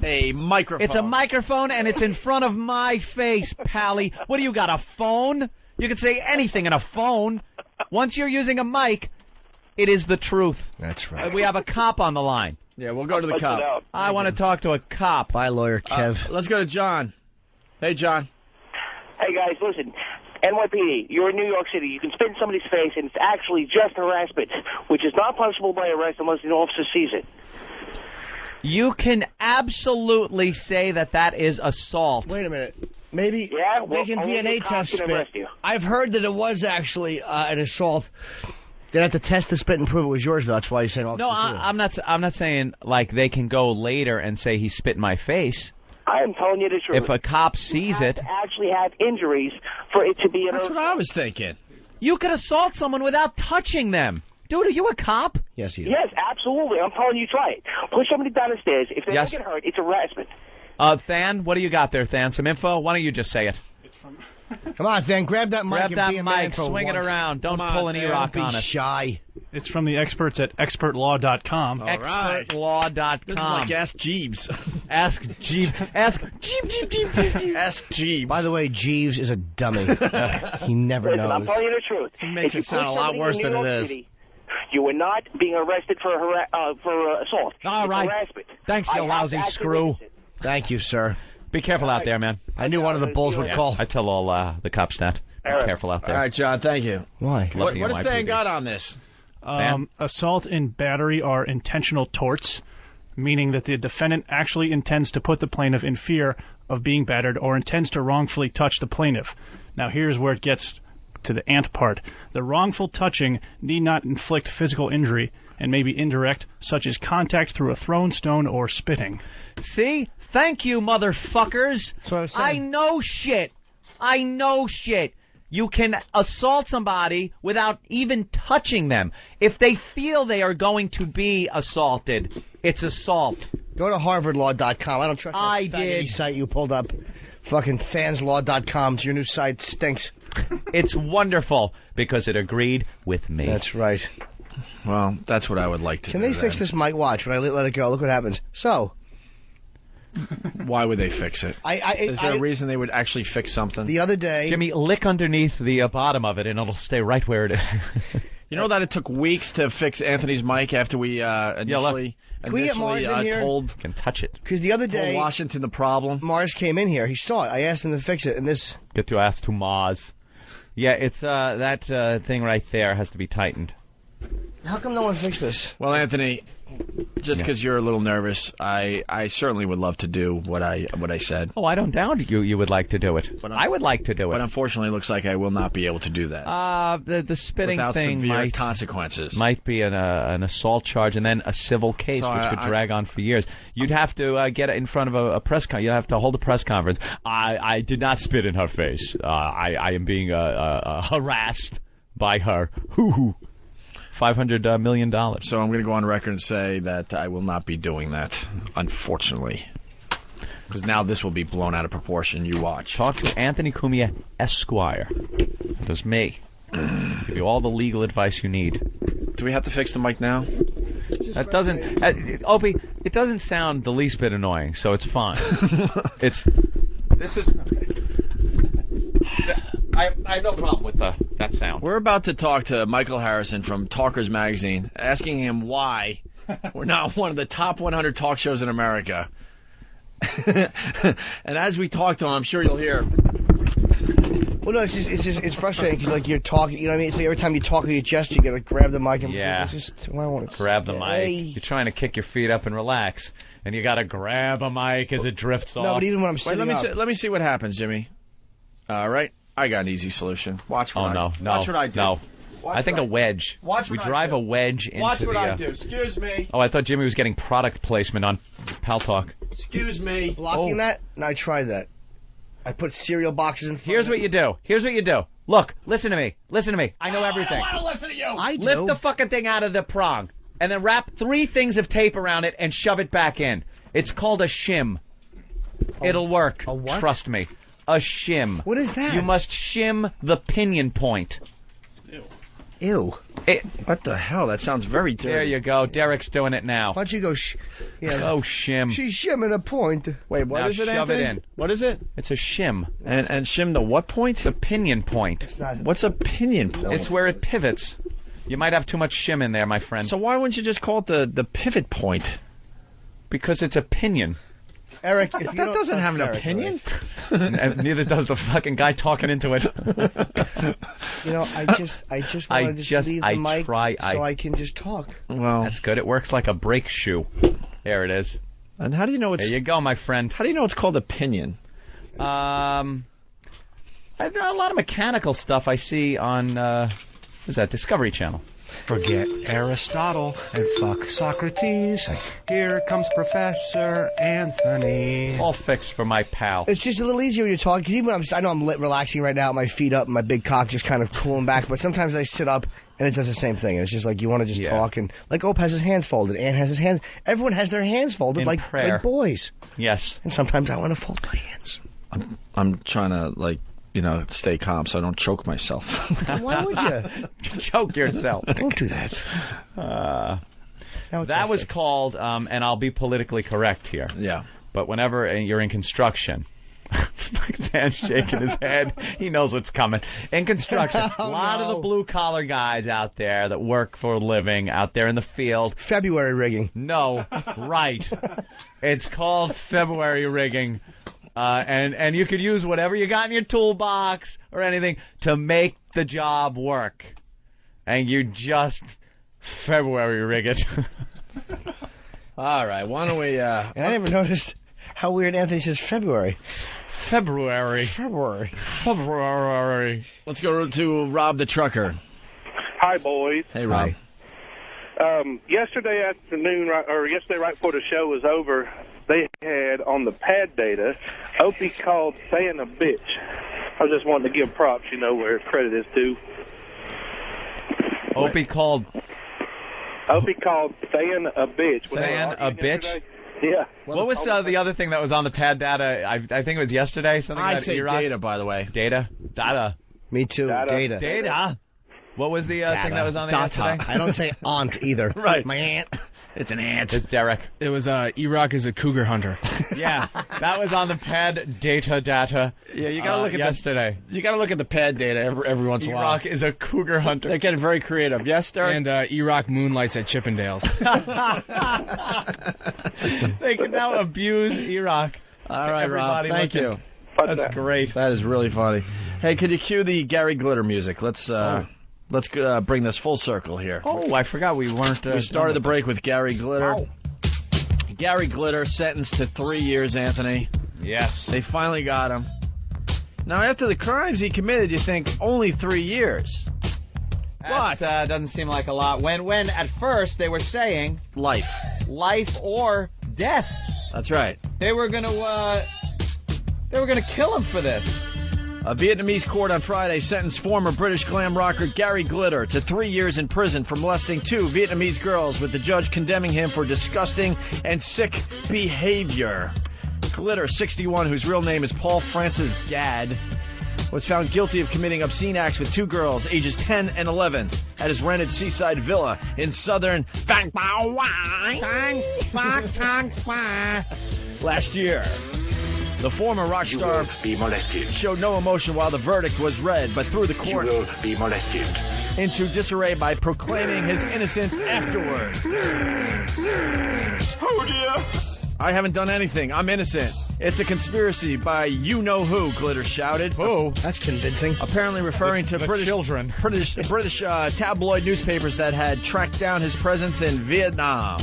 A microphone. It's a microphone, and it's in front of my face, Pally. What do you got, a phone? You can say anything in a phone. Once you're using a mic, it is the truth. That's right. We have a cop on the line. Yeah, we'll go to the cop. I want to talk to a cop. Bye, Lawyer Kev. Let's go to John. Hey, John. Hey, guys, listen. NYPD, you're in New York City. You can spit in somebody's face, and it's actually just harassment, which is not punishable by arrest unless an officer sees it. You can absolutely say that is assault. Wait a minute. Maybe Yeah, they can DNA test spit. I've heard that it was actually an assault. They'd have to test the spit and prove it was yours, though. That's why he's saying all. No, I'm not saying like they can go later and say he spit in my face. I am telling you the truth. If a cop sees it, to actually have injuries for it to be an. That's what I was thinking. You could assault someone without touching them. Dude, are you a cop? Yes, he is. Yes, absolutely. I'm telling you, try it. Push somebody down the stairs. If they don't get hurt, it's harassment. Than, what do you got there, Than? Some info? Why don't you just say it? Come on, Than, grab that mic. Grab and that be a man mic, for swing it once. around. Don't Come pull an Than, E-Rock don't on be it. shy. It's from the experts at expertlaw.com. All right. Expertlaw.com. This is like Ask Jeeves. Ask Jeeves. Ask Jeeves. Ask Jeeves. By the way, Jeeves is a dummy. He never Listen, knows. I'm telling you the truth. He makes If it you sound a push lot somebody worse in than New it York is. City, you are not being arrested for assault. All It's right. harassment. Thanks, you I have lousy to actually screw. witness it. Thank you, sir. Be careful out there, man. I knew one of the bulls would call. I tell all the cops that. Be careful out there. All right, John, thank you. Why? What has Stan got on this? Assault and battery are intentional torts, meaning that the defendant actually intends to put the plaintiff in fear of being battered or intends to wrongfully touch the plaintiff. Now, here's where it gets to the ant part. The wrongful touching need not inflict physical injury and may be indirect, such as contact through a thrown stone or spitting. See? Thank you, motherfuckers. I know shit. I know shit. You can assault somebody without even touching them. If they feel they are going to be assaulted, it's assault. Go to harvardlaw.com. I don't trust that faggoty site you pulled up. Fucking fanslaw.com. Your new site stinks. It's wonderful because it agreed with me. That's right. Well, that's what I would like to Can do. they fix this mic? Watch. When I let it go, look what happens. So. Why would they fix it? Is there a reason they would actually fix something? The other day... Jimmy, lick underneath the bottom of it and it'll stay right where it is. You know that it took weeks to fix Anthony's mic after we initially Can we get Mars in here? told can touch it. Because the other day... Washington the problem. Mars came in here. He saw it. I asked him to fix it, and this... Get to ask to Mars. Yeah, it's that thing right there has to be tightened. How come no one fixed this? Well, Anthony, just because you're a little nervous, I certainly would love to do what I said. Oh, I don't doubt you would like to do it. But I would like to do it. But unfortunately, it looks like I will not be able to do that. The spitting without thing severe consequences might be an assault charge and then a civil case, which could drag on for years. You'd have to get it in front of a press conference. You'd have to hold a press conference. I did not spit in her face. I am being harassed by her. Hoo-hoo. $500 million. So I'm going to go on record and say that I will not be doing that, unfortunately. Because now this will be blown out of proportion. You watch. Talk to Anthony Cumia, Esquire. That is me. Give you all the legal advice you need. Do we have to fix the mic now? That doesn't... Opie, it doesn't sound the least bit annoying, so it's fine. This is... I have no problem with that sound. We're about to talk to Michael Harrison from Talkers Magazine, asking him why we're not one of the top 100 talk shows in America. And as we talk to him, I'm sure you'll hear. Well, no, it's frustrating because like you're talking, you know what I mean? It's like every time you talk or you gesture, you gotta grab the mic and yeah. It's just, well, I want to grab the mic. You're trying to kick your feet up and relax, and you gotta grab a mic as it drifts off. No, but even when I'm sitting let me see what happens, Jimmy. All right. I got an easy solution. Watch what Watch what I do. No. I think a wedge. We drive a wedge into Watch what the... I do. Excuse me. Oh, I thought Jimmy was getting product placement on Pal Talk. Excuse me. Blocking that? No, I tried that. I put cereal boxes in front Here's what you do. Look, listen to me. I know everything. I don't want to listen to you. I do. Lift the fucking thing out of the prong, and then wrap 3 things of tape around it and shove it back in. It's called a shim. It'll work. A what? Trust me. A shim. What is that? You must shim the pinion point. Ew. What the hell? That sounds very dirty. There you go. Derek's doing it now. Why don't you go Oh, shim. She's shimming a point. Wait, what now is it, shove Anthony? it in. What is it? It's a shim. And shim the what point? The pinion point. What's a pinion point? It's where it pivots. You might have too much shim in there, my friend. So why wouldn't you just call it the pivot point? Because it's a pinion. Eric, if that doesn't have an opinion. And neither does the fucking guy talking into it. I just want to leave the mic so I can just talk. Well, that's good. It works like a brake shoe. There it is. And how do you know it's... There you go, my friend. How do you know it's called a pinion? A lot of mechanical stuff I see on, what is that, Discovery Channel. Forget Aristotle and fuck Socrates. Here comes Professor Anthony. All fixed for my pal. It's just a little easier when you talk. Because even when I know I'm relaxing right now, my feet up, and my big cock just kind of cooling back. But sometimes I sit up and it does the same thing. And it's just like you want to just talk. And like Ope has his hands folded. Ant has his hands. Everyone has their hands folded like boys. Yes. And sometimes I want to fold my hands. I'm trying to stay calm so I don't choke myself. Why would you? Choke yourself. Don't do that. That was called, and I'll be politically correct here. Yeah. But whenever you're in construction, man's shaking his head. He knows what's coming. In construction, a lot of the blue-collar guys out there that work for a living out there in the field. February rigging. No, right. It's called February rigging. And you could use whatever you got in your toolbox or anything to make the job work. And you just February rig it. All right, why don't we... I never noticed how weird Anthony says February. February. Let's go to Rob the Trucker. Hi, boys. Hey, Rob. Yesterday afternoon, yesterday right before the show was over, they had on the pad data, Opie called Than a bitch. I was just wanting to give props, where credit is due. Opie called Than a bitch. Than a bitch? Yesterday? Yeah. What was the other thing that was on the pad data? I think it was yesterday. Something I'd about say Iraq? data, by the way. Data? Me too. Data. What was the thing that was on there yesterday? I don't say aunt either. Right. My aunt. It's an ant. It's Derek. It was Iraq is a cougar hunter. Yeah, that was on the pad data. Yeah, you gotta look at yesterday. You gotta look at the pad data every once in a while. Iraq is a cougar hunter. They're getting very creative. Yes, Derek? And Iraq moonlights at Chippendales. They can now abuse Iraq. All right, Rob. Thank you. That's great. That is really funny. Hey, could you cue the Gary Glitter music? Let's bring this full circle here. Oh, I forgot we weren't... we started the break with Gary Glitter. Wow. Gary Glitter sentenced to 3 years, Anthony. Yes. They finally got him. Now, after the crimes he committed, you think only 3 years. But doesn't seem like a lot. When at first they were saying... Life or death. That's right. They were gonna kill him for this. A Vietnamese court on Friday sentenced former British glam rocker Gary Glitter to 3 years in prison for molesting 2 Vietnamese girls, with the judge condemning him for disgusting and sick behavior. Glitter, 61, whose real name is Paul Francis Gadd, was found guilty of committing obscene acts with 2 girls, ages 10 and 11, at his rented seaside villa in southern last year. The former rock star showed no emotion while the verdict was read, but threw the court into disarray by proclaiming his innocence afterwards. Oh, dear. I haven't done anything. I'm innocent. It's a conspiracy by you-know-who, Glitter shouted. Who? That's convincing. Apparently referring to the British tabloid newspapers that had tracked down his presence in Vietnam.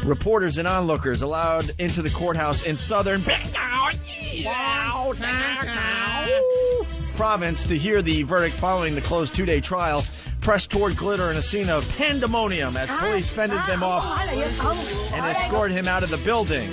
Reporters and onlookers allowed into the courthouse in southern province to hear the verdict following the closed 2-day trial pressed toward Glitter in a scene of pandemonium as police fended them off and escorted him out of the building.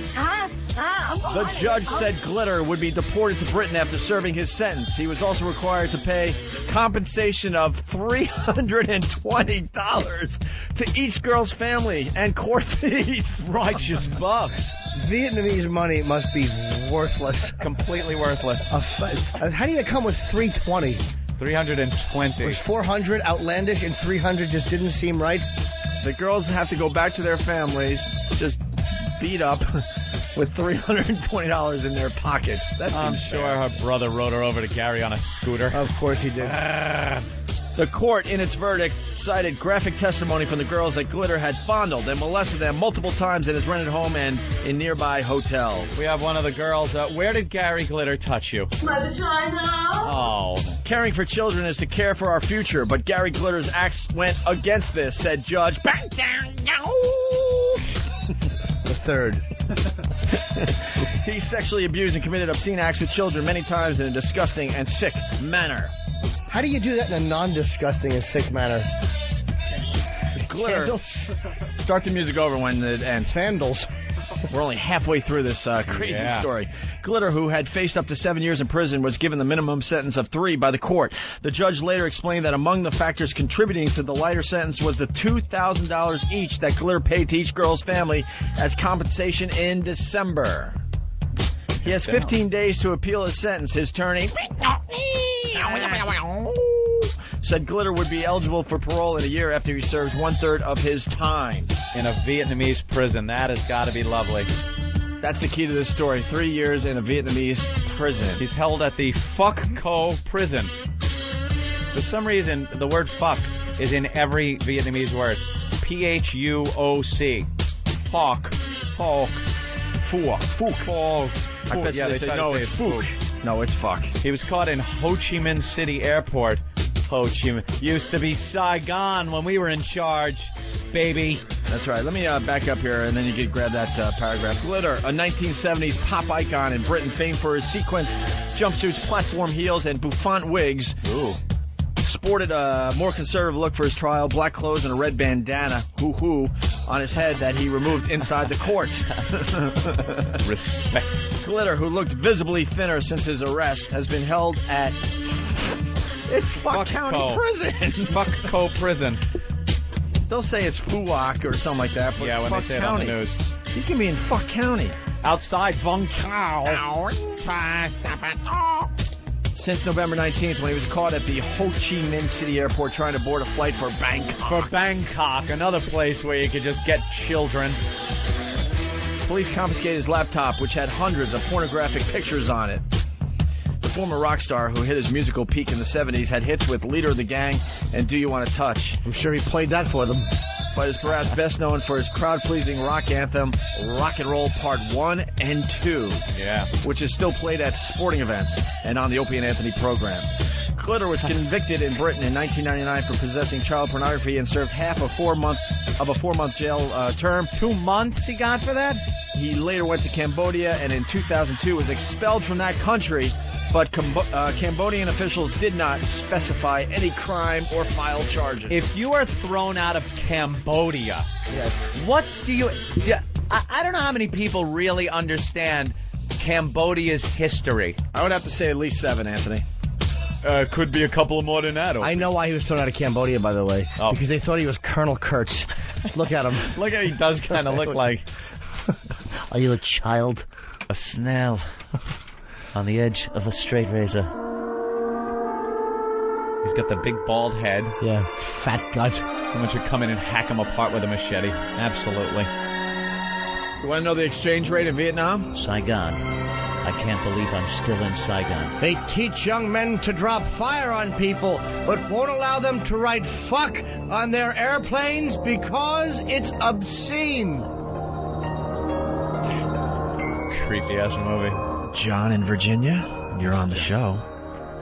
The judge said Glitter would be deported to Britain after serving his sentence. He was also required to pay compensation of $320 to each girl's family and court fees. Righteous bucks. Vietnamese money must be worthless. Completely worthless. How do you come with $320? 320. Was 400 outlandish and 300 just didn't seem right? The girls have to go back to their families, just beat up with $320 in their pockets. I'm sure her brother rode her over to Gary on a scooter. Of course he did. The court, in its verdict, cited graphic testimony from the girls that Glitter had fondled and molested them multiple times in his rented home and in nearby hotels. We have one of the girls. Where did Gary Glitter touch you? My vagina. Oh. Caring for children is to care for our future, but Gary Glitter's acts went against this, said Judge. Bang, down, The third. He sexually abused and committed obscene acts with children many times in a disgusting and sick manner. How do you do that in a non-disgusting and sick manner? Glitter. Candles? Start the music over when it ends. Vandals. We're only halfway through this crazy story. Glitter, who had faced up to 7 years in prison, was given the minimum sentence of 3 by the court. The judge later explained that among the factors contributing to the lighter sentence was the $2,000 each that Glitter paid to each girl's family as compensation in December. He has 15 days to appeal his sentence. His attorney said Glitter would be eligible for parole in a year after he serves 1/3 of his time. In a Vietnamese prison. That has got to be lovely. That's the key to this story. 3 years in a Vietnamese prison. He's held at the Phuoc Co prison. For some reason, the word fuck is in every Vietnamese word. Phuoc. Phuoc. Phuoc. Phuoc. Phuoc. I bet you they say no, it's Phuoc. No, it's fuck. He was caught in Ho Chi Minh City Airport. Ho Chi Minh. Used to be Saigon when we were in charge, baby. That's right. Let me back up here, and then you can grab that paragraph. Glitter, a 1970s pop icon in Britain, famed for his sequins, jumpsuits, platform heels, and bouffant wigs. Ooh. Sported a more conservative look for his trial, black clothes and a red bandana, hoo-hoo, on his head that he removed inside the court. Respect. Glitter, who looked visibly thinner since his arrest, has been held at... It's Phuoc County Prison. Phuoc Co prison. They'll say it's Phuoc or something like that, but yeah, it's when Phuoc they say County. it on the news. He's going to be in Phuoc County. Outside Vung Chau. Since November 19th, when he was caught at the Ho Chi Minh City Airport trying to board a flight for Bangkok. For Bangkok, another place where you could just get children. Police confiscated his laptop, which had hundreds of pornographic pictures on it. The former rock star, who hit his musical peak in the 70s, had hits with Leader of the Gang and Do You Want to Touch. I'm sure he played that for them. But is perhaps best known for his crowd-pleasing rock anthem, Rock and Roll Part 1 and 2, which is still played at sporting events and on the Opie and Anthony program. Glitter was convicted in Britain in 1999 for possessing child pornography and served half of a 4-month jail term. 2 months he got for that? He later went to Cambodia and in 2002 was expelled from that country, but Cambodian officials did not specify any crime or file charges. If you are thrown out of Cambodia, what do you... I don't know how many people really understand Cambodia's history. I would have to say at least 7, Anthony. Could be a couple more than that. I know why he was thrown out of Cambodia, by the way. Oh. Because they thought he was Colonel Kurtz. Look at him. Look at he does kind of look like... Are you a child? A snail on the edge of a straight razor. He's got the big bald head. Yeah, fat gut. Someone should come in and hack him apart with a machete. Absolutely. You want to know the exchange rate in Vietnam? Saigon. I can't believe I'm still in Saigon. They teach young men to drop fire on people, but won't allow them to write fuck on their airplanes because it's obscene. Creepy-ass movie. John in Virginia, you're on the show.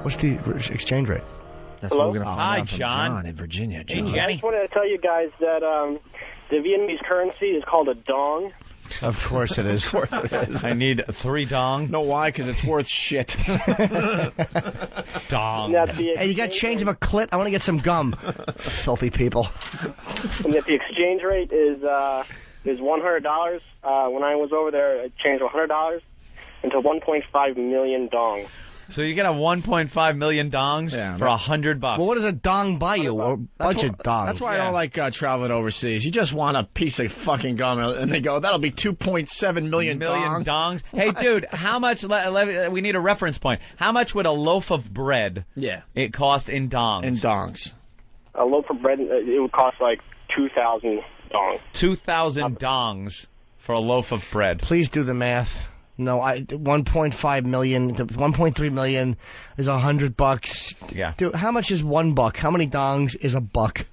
What's the exchange rate? That's Hello? what we're going to find Hi, out from John. John in Virginia. Hey, John. I just wanted to tell you guys that the Vietnamese currency is called a dong. Of course it is. Of course it is. I need 3 dong. No, why? Because it's worth shit. Dong. Hey, you got change of a clit? I want to get some gum. Filthy people. And that the exchange rate is $100. When I was over there, it changed $100 into 1.5 million dong. So you get a 1.5 million dongs for $100. Well, what does a dong buy you? A bunch of dongs. That's why I don't like traveling overseas. You just want a piece of fucking gum, and they go, that'll be 2.7 million dongs. Hey, dude, how much? We need a reference point. How much would a loaf of bread? It cost in dongs. In dongs. A loaf of bread, it would cost like 2,000 dong. 2,000 dongs for a loaf of bread. Please do the math. No, 1.5 million, 1.3 million is $100. Yeah. Dude, how much is $1? How many dongs is a buck?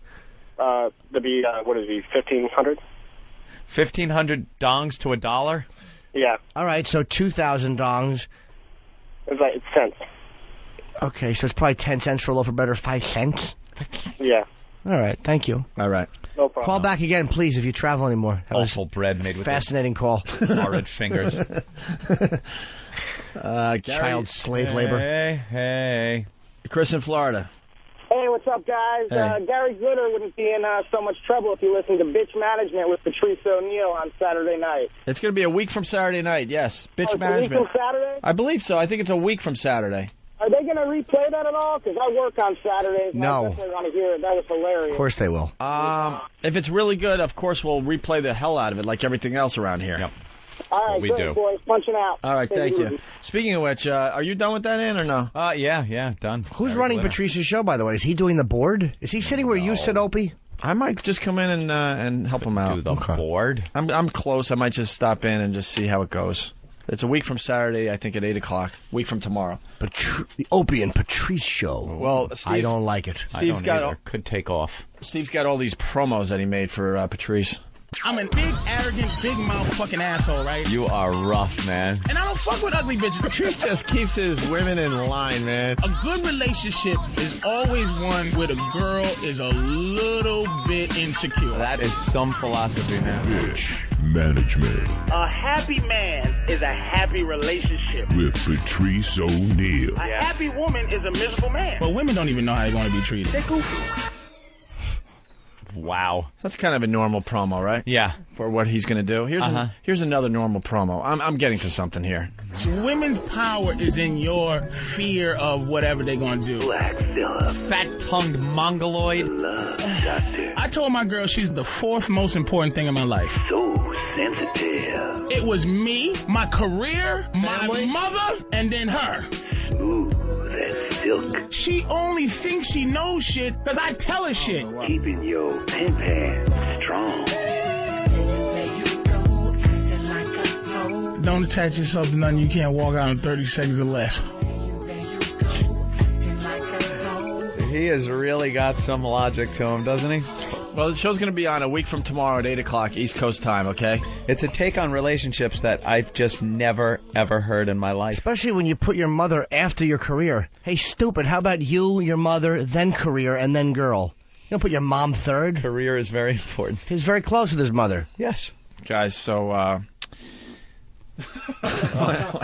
To be, what is he, 1,500? 1,500 dongs to $1? Yeah. All right, so 2,000 dongs. It's cents. Okay, so it's probably 10 cents for a loaf of bread or 5 cents? Yeah. All right, thank you. All right. No problem. Call back again, please, if you travel anymore. Awful bread made with fascinating call. horrid fingers. Child slave labor. Hey. Chris in Florida. Hey, what's up, guys? Hey. Gary Glitter wouldn't be in so much trouble if you listened to Bitch Management with Patrice O'Neal on Saturday night. It's going to be a week from Saturday night, yes. Bitch it's a Management. week from Saturday? I believe so. I think it's a week from Saturday. Are they going to replay that at all? Because I work on Saturdays. And No. I definitely want to hear it. That was hilarious. Of course they will. If it's really good, of course we'll replay the hell out of it like everything else around here. Yep. All right, we great, do. boys. Punching out. All right, Take thank it you. easy. Speaking of which, are you done with that in or no? Yeah, done. Who's running Patrice's show, by the way? Is he doing the board? Is he sitting where you sit, Opie? I might just come in and help him out. Do the board? I'm close. I might just stop in and just see how it goes. It's a week from Saturday, I think, at 8 o'clock. Week from tomorrow. The Opie and Patrice show. Well, I don't like it. Steve's got could take off. Steve's got all these promos that he made for Patrice. I'm a big, arrogant, big mouth fucking asshole, right? You are rough, man. And I don't fuck with ugly bitches. Patrice just keeps his women in line, man. A good relationship is always one where the girl is a little bit insecure. That is some philosophy, man. Bitch Management A happy man is a happy relationship. with Patrice O'Neal. A happy woman is a miserable man. But women don't even know how they want to be treated. They're goofy. Wow. That's kind of a normal promo, right? Yeah. For what he's going to do. Here's another normal promo. I'm getting to something here. Women's power is in your fear of whatever they're going to do. Fat-tongued mongoloid. I told my girl she's the fourth most important thing in my life. So sensitive. It was me, my career, my mother, and then her. Smooth as silk. She only thinks she knows shit because I tell her shit. Keeping your pants strong. Don't attach yourself to nothing you can't walk out in 30 seconds or less. He has really got some logic to him, doesn't he? Well, the show's going to be on a week from tomorrow at 8 o'clock East Coast time, okay? It's a take on relationships that I've just never, ever heard in my life. Especially when you put your mother after your career. Hey, stupid, how about you, your mother, then career, and then girl? You don't put your mom third. Career is very important. He's very close with his mother. Yes. Guys, so,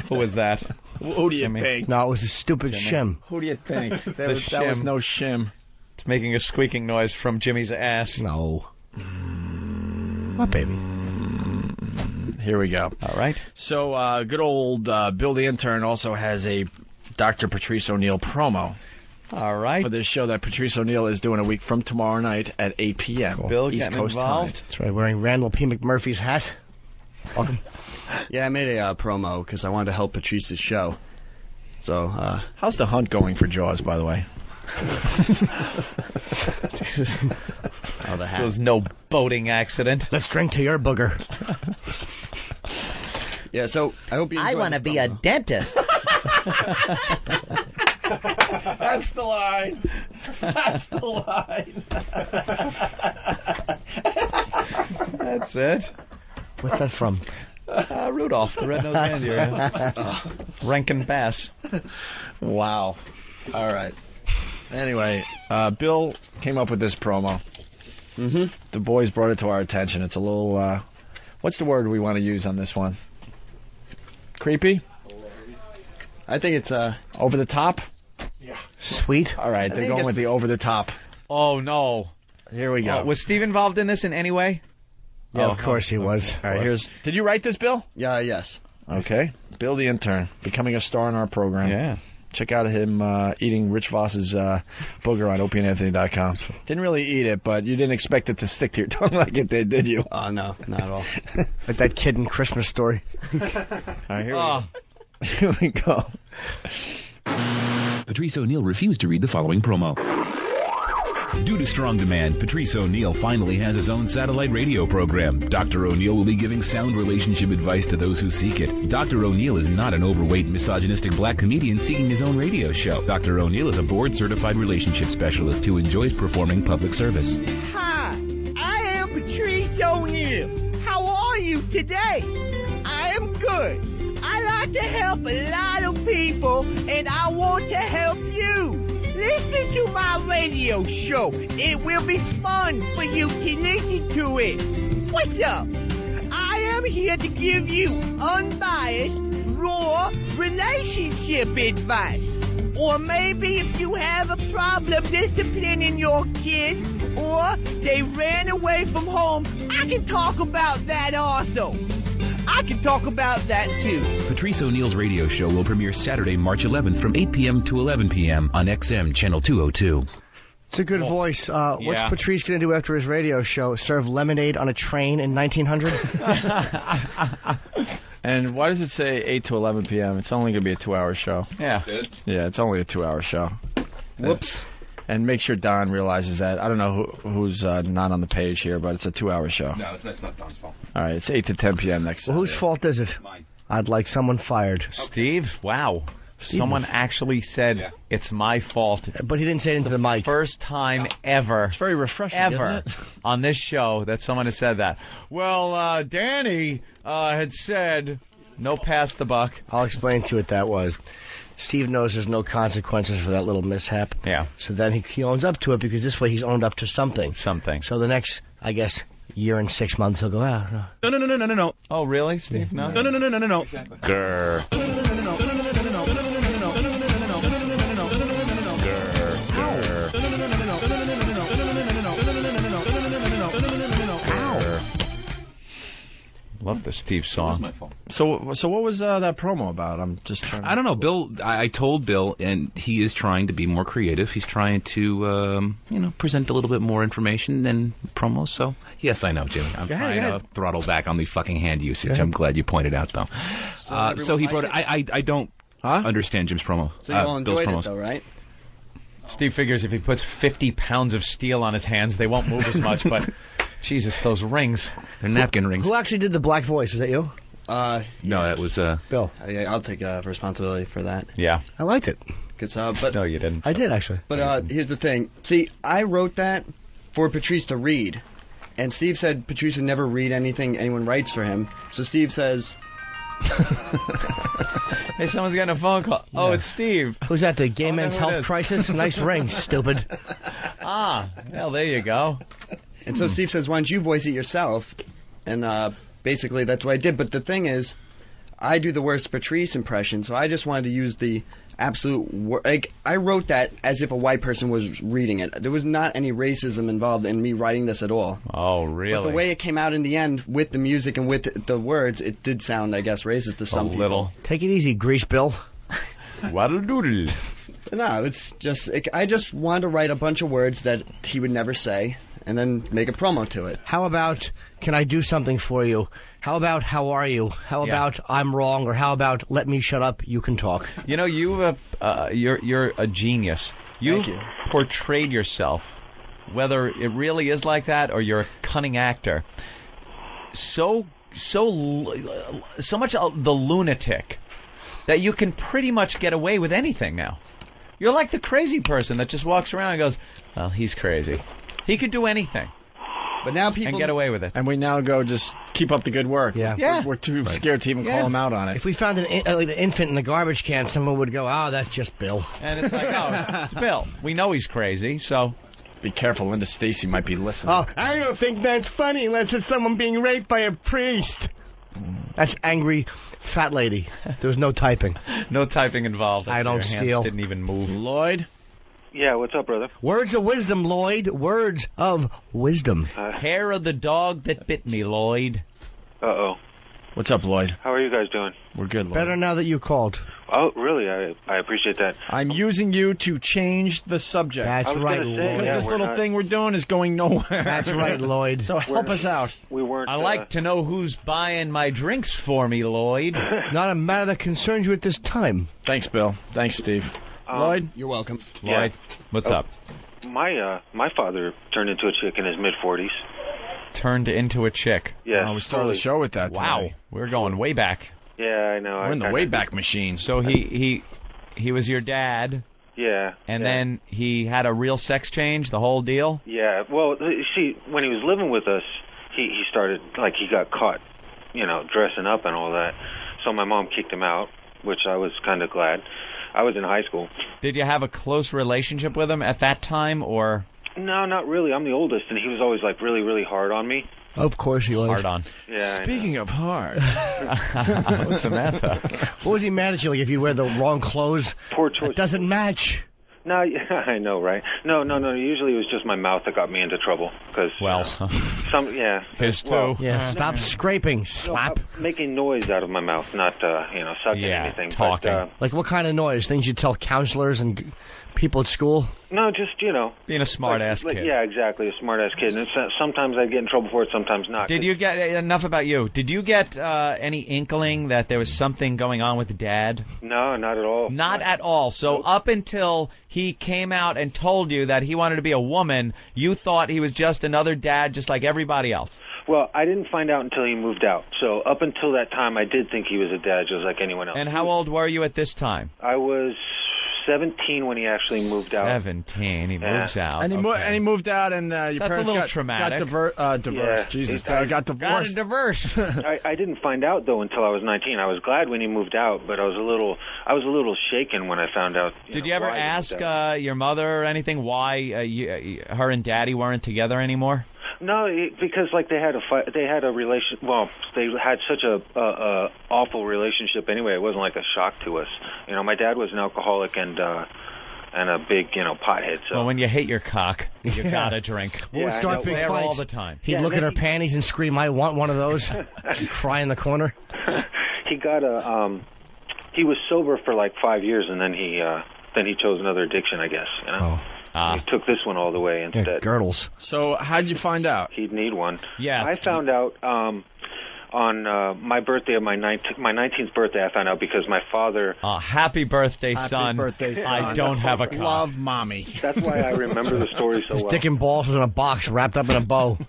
Who was that? Who do you think? No, it was a stupid shim. Who do you think? that was shim. no shim. It's making a squeaking noise from Jimmy's ass. No. What, baby? Here we go. All right. So, good old Bill the Intern also has a Dr. Patrice O'Neal promo. All right. For this show that Patrice O'Neal is doing a week from tomorrow night at 8 p.m. Bill East getting Coast involved. time. That's right, wearing Randall P. McMurphy's hat. Welcome. Yeah, I made a promo because I wanted to help Patrice's show. So, how's the hunt going for Jaws, by the way? Oh, the So there's no boating accident. Let's drink to your booger. Yeah, so I hope you enjoy I want to this be a promo. dentist. That's the line. That's the line. That's it. What's that from? Rudolph, the red-nosed reindeer. Rankin Bass. Wow. All right. Anyway, Bill came up with this promo. Mm-hmm. The boys brought it to our attention. It's a little, what's the word we want to use on this one? Creepy? I think it's over the top. Yeah. Sweet. All right, they're going with the over the top. Oh, no. Here we go. Was Steve involved in this in any way? Yeah, of course he was. All right, did you write this, Bill? Yeah, yes. Okay. Bill the Intern, becoming a star in our program. Yeah. Check out him eating Rich Voss's booger on opieandanthony.com. Didn't really eat it, but you didn't expect it to stick to your tongue like it did you? Oh, no, not at all. Like that kid in Christmas Story. All right, here we go. Here we go. Patrice O'Neal refused to read the following promo. Due to strong demand, Patrice O'Neal finally has his own satellite radio program. Dr. O'Neal will be giving sound relationship advice to those who seek it. Dr. O'Neal is not an overweight, misogynistic black comedian seeking his own radio show. Dr. O'Neal is a board-certified relationship specialist who enjoys performing public service. Hi, I am Patrice O'Neal. How are you today? I am good. I like to help a lot of people, and I want to help you. Listen to my radio show. It will be fun for you to listen to it. What's up? I am here to give you unbiased, raw relationship advice. Or maybe if you have a problem disciplining your kid, or they ran away from home, I can talk about that also. I can talk about that too. Patrice O'Neal's radio show will premiere Saturday, March 11th from 8 p.m. to 11 p.m. on XM Channel 202. It's a good voice. What's Patrice going to do after his radio show? Serve lemonade on a train in 1900? And why does it say 8 to 11 p.m.? It's only going to be a 2-hour show. Yeah. Yeah, it's only a 2-hour show. Whoops. And make sure Don realizes that. I don't know who's not on the page here, but it's a 2-hour show. No, that's not Don's fault. All right, it's 8 to 10 p.m. next Well, whose fault is it? Mine. I'd like someone fired. Steve? Wow. Someone actually said it's my fault. But he didn't say it into the mic. First time ever. It's very refreshing, ever isn't it? on this show that someone has said that. Well, Danny had said no pass the buck. I'll explain to you what that was. Steve knows there's no consequences for that little mishap. Yeah. So then he owns up to it because this way he's owned up to something. Something. So the next, I guess, year and 6 months he'll go, No. Oh, really, Steve? No. No. Grr. Love the Steve song. my fault. So what was that promo about? I'm just trying to... I don't know, Bill. I told Bill, and he is trying to be more creative. He's trying to, present a little bit more information than promos. So, yes, I know, Jimmy. I'm trying to throttle back on the fucking hand usage. I'm glad you pointed out, though. So he brought it. I don't understand Jim's promo. So you all Bill's enjoyed promos. it, though, right? Steve figures if he puts 50 pounds of steel on his hands, they won't move as much, but Jesus, those rings. They're napkin rings. Who actually did the black voice? Was that you? No, that was Bill. Yeah, I'll take responsibility for that. Yeah. I liked it. But no, you didn't. I did, actually. But here's the thing. See, I wrote that for Patrice to read. And Steve said Patrice would never read anything anyone writes for him. So Steve says... Hey, someone's getting a phone call. Oh, it's Steve. Who's that, the gay men's health crisis? Nice ring, stupid. Well, there you go. And so Steve says, why don't you voice it yourself? And basically that's what I did. But the thing is, I do the worst Patrice impression, so I just wanted to use the absolute... I wrote that as if a white person was reading it. There was not any racism involved in me writing this at all. Oh, really? But the way it came out in the end, with the music and with the words, it did sound, I guess, racist to some people. Take it easy, Grease Bill. Waddle-doodle. No, it's just... I just wanted to write a bunch of words that he would never say, and then make a promo to it. How about, can I do something for you? How about, how are you? How about, I'm wrong? Or how about, let me shut up, you can talk? You know, you're a genius. You've portrayed yourself, whether it really is like that or you're a cunning actor, so much of the lunatic that you can pretty much get away with anything now. You're like the crazy person that just walks around and goes, well, he's crazy. He could do anything. But now people... And get away with it. And we now go just keep up the good work. Yeah. We're too scared to even call him out on it. If we found an infant in the garbage can, someone would go, that's just Bill. And it's like, it's Bill. We know he's crazy, so... Be careful, Linda Stacy might be listening. Oh, I don't think that's funny unless it's someone being raped by a priest. That's angry fat lady. There was no typing. No typing involved. I don't Your hands steal. Didn't even move. Lloyd? Yeah, what's up, brother? Words of wisdom, Lloyd. Words of wisdom. Hair of the dog that bit me, Lloyd. Uh-oh. What's up, Lloyd? How are you guys doing? We're good, Lloyd. Better now that you called. Oh, really? I appreciate that. I'm using you to change the subject. That's right, Lloyd. Because this little thing we're doing is going nowhere. That's right, Lloyd. So help us out. We weren't... I like to know who's buying my drinks for me, Lloyd. Not a matter that concerns you at this time. Thanks, Bill. Thanks, Steve. Lloyd? You're welcome. Lloyd, what's up? my father turned into a chick in his mid-40s. Turned into a chick. Yeah. Oh, we started the show with that. Wow, today. we're going way back. Yeah, I know. We're in the Wayback Machine. So he was your dad. Yeah. And then he had a real sex change, the whole deal? Yeah. Well, see, when he was living with us, he started, like, he got caught, dressing up and all that. So my mom kicked him out, which I was kind of glad. I was in high school. Did you have a close relationship with him at that time, or? No, not really. I'm the oldest, and he was always, like, really, really hard on me. Of course he was. Hard on. Yeah. Speaking of hard. Samantha. What was he mad at you? Like if you wear the wrong clothes? Poor choice. It doesn't match. No, I know, right? No. Usually it was just my mouth that got me into trouble. Cause, his too. Well, Stop scraping. Slap. Making noise out of my mouth, not, sucking anything. Talking. But, like what kind of noise? Things you tell counselors and people at school? No, just, being a smart-ass kid. Yeah, exactly, a smart-ass kid. And sometimes I get in trouble for it, sometimes not. Did you get, enough about you, did you get any inkling that there was something going on with Dad? No, not at all. Not at all. So up until he came out and told you that he wanted to be a woman, you thought he was just another dad just like everybody else? Well, I didn't find out until he moved out. So up until that time, I did think he was a dad just like anyone else. And how old were you at this time? I was 17 when he actually moved out. 17, he moves out. And he moved out, and your That's parents a little got traumatic. divorced. Yeah. Jesus, got divorced. Got divorced. I didn't find out though until I was 19. I was glad when he moved out, but I was a little shaken when I found out. Did you ever ask your mother or anything why her and Daddy weren't together anymore? No, because like they had a relation. Well, they had such a awful relationship anyway. It wasn't like a shock to us. My dad was an alcoholic and a big pothead. So well, when you hate your cock, you gotta drink. We'll start big fights fights all the time. He'd look at her panties and scream, "I want one of those!" Cry in the corner. He got he was sober for like 5 years, and then he chose another addiction, I guess. He took this one all the way instead. Yeah, girdles. So how'd you find out? He'd need one. Yeah. I found out on my birthday, my 19th birthday, I found out because my father... happy birthday, son. Happy birthday, son. I don't have a cock. Love, Mommy. That's why I remember the story so well. Dick and balls was in a box wrapped up in a bow.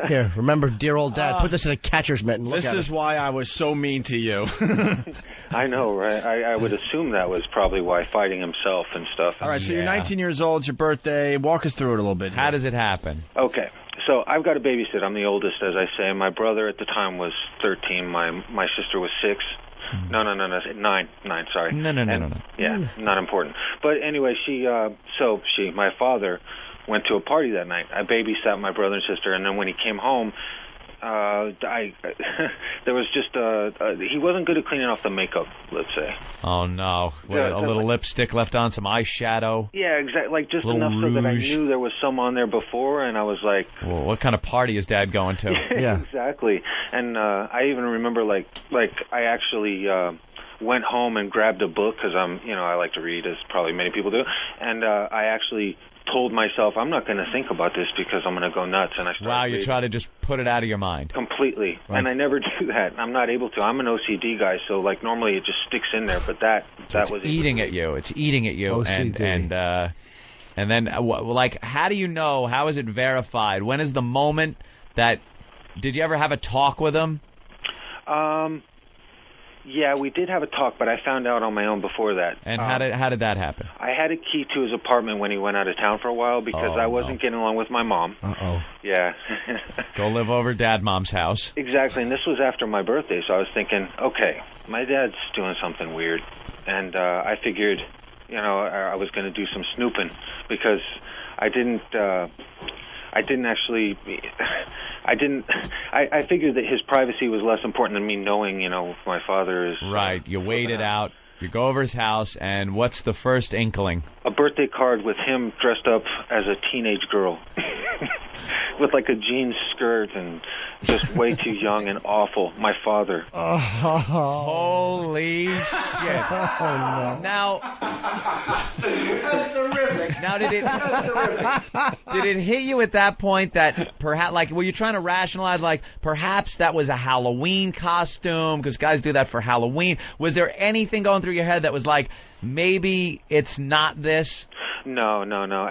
Here, remember dear old Dad. Put this in a catcher's mitt and look This at is it. why I was so mean to you. I know, right? I would assume that was probably why, fighting himself and stuff. All right, so you're 19 years old. It's your birthday. Walk us through it a little bit. How does it happen? Okay. So I've got a babysit. I'm the oldest, as I say. My brother at the time was 13. My sister was 6. No, 9, sorry. No. Yeah, not important. But anyway, my father went to a party that night. I babysat my brother and sister, and then when he came home, there was just he wasn't good at cleaning off the makeup, let's say. Oh no! A little lipstick left on, some eyeshadow. Yeah, exactly. Like just enough so that I knew there was some on there before, and I was like, well, what kind of party is Dad going to? Yeah, exactly. And I even remember like I actually went home and grabbed a book because I like to read, as probably many people do, and I actually told myself I'm not going to think about this because I'm going to go nuts, and I started Wow, you reading. try to just put it out of your mind. Completely. Right. And I never do that. I'm not able to. I'm an OCD guy, so like normally it just sticks in there, but that was eating at you. It's eating at you. OCD. And then like how do you know? How is it verified? When is the moment that did you ever have a talk with him? Yeah, we did have a talk, but I found out on my own before that. And how did that happen? I had a key to his apartment when he went out of town for a while because I wasn't getting along with my mom. Uh-oh. Yeah. Go live over Dad Mom's house. Exactly, and this was after my birthday, so I was thinking, okay, my dad's doing something weird. And I figured, I was going to do some snooping because I figured that his privacy was less important than me knowing, my father is... Right, you wait it out, you go over his house, and what's the first inkling? A birthday card with him dressed up as a teenage girl. With like a jean skirt and just way too young and awful. My father. Oh. Holy shit. Oh, no. Now... That's terrific. Now, did it hit you at that point that perhaps, like, were you trying to rationalize, like, perhaps that was a Halloween costume, because guys do that for Halloween? Was there anything going through your head that was like, maybe it's not this? No.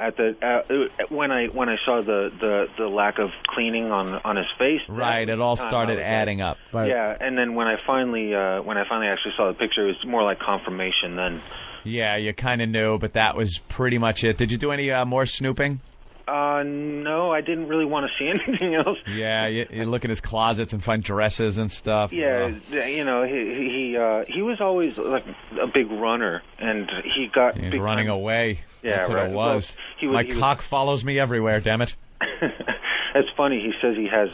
At the when I saw the lack of cleaning on his face. Right, it all started adding up. Right. Yeah, and then when I finally actually saw the picture, it was more like confirmation then. Yeah, you kind of knew, but that was pretty much it. Did you do any more snooping? No, I didn't really want to see anything else. Yeah, you look in his closets and find dresses and stuff. Yeah, you know, he was always like a big runner, and he got He's running away. Yeah, that's what right. it was. Well, My cock follows me everywhere. Damn it. It's funny. He says he has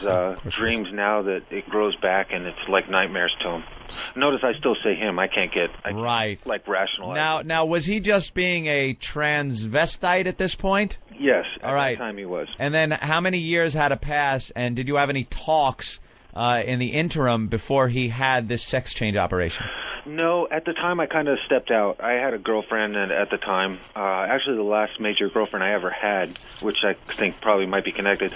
dreams now that it grows back, and it's like nightmares to him. Notice I still say him. I can't like rationalize. Now, was he just being a transvestite at this point? Yes. All right. At that time he was. And then how many years had to pass, and did you have any talks in the interim before he had this sex change operation? No, at the time I kind of stepped out. I had a girlfriend at the time, actually the last major girlfriend I ever had, which I think probably might be connected.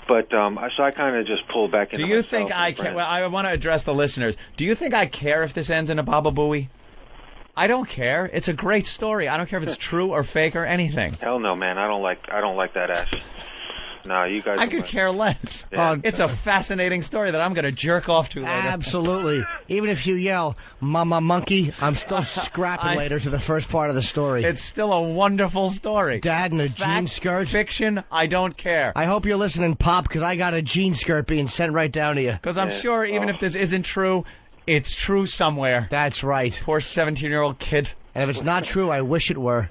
But so I kind of just pulled back into Do you think I care? Well, I want to address the listeners. Do you think I care if this ends in a Baba Booey? I don't care. It's a great story. I don't care if it's true or fake or anything. Hell no, man. I don't like that ass. No, you guys. I could care less. Yeah. It's a fascinating story that I'm going to jerk off to later. Absolutely. Even if you yell, "Mama Monkey," I'm still scrapping later to the first part of the story. It's still a wonderful story. Dad in a jean skirt. Fiction, I don't care. I hope you're listening, Pop, because I got a jean skirt being sent right down to you. Because I'm sure even if this isn't true, it's true somewhere. That's right. Poor 17-year-old kid. And if it's not true, I wish it were.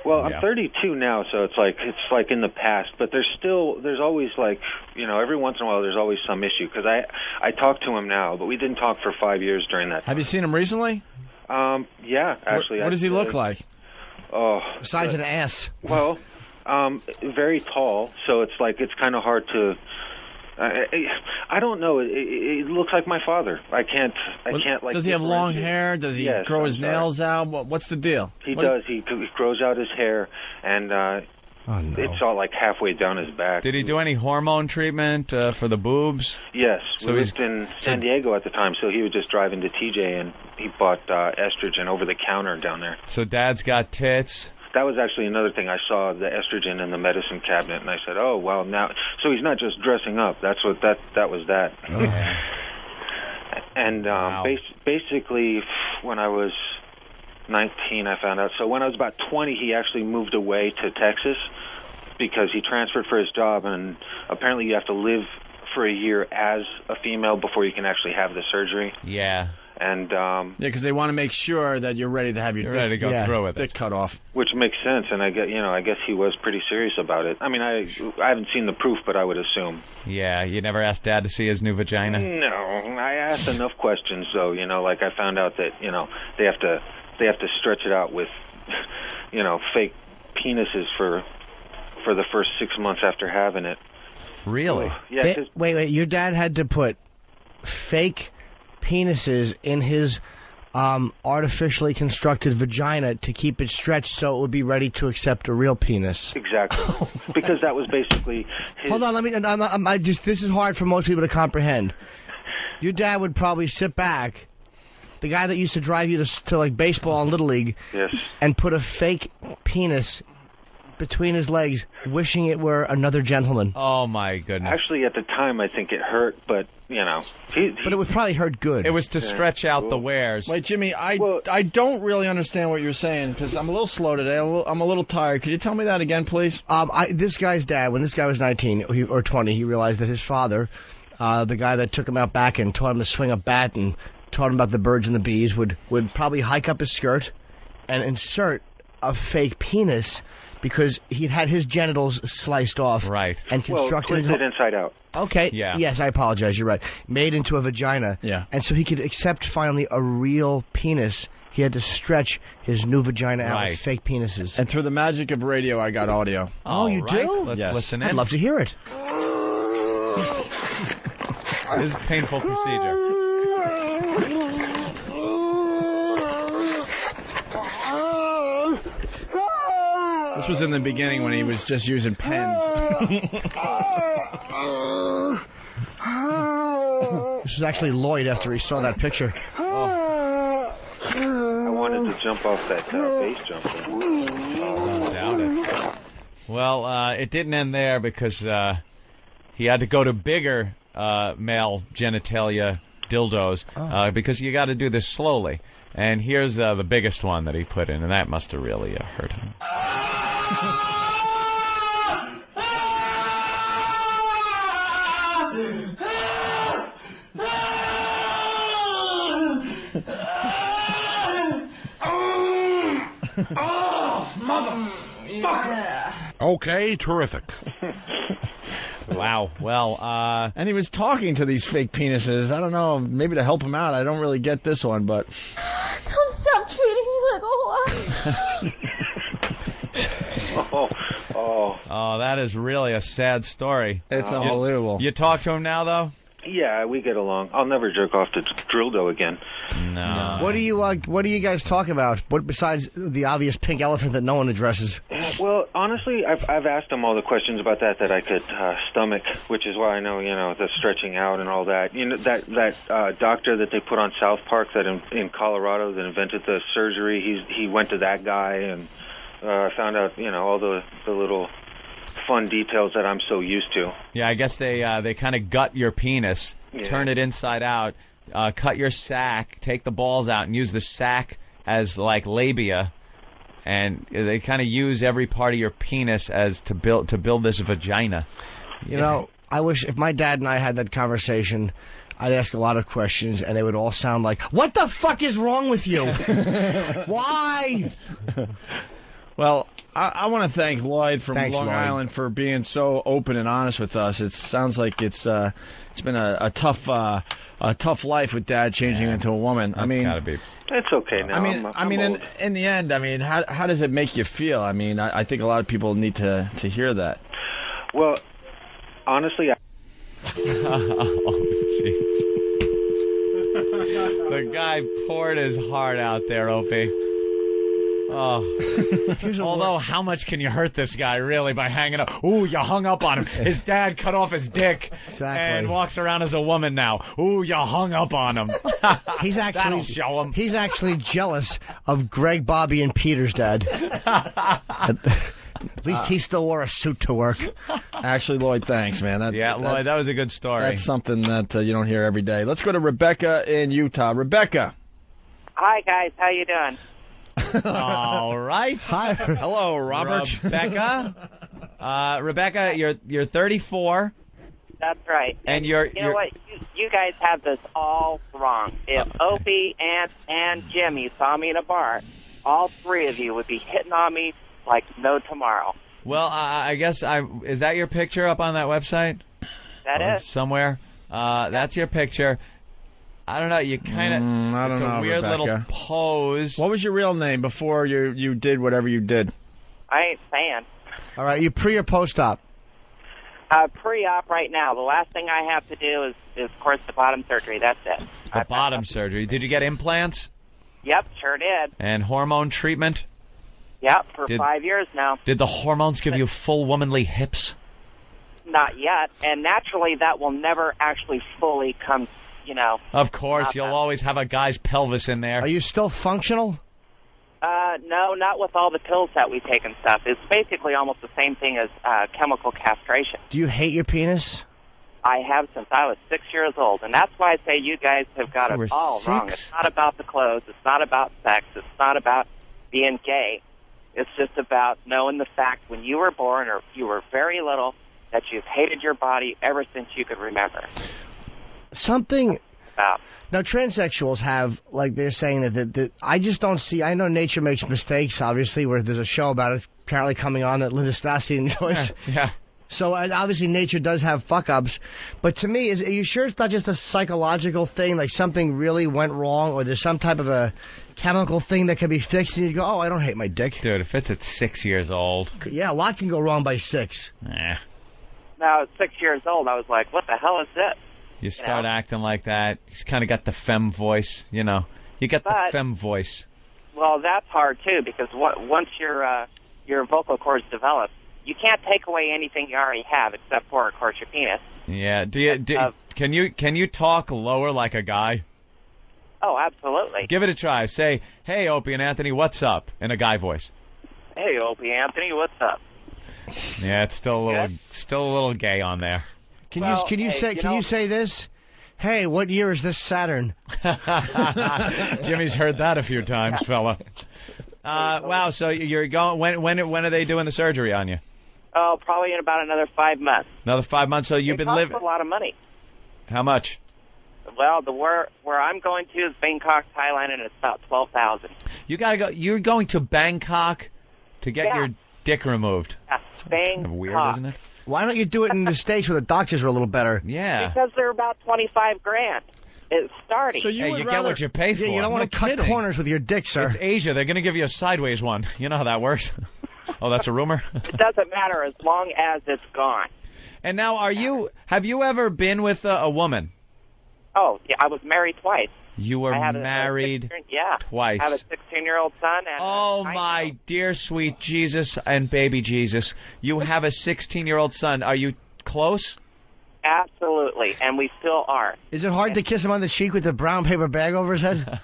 Well, I'm 32 now, so it's like in the past. But there's always like, you know, every once in a while there's always some issue. Because I talk to him now, but we didn't talk for 5 years during that. Have you seen him recently? Yeah, actually. What does he look like? Oh, size of an ass. Well, very tall, so it's kind of hard to. I don't know. It looks like my father. I can't. Like. Does he have long hair? Does he grow his nails out? What's the deal? He does. He grows out his hair, and it's all like halfway down his back. Did he do any hormone treatment for the boobs? Yes. So we lived in San Diego at the time, so he would just drive into TJ, and he bought estrogen over the counter down there. So Dad's got tits. That was actually another thing. I saw the estrogen in the medicine cabinet, and I said, "Oh, well, now." So he's not just dressing up. That's what that was. That. Oh. And basically, when I was 19, I found out. So when I was about 20, he actually moved away to Texas because he transferred for his job, and apparently you have to live for a year as a female before you can actually have the surgery. Yeah. And because they want to make sure that you're ready to have your ready to go through with dick cut off, which makes sense. And I guess he was pretty serious about it. I mean, I haven't seen the proof, but I would assume. Yeah, you never asked Dad to see his new vagina? No, I asked enough questions though. You know, like I found out that they have to stretch it out with fake penises for the first 6 months after having it. Really? Yeah. Wait. Your dad had to put fake penises in his artificially constructed vagina to keep it stretched so it would be ready to accept a real penis. Exactly. Because that was basically his... Hold on, this is hard for most people to comprehend. Your dad would probably sit back, the guy that used to drive you to like baseball and Little League, yes, and put a fake penis between his legs, wishing it were another gentleman. Oh my goodness! Actually, at the time, I think it hurt, but but it would probably hurt good. It was to stretch out the wares. Wait, Jimmy, I don't really understand what you're saying because I'm a little slow today. I'm a little tired. Could you tell me that again, please? This guy's dad, when this guy was 19 or 20, he realized that his father, the guy that took him out back and taught him to swing a bat and taught him about the birds and the bees, would probably hike up his skirt and insert a fake penis. Because he'd had his genitals sliced off, right, and constructed twisted inside out. Okay, yeah. Yes, I apologize. You're right. Made into a vagina, yeah, and so he could accept finally a real penis. He had to stretch his new vagina out with fake penises. And through the magic of radio, I got audio. Oh, you do? Let's listen in. I'd love to hear it. This is a painful procedure. This was in the beginning when he was just using pens. This was actually Lloyd after he saw that picture. I wanted to jump off that base jumper. I doubt it. Well, it didn't end there because he had to go to bigger male genitalia dildos because you got to do this slowly. And here's the biggest one that he put in, and that must have really hurt him. Oh, motherfucker! Okay, terrific. Wow. Well, and he was talking to these fake penises. I don't know, maybe to help him out. I don't really get this one, but... Don't stop treating me like a whore. Oh, that is really a sad story. It's unbelievable. You talk to him now, though? Yeah, we get along. I'll never jerk off to dildo again. No. What do you guys talk about? What besides the obvious pink elephant that no one addresses? Well, honestly, I've asked him all the questions about that I could stomach, which is why I know, the stretching out and all that. That doctor that they put on South Park that in Colorado that invented the surgery, he went to that guy and found out, all the little fun details that I'm so used to. Yeah, I guess they kind of gut your penis, turn it inside out, cut your sack, take the balls out, and use the sack as like labia, and they kind of use every part of your penis as to build this vagina. I wish if my dad and I had that conversation, I'd ask a lot of questions, and they would all sound like, "What the fuck is wrong with you? Why?" Well, I want to thank Lloyd from Thanks, Long Lloyd. Island for being so open and honest with us. It sounds like it's been a tough life with Dad changing into a woman. That's gotta be. It's okay now. I mean, in the end, how does it make you feel? I think a lot of people need to hear that. Well, honestly, Oh, jeez. The guy poured his heart out there, Opie. Oh. Although, how much can you hurt this guy, really, by hanging up? Ooh, you hung up on him. His dad cut off his dick and walks around as a woman now. Ooh, you hung up on him. That'll show him. He's actually jealous of Greg, Bobby, and Peter's dad. At least he still wore a suit to work. Actually, Lloyd, thanks, man. Lloyd, that was a good story. That's something that you don't hear every day. Let's go to Rebecca in Utah. Rebecca. Hi, guys. How you doing? All right. Hi. Hello, Robert. Rebecca. Rebecca, you're 34. That's right. And you know what? You guys have this all wrong. If Opie, Ant, and Jimmy saw me in a bar, all three of you would be hitting on me like no tomorrow. Well, I guess is that your picture up on that website? That is. Somewhere. That's your picture. I don't know. You kind of. I don't know. It's a weird Rebecca. little pose. What was your real name before you did whatever you did? I ain't saying. All right, you pre or post-op? Pre-op right now. The last thing I have to do is of course, the bottom surgery. That's it. The bottom surgery. Did you get implants? Yep, sure did. And hormone treatment? Yep, for 5 years now. Did the hormones give you full womanly hips? Not yet. And naturally, that will never actually fully come, Of course, you'll always have a guy's pelvis in there. Are you still functional? No, not with all the pills that we take and stuff. It's basically almost the same thing as chemical castration. Do you hate your penis? I have since I was 6 years old, and that's why I say you guys have got it all wrong. It's not about the clothes. It's not about sex. It's not about being gay. It's just about knowing the fact when you were born or you were very little that you've hated your body ever since you could remember. Now, transsexuals have, like, they're saying that I just don't see. I know nature makes mistakes, obviously, where there's a show about it apparently coming on that Linda Stassi enjoys. Yeah. So, obviously, nature does have fuck-ups. But to me, are you sure it's not just a psychological thing, like something really went wrong, or there's some type of a chemical thing that can be fixed, and you go, oh, I don't hate my dick? Dude, if it's at 6 years old. Yeah, a lot can go wrong by 6. Now, at 6 years old, I was like, what the hell is this? You start acting like that. He's kind of got the femme voice, You got the femme voice. Well, that's hard, too, because once your vocal cords develop, you can't take away anything you already have except for, of course, your penis. Yeah. Can you talk lower like a guy? Oh, absolutely. Give it a try. Say, hey, Opie and Anthony, what's up? In a guy voice. Hey, Opie, Anthony, what's up? Yeah, it's still a little gay on there. Can you say this? Hey, what year is this Saturn? Jimmy's heard that a few times, fella. Wow, so you're going. When are they doing the surgery on you? Oh, probably in about another 5 months. Another 5 months. So you've been living. A lot of money. How much? Well, where I'm going to is Bangkok, Thailand, and it's about $12,000. You gotta go. You're going to Bangkok to get your dick removed. That's Bangkok. Kind of weird, isn't it? Why don't you do it in the States where the doctors are a little better? Yeah. Because they're about $25,000. It's starting. So you get what you pay for. Yeah, you don't want to cut corners with your dick, sir. It's Asia. They're going to give you a sideways one. You know how that works. Oh, that's a rumor? It doesn't matter as long as it's gone. And now, have you ever been with a woman? Oh, yeah, I was married twice. You were married twice. I have a 16-year-old son. And oh, my dear sweet Jesus and baby Jesus. You have a 16-year-old son. Are you close? Absolutely, and we still are. Is it hard to kiss him on the cheek with the brown paper bag over his head?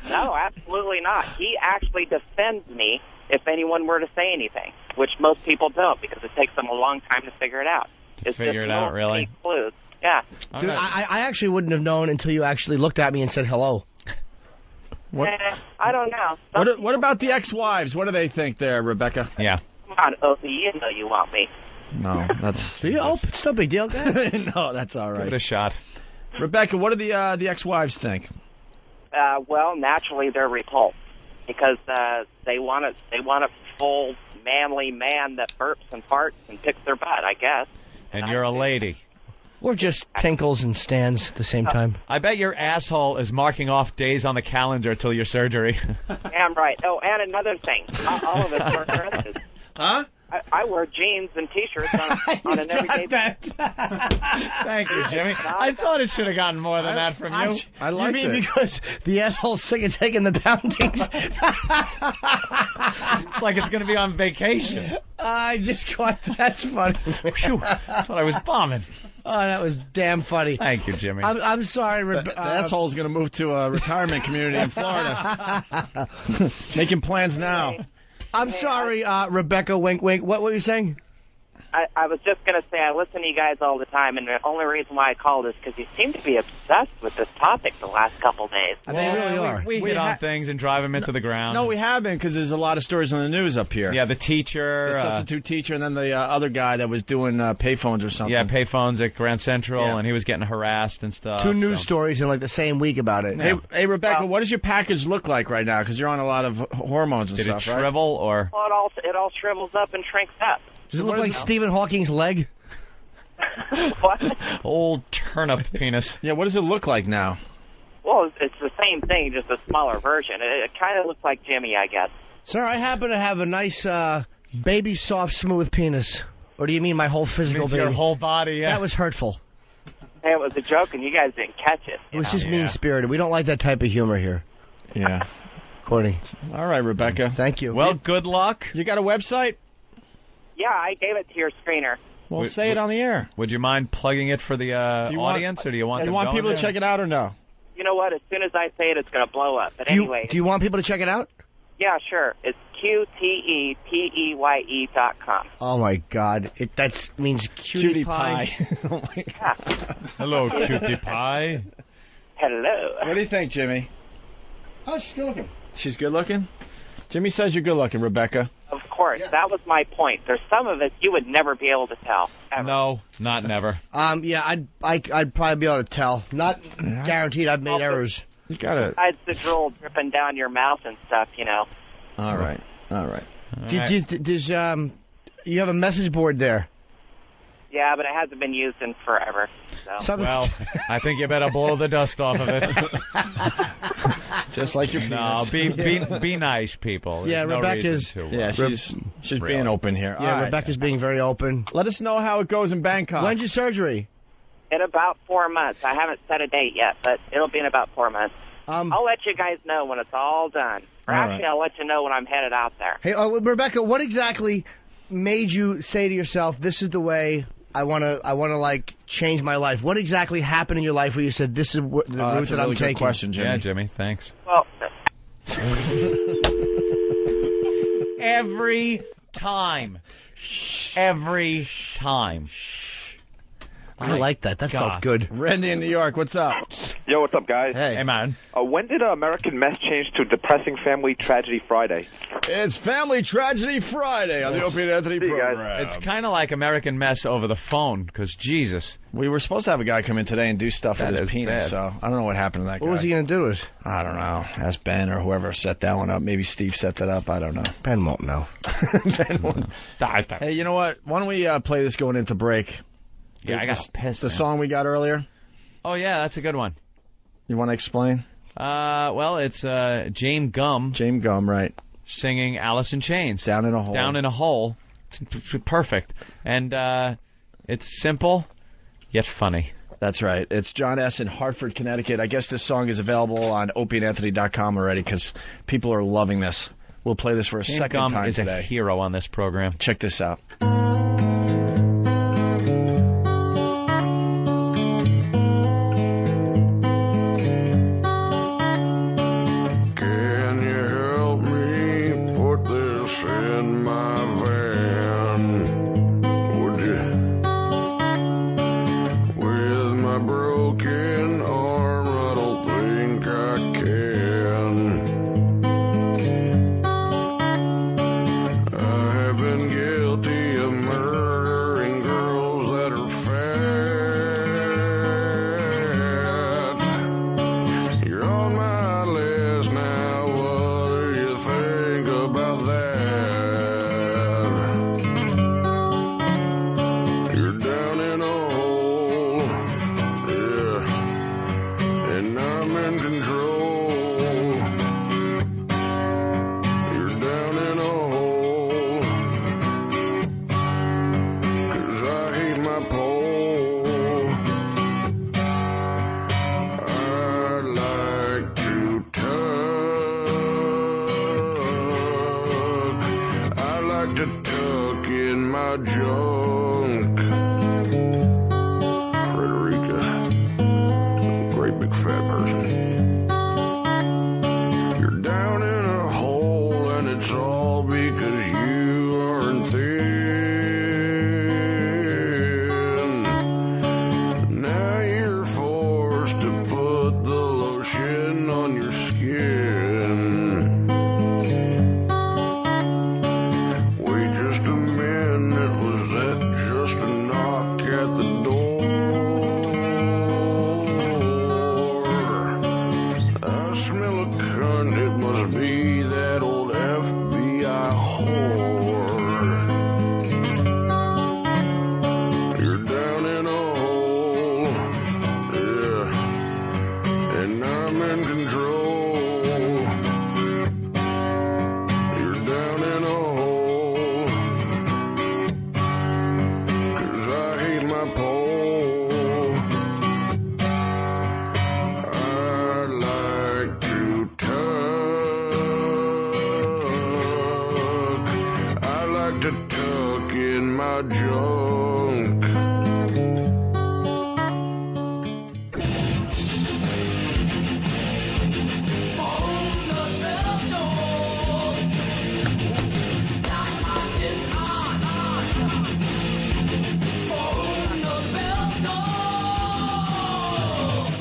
No, absolutely not. He actually defends me if anyone were to say anything, which most people don't because it takes them a long time to figure it out. Figure it out, really? Clues. Yeah. Dude, I actually wouldn't have known until you actually looked at me and said hello. I don't know. What about the ex-wives? What do they think there, Rebecca? Yeah. Come on, Opie, you know you want me. No, that's... It's no big deal. No, that's all right. Give it a shot. Rebecca, what do the ex-wives think? Well, naturally they're repulsed because they want a full manly man that burps and farts and picks their butt, I guess. And you're a lady. Or just tinkles and stands at the same time. I bet your asshole is marking off days on the calendar till your surgery. Damn right. Oh, and another thing. All of us wear dresses. Huh? I wear jeans and T-shirts on an everyday basis. Thank you, Jimmy. I thought it should have gotten more than that from you. I like it. You mean because the asshole's sick of taking the poundings? It's like it's going to be on vacation. I just caught that's funny. Whew, thought I was bombing. Oh, that was damn funny. Thank you, Jimmy. I'm sorry, the asshole's going to move to a retirement community in Florida. Making plans now. I'm sorry, Rebecca. Wink, wink. What were you saying? I was just going to say I listen to you guys all the time, and the only reason why I called is because you seem to be obsessed with this topic the last couple days. They really are. We hit on things and drive them into the ground. No, we haven't, because there's a lot of stories on the news up here. Yeah, the teacher. The substitute teacher, and then the other guy that was doing payphones or something. Yeah, payphones at Grand Central, and he was getting harassed and stuff. Two news stories in like the same week about it. Yeah. Hey, Rebecca, what does your package look like right now? Because you're on a lot of hormones and stuff, right? Did it shrivel or? Well, it all shrivels up and shrinks up. Does it look like Stephen Hawking's leg? What? Old turnip penis. Yeah, what does it look like now? Well, it's the same thing, just a smaller version. It kind of looks like Jimmy, I guess. Sir, I happen to have a nice, baby, soft, smooth penis. Or do you mean my whole physical being? Your whole body, yeah. That was hurtful. Hey, it was a joke, and you guys didn't catch it. It was just mean-spirited. We don't like that type of humor here. Yeah. Courtney. All right, Rebecca. Thank you. Well, good luck. You got a website? Yeah, I gave it to your screener. Well, say it on the air. Would you mind plugging it for the audience, or do you want them going people there? to check it out or no? You know what? As soon as I say it, it's going to blow up. But anyway. Do you want people to check it out? Yeah, sure. It's QTEPEYE.com. Oh, my God. That means cutie pie. Oh, my God. Hello, cutie pie. Hello. What do you think, Jimmy? Oh, she's good looking. She's good looking? Jimmy says you're good looking, Rebecca. Of course. Yeah. That was my point. There's some of it you would never be able to tell. Ever. No, not never. Yeah, I'd probably be able to tell. Not guaranteed I've made errors. You got it. Besides the drool dripping down your mouth and stuff, you know. All right. Does you have a message board there? Yeah, but it hasn't been used in forever. So. Well, I think you better blow the dust off of it. Just like your penis. No, be nice, people. Yeah, There's Rebecca's. No yeah, she's being open here. Yeah, Rebecca's being very open. Let us know how it goes in Bangkok. When's your surgery? In about 4 months. I haven't set a date yet, but it'll be in about 4 months. I'll let you guys know when it's all done. Or actually, I'll let you know when I'm headed out there. Hey, Rebecca, what exactly made you say to yourself, this is the way I want to like change my life. What exactly happened in your life where you said this is the route that's that a really I'm good taking? question, Jimmy. Yeah, Jimmy, thanks. Well, Every time. Every time. I like that. That felt good. Randy in New York, what's up? Yo, what's up, guys? Hey, man. When did American Mess change to Depressing Family Tragedy Friday? It's Family Tragedy Friday on the Opie and Anthony program. It's kind of like American Mess over the phone, because Jesus. We were supposed to have a guy come in today and do stuff with his penis, bad. so I don't know what happened to that guy. What was he going to do with it? I don't know. Ask Ben or whoever set that one up. Maybe Steve set that up. I don't know. Ben won't know. Ben won't. Hey, you know what? Why don't we play this going into break? Yeah, I got pissed. The song we got earlier? Oh, yeah, that's a good one. You want to explain? Well, it's Jane Gum. Jane Gum, right. Singing Alice in Chains. Down in a Hole. Down in a Hole. It's perfect. And it's simple, yet funny. That's right. It's John S. in Hartford, Connecticut. I guess this song is available on opieandanthony.com already because people are loving this. We'll play this for a Jane second Gum time is today. a hero on this program. Check this out.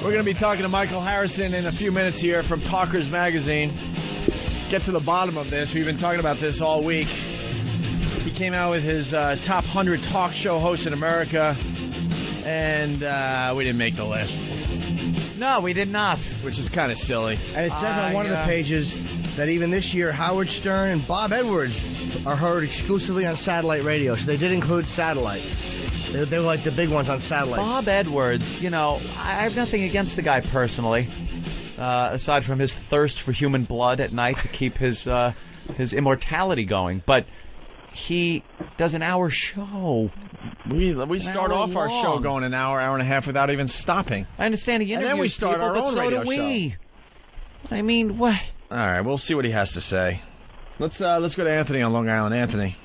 We're going to be talking to Michael Harrison in a few minutes here from Talkers Magazine. Get to the bottom of this. We've been talking about this all week. He came out with his top 100 talk show hosts in America, and we didn't make the list. No, we did not. Which is kind of silly. And it says on one of the pages that even this year, Howard Stern and Bob Edwards are heard exclusively on satellite radio. So they did include satellite. They were like the big ones on satellite. Bob Edwards, you know, I have nothing against the guy personally, aside from his thirst for human blood at night to keep his immortality going. But he does an hour show. We start off our show going an hour, hour and a half without even stopping. I understand he interviews and then we start people, our but own so radio do we. show. I mean, what? All right, we'll see what he has to say. Let's go to Anthony on Long Island. Anthony.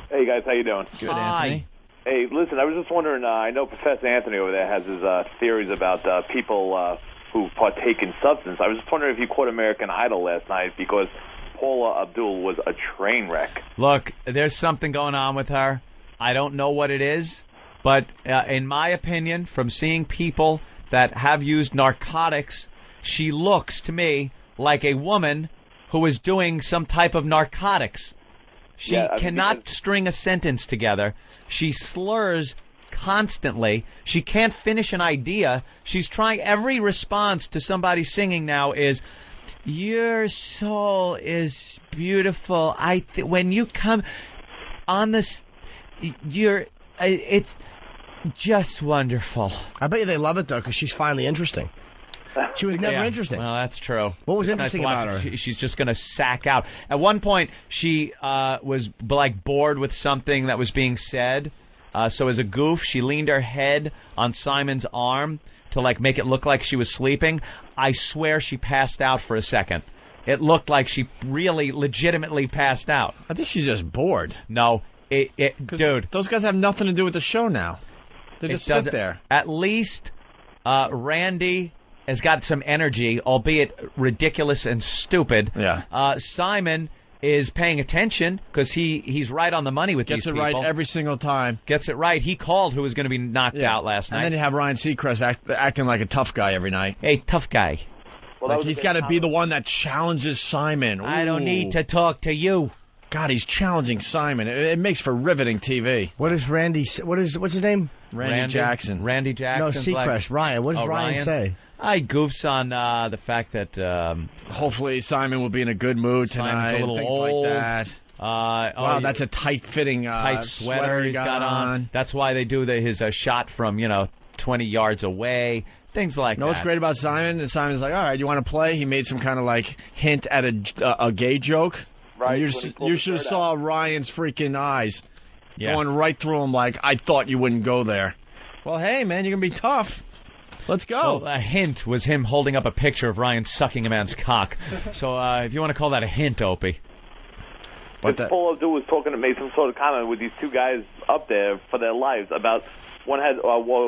Hey guys, how you doing? Good, Hi. Anthony. Hey, listen, I was just wondering, I know Professor Anthony over there has his theories about people who partake in substance. I was just wondering if you caught American Idol last night because Paula Abdul was a train wreck. Look, there's something going on with her. I don't know what it is, but in my opinion, from seeing people that have used narcotics, she looks to me like a woman who is doing some type of narcotics. She cannot string a sentence together. She slurs constantly. She can't finish an idea. She's trying. Every response to somebody singing now is, "Your soul is beautiful. When you come on this, it's just wonderful." I bet you they love it though, because she's finally interesting. She was never interesting. Well, that's true. What was interesting about her? She's just going to sack out. At one point, she was like bored with something that was being said. So as a goof, she leaned her head on Simon's arm to like make it look like she was sleeping. I swear she passed out for a second. It looked like she really legitimately passed out. I think she's just bored. No, dude. Those guys have nothing to do with the show now. They just sit there. At least Randy has got some energy, albeit ridiculous and stupid. Yeah. Simon is paying attention because he's right on the money with these people. Gets it right every single time. Gets it right. He called who was going to be knocked out last night. And then you have Ryan Seacrest acting like a tough guy every night. Hey, tough guy. Well, like he's got to be the one that challenges Simon. Ooh. I don't need to talk to you. God, he's challenging Simon. It makes for riveting TV. What is Randy? What's his name? Randy Jackson. Randy Jackson. No, Seacrest. Ryan. What does Ryan say? I goofs on the fact that hopefully Simon will be in a good mood tonight. Simon's a little things old. like that. Wow, that's a tight-fitting tight sweater he's got on. That's why they do his shot from 20 yards away. Things like that. You know what's great about Simon? And Simon's like, all right, you want to play? He made some kind of like hint at a gay joke. Right. You should have saw Ryan's freaking eyes going right through him like, I thought you wouldn't go there. Well, hey, man, you're going to be tough. Let's go. Well, a hint was him holding up a picture of Ryan sucking a man's cock. So if you want to call that a hint, Opie. But Paul Abdul was talking to made some sort of comment with these two guys up there for their lives about one had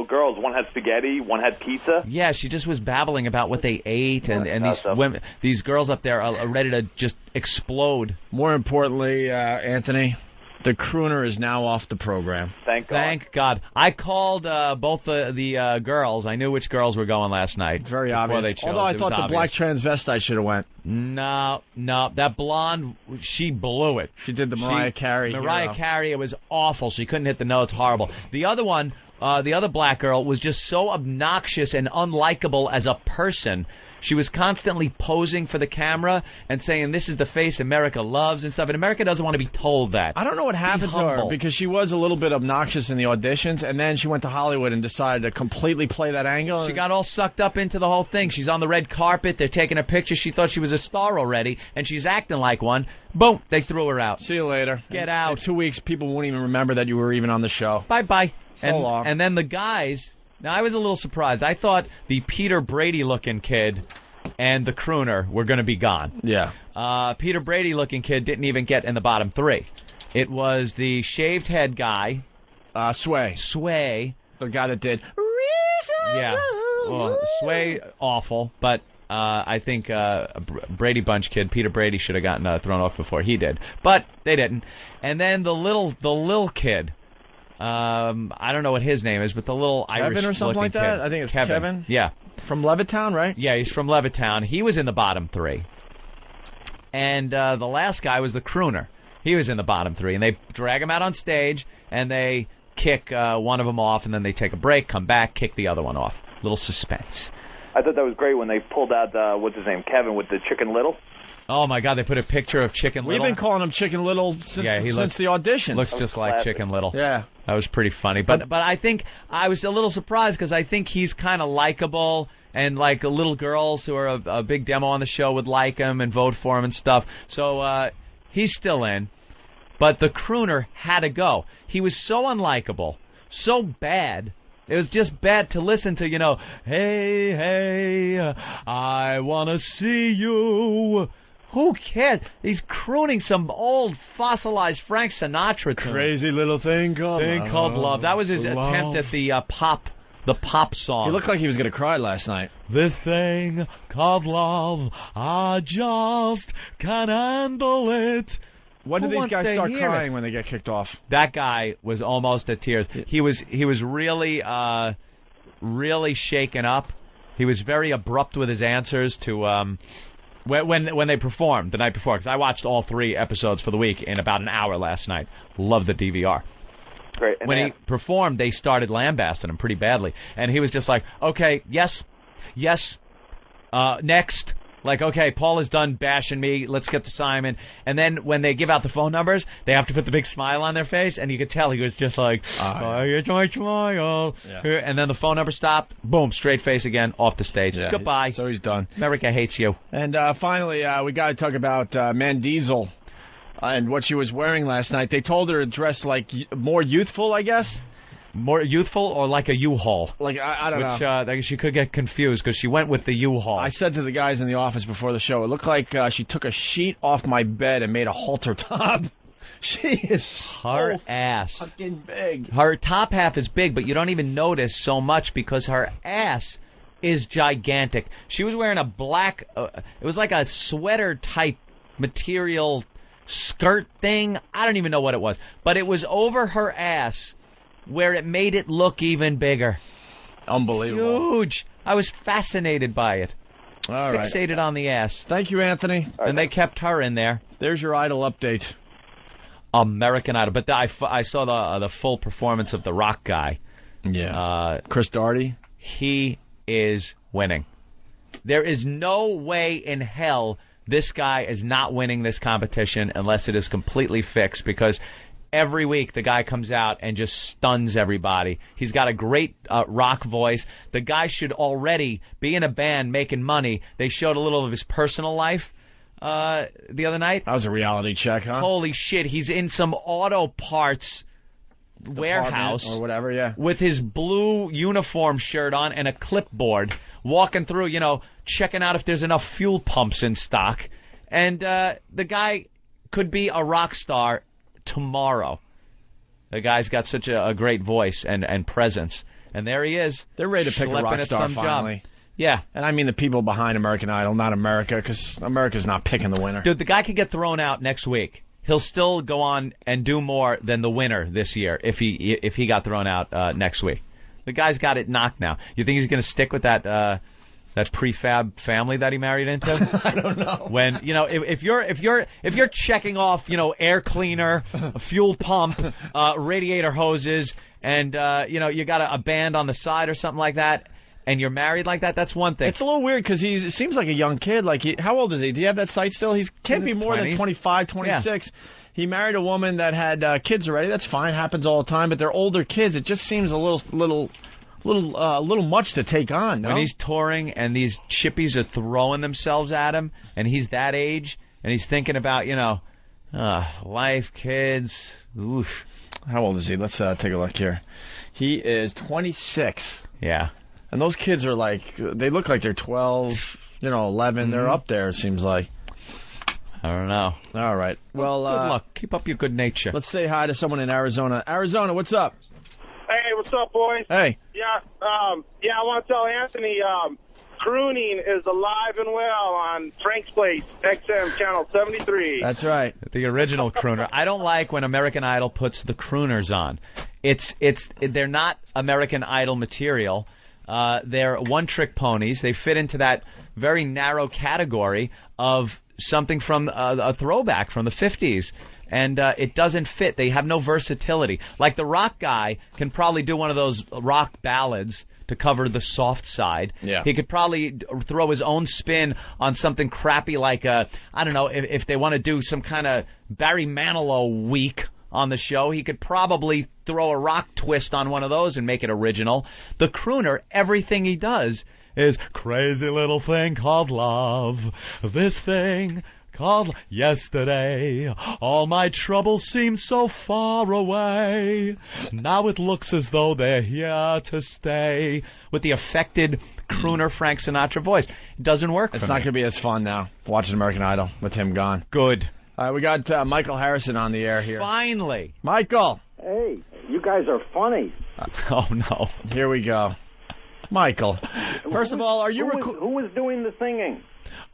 girls, one had spaghetti, one had pizza. Yeah, she just was babbling about what they ate, and these women, these girls up there are ready to just explode. More importantly, Anthony, the crooner is now off the program. Thank God. I called both the girls. I knew which girls were going last night. It's very obvious. Although I thought the black transvestite should have went. No. That blonde, she blew it. She did the Mariah Carey. Mariah Carey, it was awful. She couldn't hit the notes. Horrible. The other one, the other black girl, was just so obnoxious and unlikable as a person. She was constantly posing for the camera and saying, this is the face America loves and stuff. And America doesn't want to be told that. I don't know what happened to her because she was a little bit obnoxious in the auditions, and then she went to Hollywood and decided to completely play that angle. She got all sucked up into the whole thing. She's on the red carpet. They're taking a picture. She thought she was a star already, and she's acting like one. Boom, they threw her out. See you later. Get out. In 2 weeks, people won't even remember that you were even on the show. Bye-bye. So long. And then the guys, now I was a little surprised. I thought the Peter Brady-looking kid and the crooner were going to be gone. Yeah. Peter Brady-looking kid didn't even get in the bottom three. It was the shaved head guy. Sway. The guy that did. Yeah. Well, Sway, awful. But I think Brady Bunch kid, Peter Brady, should have gotten thrown off before he did. But they didn't. And then the little kid. I don't know what his name is, but the little Irish Kevin or something like that? Kid. I think it's Kevin. Yeah. From Levittown, right? Yeah, he's from Levittown. He was in the bottom three. And the last guy was the crooner. He was in the bottom three. And they drag him out on stage, and they kick one of them off, and then they take a break, come back, kick the other one off. Little suspense. I thought that was great when they pulled out, what's his name, Kevin, with the Chicken Little. Oh, my God, they put a picture of Chicken Little. We've been calling him Chicken Little since the audition. Looks just like Chicken Little. Yeah. That was pretty funny. But I think I was a little surprised because I think he's kind of likable, and like the little girls who are a big demo on the show would like him and vote for him and stuff. So he's still in. But the crooner had to go. He was so unlikable, so bad. It was just bad to listen to, hey, I want to see you. Who cares? He's crooning some old fossilized Frank Sinatra tune. Crazy little thing called love. That was his attempt at the pop song. He looked like he was going to cry last night. This thing called love, I just can't handle it. When do these guys start crying when they get kicked off? That guy was almost at tears. He was really really shaken up. He was very abrupt with his answers to when they performed the night before. Because I watched all 3 episodes for the week in about an hour last night. Love the DVR. Great. And when he performed, they started lambasting him pretty badly, and he was just like, "Okay, yes, next." Like, okay, Paul is done bashing me. Let's get to Simon. And then when they give out the phone numbers, they have to put the big smile on their face, and you could tell he was just like, "It's my smile." Yeah. And then the phone number stopped. Boom, straight face again, off the stage. Yeah, Goodbye. So he's done. America hates you. And finally, we got to talk about Mandiesel and what she was wearing last night. They told her to dress like more youthful, I guess. More youthful or like a U-Haul? Like, I don't know. Which she could get confused because she went with the U-Haul. I said to the guys in the office before the show, it looked like she took a sheet off my bed and made a halter top. She is her ass fucking big. Her top half is big, but you don't even notice so much because her ass is gigantic. She was wearing a black, it was like a sweater-type material skirt thing. I don't even know what it was. But it was over her ass, where it made it look even bigger. Unbelievable. Huge. I was fascinated by it. All right. Fixated on the ass. Thank you, Anthony. And they kept her in there. There's your Idol update. American Idol. But I saw the full performance of the rock guy. Yeah. Chris Daugherty. He is winning. There is no way in hell this guy is not winning this competition unless it is completely fixed, because every week the guy comes out and just stuns everybody. He's got a great rock voice. The guy should already be in a band making money. They showed a little of his personal life the other night. That was a reality check, huh? Holy shit, he's in some auto parts warehouse or whatever, yeah, with his blue uniform shirt on and a clipboard, walking through, checking out if there's enough fuel pumps in stock. And the guy could be a rock star tomorrow. The guy's got such a great voice and presence. And there he is. They're ready to pick a rock star finally. Job. Yeah. And I mean the people behind American Idol, not America, because America's not picking the winner. Dude, the guy could get thrown out next week. He'll still go on and do more than the winner this year if he got thrown out next week. The guy's got it knocked now. You think he's going to stick with that prefab family that he married into? I don't know. When if you're checking off air cleaner, fuel pump, radiator hoses, and you got a band on the side or something like that, and you're married like that, that's one thing. It's a little weird because he seems like a young kid. Like, how old is he? Do you have that site still? He can't be more than 25, 26. Yeah. He married a woman that had kids already. That's fine. Happens all the time. But they're older kids. It just seems a little much to take on. No? When he's touring and these chippies are throwing themselves at him, and he's that age, and he's thinking about life, kids. Oof. How old is he? Let's take a look here. He is 26. Yeah. And those kids are they look like they're 12, 11. Mm-hmm. They're up there, it seems like. I don't know. All right. Well, good luck. Keep up your good nature. Let's say hi to someone in Arizona. Arizona, what's up? Hey, what's up, boys? Hey. Yeah, I want to tell Anthony, crooning is alive and well on Frank's Place, XM Channel 73. That's right. The original crooner. I don't like when American Idol puts the crooners on. They're not American Idol material. They're one-trick ponies. They fit into that very narrow category of something from a throwback from the 50s. And it doesn't fit. They have no versatility. Like the rock guy can probably do one of those rock ballads to cover the soft side. Yeah. He could probably throw his own spin on something crappy like, I don't know, if they want to do some kind of Barry Manilow week on the show, he could probably throw a rock twist on one of those and make it original. The crooner, everything he does is crazy little thing called love. This thing called yesterday. All my troubles seem so far away. Now it looks as though they're here to stay. With the affected crooner Frank Sinatra voice. it doesn't work. It's for not me. going to be as fun now watching American Idol with him gone. Good. We got Michael Harrison on the air here. Finally, Michael. Hey, you guys are funny. Oh no. Here we go, Michael. First of all, are you who was doing the singing?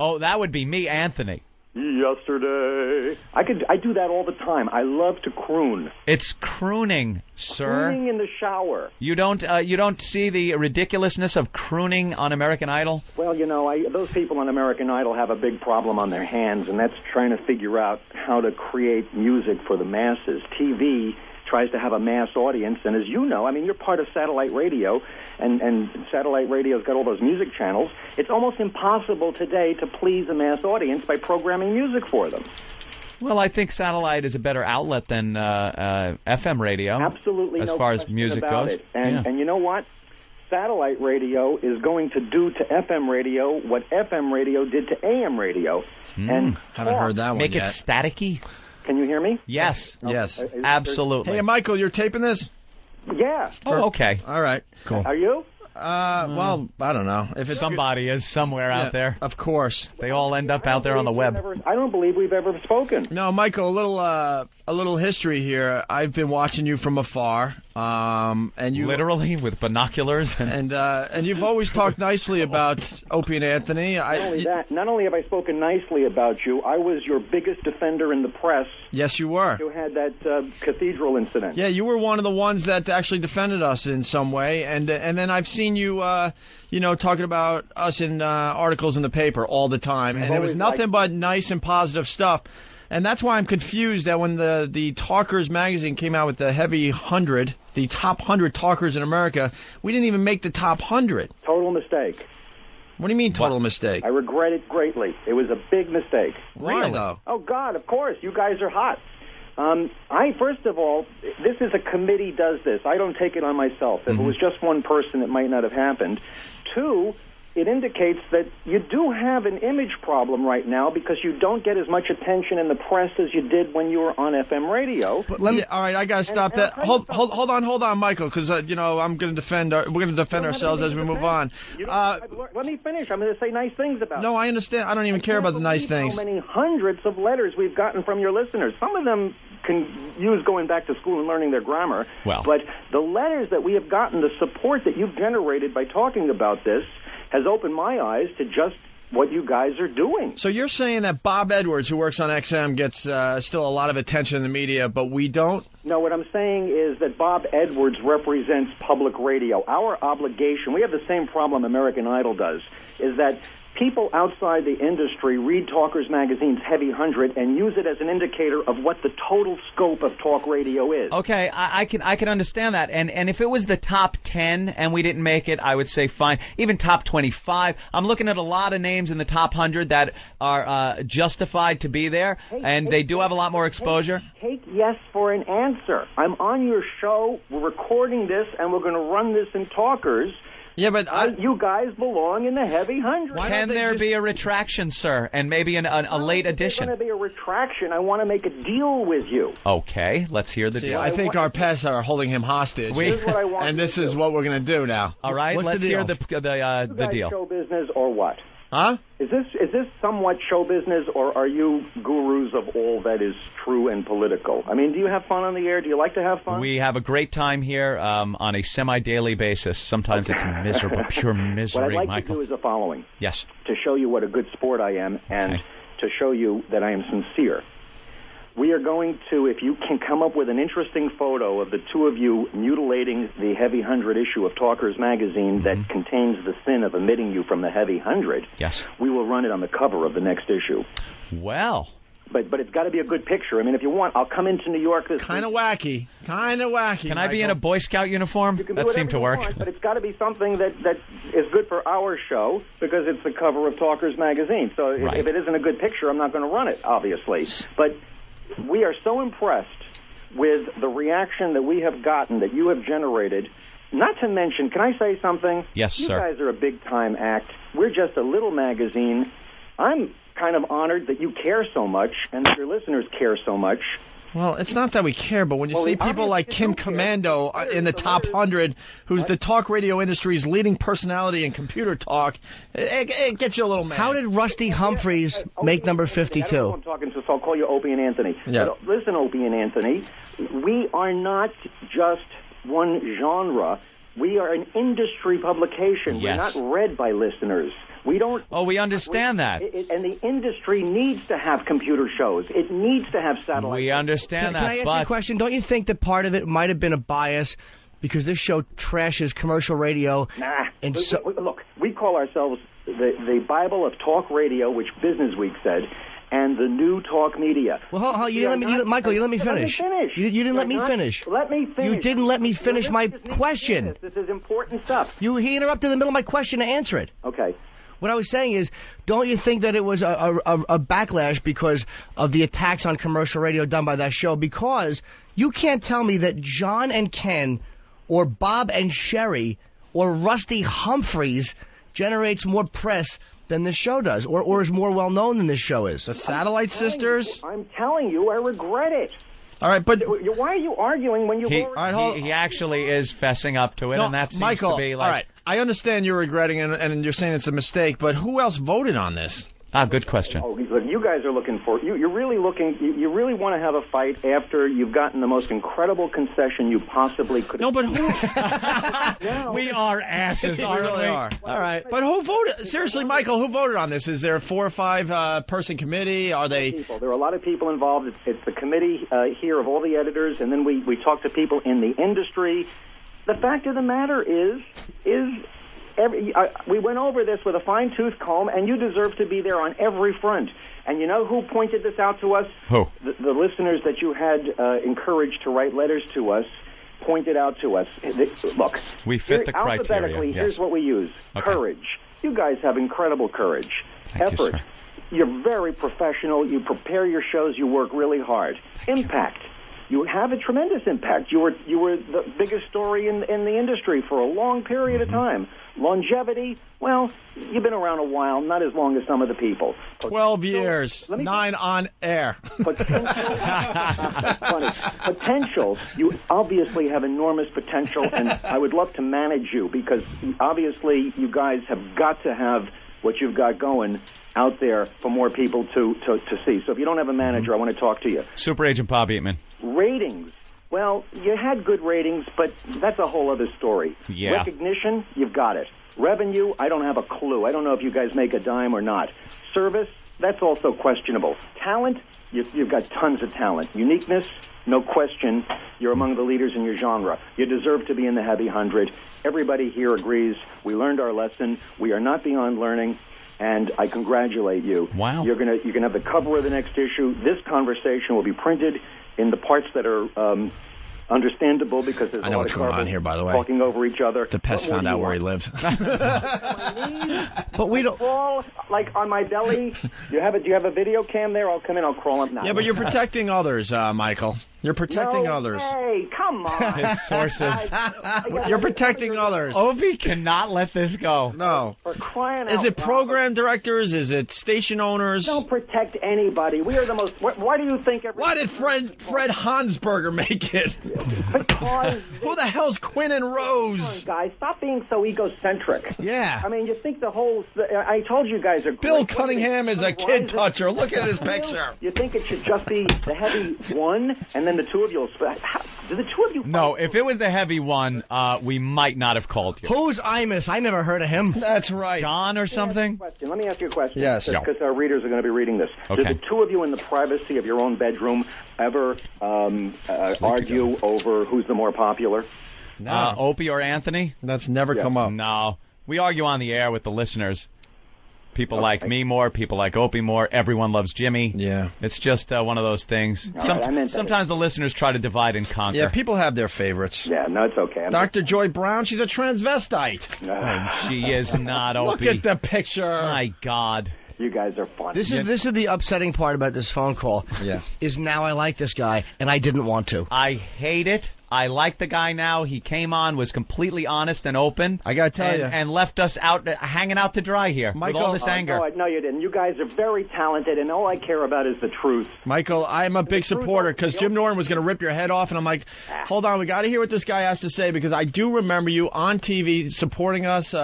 Oh, that would be me, Anthony. Yesterday. I do that all the time. I love to croon. It's crooning, sir. Crooning in the shower. You don't see the ridiculousness of crooning on American Idol? Well, you know, those people on American Idol have a big problem on their hands, and that's trying to figure out how to create music for the masses. TV tries to have a mass audience, and as you know, I mean, you're part of satellite radio, and satellite radio's got all those music channels. It's almost impossible today to please a mass audience by programming music for them. Well, I think satellite is a better outlet than FM radio. Absolutely, as no far as question music about goes. It. And you know what? Satellite radio is going to do to FM radio what FM radio did to AM radio. And haven't heard that one Make yet. it staticky? Can you hear me? Yes. Yes. Absolutely. Hey, Michael, you're taping this? Yeah. Oh, okay. All right. Cool. Are you? Well, I don't know. If it's Somebody is somewhere out there. Of course. They all end up out there on the web. I don't believe we've ever spoken. No, Michael, a little history here. I've been watching you from afar, and you literally with binoculars, and you've always talked nicely about Opie and Anthony. Not only have I spoken nicely about you, I was your biggest defender in the press. Yes, you were. You had that cathedral incident. Yeah, you were one of the ones that actually defended us in some way, and then I've seen you, talking about us in articles in the paper all the time, and it was nothing but nice and positive stuff. And that's why I'm confused that when the Talkers magazine came out with the Heavy 100, the top 100 talkers in America, we didn't even make the top 100. Total mistake. What do you mean total mistake? I regret it greatly. It was a big mistake. Why, though? Oh, God, of course. You guys are hot. First of all, this is a committee does this. I don't take it on myself. If it was just one person, it might not have happened. Two, it indicates that you do have an image problem right now because you don't get as much attention in the press as you did when you were on FM radio. But all right, I got to stop that. Hold on, Michael, because I'm going to defend. We're going to defend ourselves as we move on. Let me finish. I'm going to say nice things about. No, I understand. I don't even care about the nice things. How many hundreds of letters we've gotten from your listeners? Some of them can use going back to school and learning their grammar. Well, but the letters that we have gotten, the support that you've generated by talking about this, has opened my eyes to just what you guys are doing. So you're saying that Bob Edwards, who works on XM, gets still a lot of attention in the media, but we don't? No, what I'm saying is that Bob Edwards represents public radio. Our obligation, we have the same problem American Idol does, is that people outside the industry read Talkers Magazine's Heavy 100 and use it as an indicator of what the total scope of talk radio is. Okay, I can understand that. And if it was the top 10 and we didn't make it, I would say fine. Even top 25. I'm looking at a lot of names in the top 100 that are justified to be there, and they do have a lot more exposure. Take yes for an answer. I'm on your show, we're recording this, and we're going to run this in Talkers. Yeah, but you guys belong in the Heavy 100. Can there be a retraction, sir, and maybe a late edition? There's going to be a retraction. I want to make a deal with you. Okay, let's hear the deal. I think our pests are holding him hostage. Here's what I want and this is what we're going to do now. All right, let's hear the deal. Show business or what? Huh? Is this somewhat show business, or are you gurus of all that is true and political? I mean, do you have fun on the air? Do you like to have fun? We have a great time here on a semi-daily basis. Sometimes it's miserable, pure misery, What I'd like Michael. to do is the following. Yes. To show you what a good sport I am and to show you that I am sincere. We are going to, if you can come up with an interesting photo of the two of you mutilating the Heavy 100 issue of Talkers Magazine that contains the sin of omitting you from the Heavy 100, yes, we will run it on the cover of the next issue. Well. But it's got to be a good picture. I mean, if you want, I'll come into New York this Kind of wacky. Kind of wacky. Can I be in a Boy Scout uniform? That seemed to work. But it's got to be something that is good for our show because it's the cover of Talkers Magazine. So if it isn't a good picture, I'm not going to run it, obviously. But we are so impressed with the reaction that we have gotten, that you have generated. Not to mention, can I say something? Yes, sir. You guys are a big-time act. We're just a little magazine. I'm kind of honored that you care so much and that your listeners care so much. Well, it's not that we care, but when you see people like Kim Commando in the top 100, who's the talk radio industry's leading personality in computer talk, it gets you a little mad. How did Rusty Humphreys make number 52? I don't know who I'm talking to, so I'll call you Opie and Anthony. Yeah. But listen, Opie and Anthony, we are not just one genre. We are an industry publication. Yes. We're not read by listeners. We don't. Oh, we understand that. And the industry needs to have computer shows. It needs to have satellite. We understand that. Can I ask you a question? Don't you think that part of it might have been a bias because this show trashes commercial radio? Nah. And Look, we call ourselves the Bible of talk radio, which Business Week said, and the new talk media. Well, hold on, Michael, you let me finish. You didn't let me finish. Let me finish. You didn't let me finish my question. This is important stuff. He interrupted in the middle of my question to answer it. Okay. What I was saying is, don't you think that it was a backlash because of the attacks on commercial radio done by that show? Because you can't tell me that John and Ken or Bob and Sherry or Rusty Humphreys generates more press than this show does, or is more well-known than this show is. The Satellite Sisters? I'm telling you, I regret it. All right, but why are you arguing when you've already... He actually is fessing up to it, and that seems Michael, to be like... all right, I understand you're regretting it, and you're saying it's a mistake, but who else voted on this? Good question. Oh, look, you guys are looking for... You're really looking... You really want to have a fight after you've gotten the most incredible concession you possibly could... No, but who... We are asses, aren't we? Really are. All right. But who voted... Seriously, Michael, who voted on this? Is there a 4 or 5 person committee? Are they... There are a lot of people involved. It's the committee here of all the editors, and then we talk to people in the industry. The fact of the matter is we went over this with a fine-tooth comb, and you deserve to be there on every front. And you know who pointed this out to us? Who? The listeners that you had encouraged to write letters to us pointed out to us. Look, we fit the criteria. Alphabetically, here's what we use. Okay. Courage. You guys have incredible courage. Thank Effort. you, sir. You're very professional. You prepare your shows. You work really hard. Impact. You have a tremendous impact. You were the biggest story in the industry for a long period of time. Longevity, well, you've been around a while, not as long as some of the people. 12 years, 9 on air. Potential, you obviously have enormous potential, and I would love to manage you because obviously you guys have got to have what you've got going out there for more people to see. So if you don't have a manager, I want to talk to you. Super Agent Bob Eatman. Ratings. Well, you had good ratings, but that's a whole other story. Yeah. Recognition, you've got it. Revenue, I don't have a clue. I don't know if you guys make a dime or not. Service, that's also questionable. Talent, you've got tons of talent. Uniqueness, no question, you're among the leaders in your genre. You deserve to be in the heavy 100. Everybody here agrees. We learned our lesson. We are not beyond learning. And I congratulate you. Wow. You're gonna have the cover of the next issue. This conversation will be printed in the parts that are understandable because there's I know what's going on here, by the way. Talking over each other. The pest found out where he lives. But we don't crawl like on my belly. Do you have a video cam there? I'll come in. I'll crawl up now. Yeah, but you're protecting others, Michael. You're protecting others. Hey, come on. His sources. You're protecting others. Opie cannot let this go. No. For crying Is out it loud. program directors? Is it station owners? Don't protect anybody. We are the most. Why do you think? Why did Fred Hansberger make it? Because who the hell's Quinn and Rose? Guys, stop being so egocentric. Yeah. I mean, you think the whole. I told you guys are. Bill Cunningham is a kid toucher. Look at his picture. You think it should just be the heavy one, and then the two of you will. Do the two of you? No, if it was the heavy one, we might not have called you. Who's Imus? I never heard of him. That's right. John or something? Let me ask you a question. Yes. Because our readers are going to be reading this. Okay. Do the two of you in the privacy of your own bedroom ever argue over who's the more popular? No. Opie or Anthony? That's never come up. No. We argue on the air with the listeners. People like me more, people like Opie more, everyone loves Jimmy. Yeah. It's just one of those things. Sometimes the listeners try to divide and conquer. Yeah, people have their favorites. Yeah, no, it's okay. Dr. Joy Brown, she's a transvestite. She is not, Opie. Look at the picture. My God. You guys are fun. This is the upsetting part about this phone call. Yeah. Is now I like this guy, and I didn't want to. I hate it. I like the guy now. He came on, was completely honest and open. I gotta tell you, and left us out hanging out to dry here with all this anger. No, you didn't. You guys are very talented, and all I care about is the truth. Michael, I'm a big supporter because Jim Norton was going to rip your head off, and I'm like, hold on, we got to hear what this guy has to say because I do remember you on TV supporting us,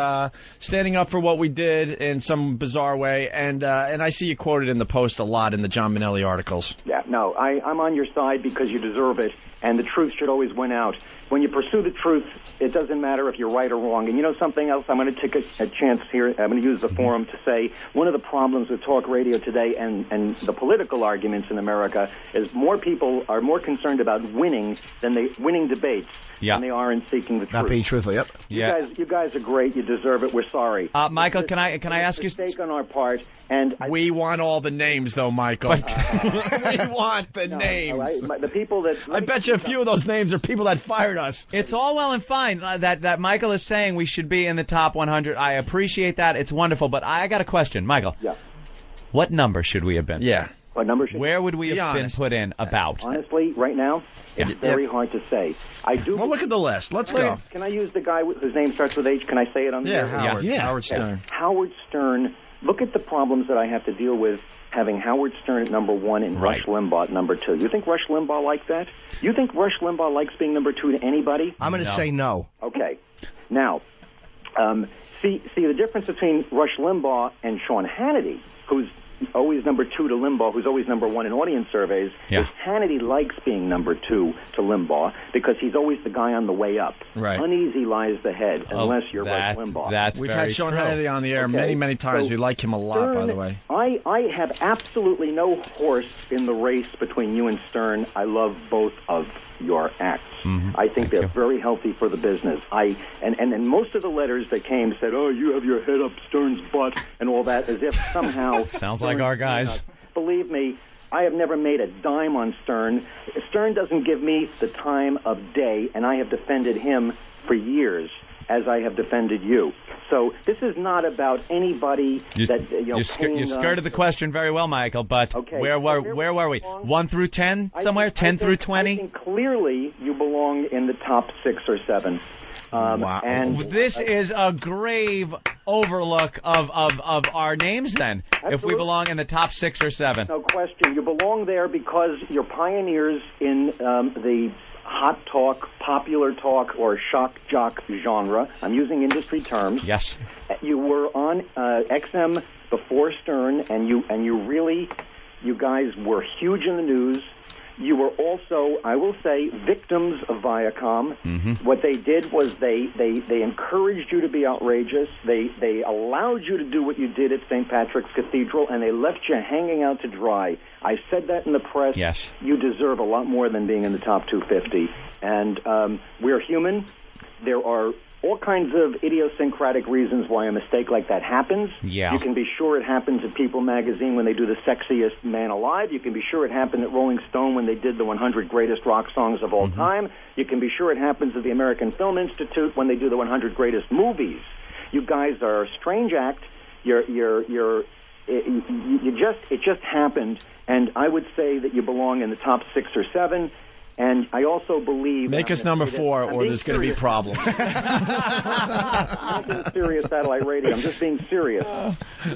standing up for what we did in some bizarre way, and I see you quoted in the Post a lot in the John Minnelli articles. Yeah, no, I'm on your side because you deserve it, and the truth should always win out. When you pursue the truth, it doesn't matter if you're right or wrong. And you know something else? I'm going to take a chance here. I'm going to use the forum to say one of the problems with talk radio today and the political arguments in America is more people are more concerned about winning debates than they are in seeking the truth. Not being truthful, yep. You guys are great. You deserve it. We're sorry. Michael, can I ask you? It's a mistake on our part. And we want all the names, though, Michael. We want the names. The people that I bet you a few of those names are people that fired us. It's all well and fine that Michael is saying we should be in the top 100. I appreciate that. It's wonderful. But I got a question, Michael. Yeah. What number should we have been? Yeah. What number should? Where would we have been put in about? Honestly, right now, it's very hard to say. I do. Well, look at the list. Let's go. Can I use the guy whose name starts with H? Can I say it on the air? Howard Stern. Howard Stern. Look at the problems that I have to deal with having Howard Stern at number 1 and Rush Limbaugh at number 2. You think Rush Limbaugh likes that? You think Rush Limbaugh likes being number 2 to anybody? I'm going to say no. Okay. Now, see the difference between Rush Limbaugh and Sean Hannity, who's always number 2 to Limbaugh, who's always number 1 in audience surveys, is Hannity likes being number 2 to Limbaugh because he's always the guy on the way up. Right. Uneasy lies the head, unless you're Rush Limbaugh. We've had Sean Hannity on the air many times. We like him a lot, by the way. I have absolutely no horse in the race between you and Stern. I love both of your acts. I think they're very healthy for the business. And most of the letters that came said, "Oh, you have your head up Stern's butt," and all that, as if somehow sounds like our guys. Believe me, I have never made a dime on Stern. Stern doesn't give me the time of day, and I have defended him for years, as I have defended you. So this is not about anybody you skirted the question very well, Michael. But where were we? 1 through 10 somewhere? 10 through 20? I think clearly you belong in the top 6 or 7. Wow. And this is a grave overlook of our names then. Absolutely. If we belong in the top 6 or 7. No question. You belong there because you're pioneers in the hot talk, popular talk, or shock jock genre. I'm using industry terms. Yes. You were on XM before Stern, and you guys were huge in the news. You were also, I will say, victims of Viacom. What they did was they encouraged you to be outrageous. They allowed you to do what you did at St. Patrick's Cathedral, and they left you hanging out to dry. I said that in the press. Yes. You deserve a lot more than being in the top 250. And we're human. There are all kinds of idiosyncratic reasons why a mistake like that happens. Yeah. You can be sure it happens at People magazine when they do the sexiest man alive. You can be sure it happened at Rolling Stone when they did the 100 greatest rock songs of all time. You can be sure it happens at the American Film Institute when they do the 100 greatest movies. You guys are a strange act. It just happened, and I would say that you belong in the top 6 or 7. And I also believe... Make us number 4, or there's going to be problems. I'm not being serious satellite radio. I'm just being serious.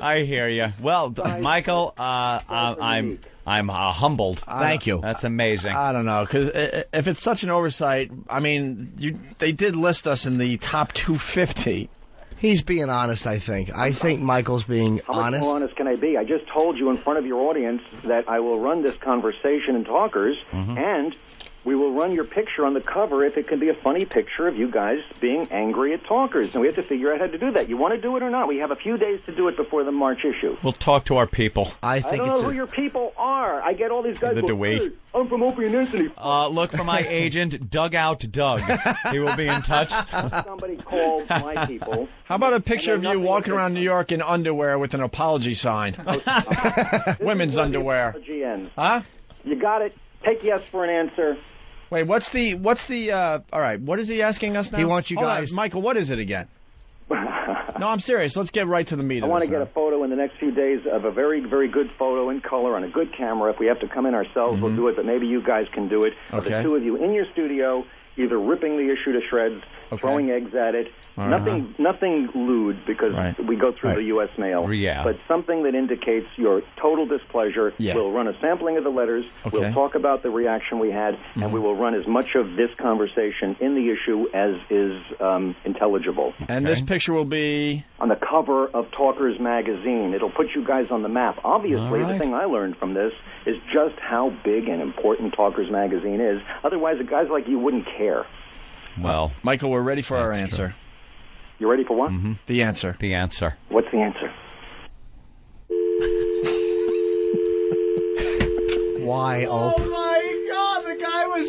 I hear you. Well, Michael, I'm humbled. Thank you. That's amazing. I don't know, because if it's such an oversight, I mean, they did list us in the top 250. He's being honest, I think. I think Michael's being honest. How much more honest can I be? I just told you in front of your audience that I will run this conversation in Talkers, and we will run your picture on the cover if it can be a funny picture of you guys being angry at Talkers. And we have to figure out how to do that. You want to do it or not? We have a few days to do it before the March issue. We'll talk to our people. I don't know who your people are. I get all these guys do we? Hey, I'm from Opie and Anthony. Look for my agent, Dugout Doug. He will be in touch. Somebody called my people. How about a picture of you walking around New York in underwear with an apology sign? Women's underwear. Huh? You got it. Take yes for an answer. Wait, what's the all right, what is he asking us now? He wants you Hold guys... on, Michael, what is it again? No, I'm serious. Let's get right to the meat of I this. want to get a photo in the next few days of a very, very good photo in color on a good camera. If we have to come in ourselves, we'll do it, but maybe you guys can do it. Of the two of you in your studio, either ripping the issue to shreds, throwing eggs at it. Nothing lewd, because we go through the U.S. mail. Yeah. But something that indicates your total displeasure. Yeah. We'll run a sampling of the letters. We'll talk about the reaction we had, and we will run as much of this conversation in the issue as is intelligible. And this picture will be on the cover of Talkers magazine. It'll put you guys on the map. Obviously, the thing I learned from this is just how big and important Talkers magazine is. Otherwise, guys like you wouldn't care. Well, Michael, we're ready for our answer. You ready for what? The answer. The answer. What's the answer? Why, Oh my God, the guy was...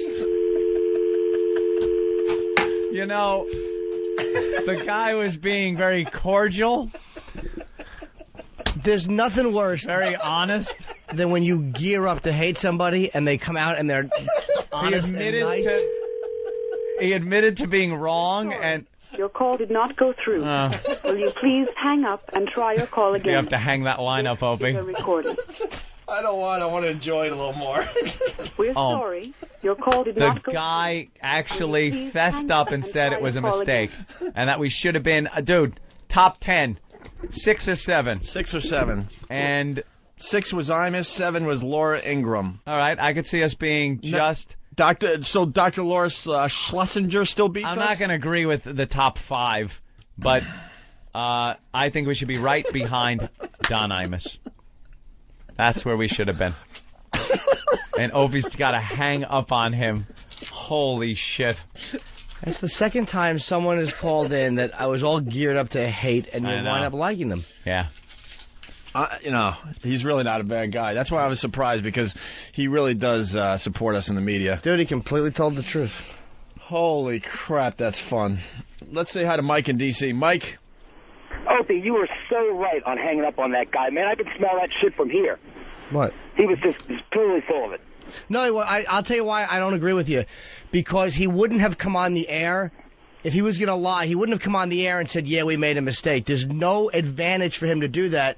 You know, the guy was being very cordial. There's nothing worse, very honest, than when you gear up to hate somebody and they come out and they're honest and nice. He admitted to being wrong, and... Your call did not go through. Will you please hang up and try your call again? You have to hang that line up, Opie. Recording. I don't want. I want to enjoy it a little more. We're sorry. Your call did not go through. The guy actually fessed up and said it was a mistake, and that we should have been, dude, top 10, 6 or 7. 6 or 7. And 6 was Imus, 7 was Laura Ingraham. All right, I could see us being just... Dr. Laura Schlesinger still beats us? I'm not going to agree with the top 5, but I think we should be right behind Don Imus. That's where we should have been. And Opie's got to hang up on him. Holy shit. It's the second time someone has called in that I was all geared up to hate, and you wind up liking them. Yeah. He's really not a bad guy. That's why I was surprised, because he really does support us in the media. Dude, he completely told the truth. Holy crap, that's fun. Let's say hi to Mike in D.C. Mike? Opie, you were so right on hanging up on that guy. Man, I could smell that shit from here. What? He was just totally full of it. No, I'll tell you why I don't agree with you. Because he wouldn't have come on the air. If he was going to lie, he wouldn't have come on the air and said, yeah, we made a mistake. There's no advantage for him to do that.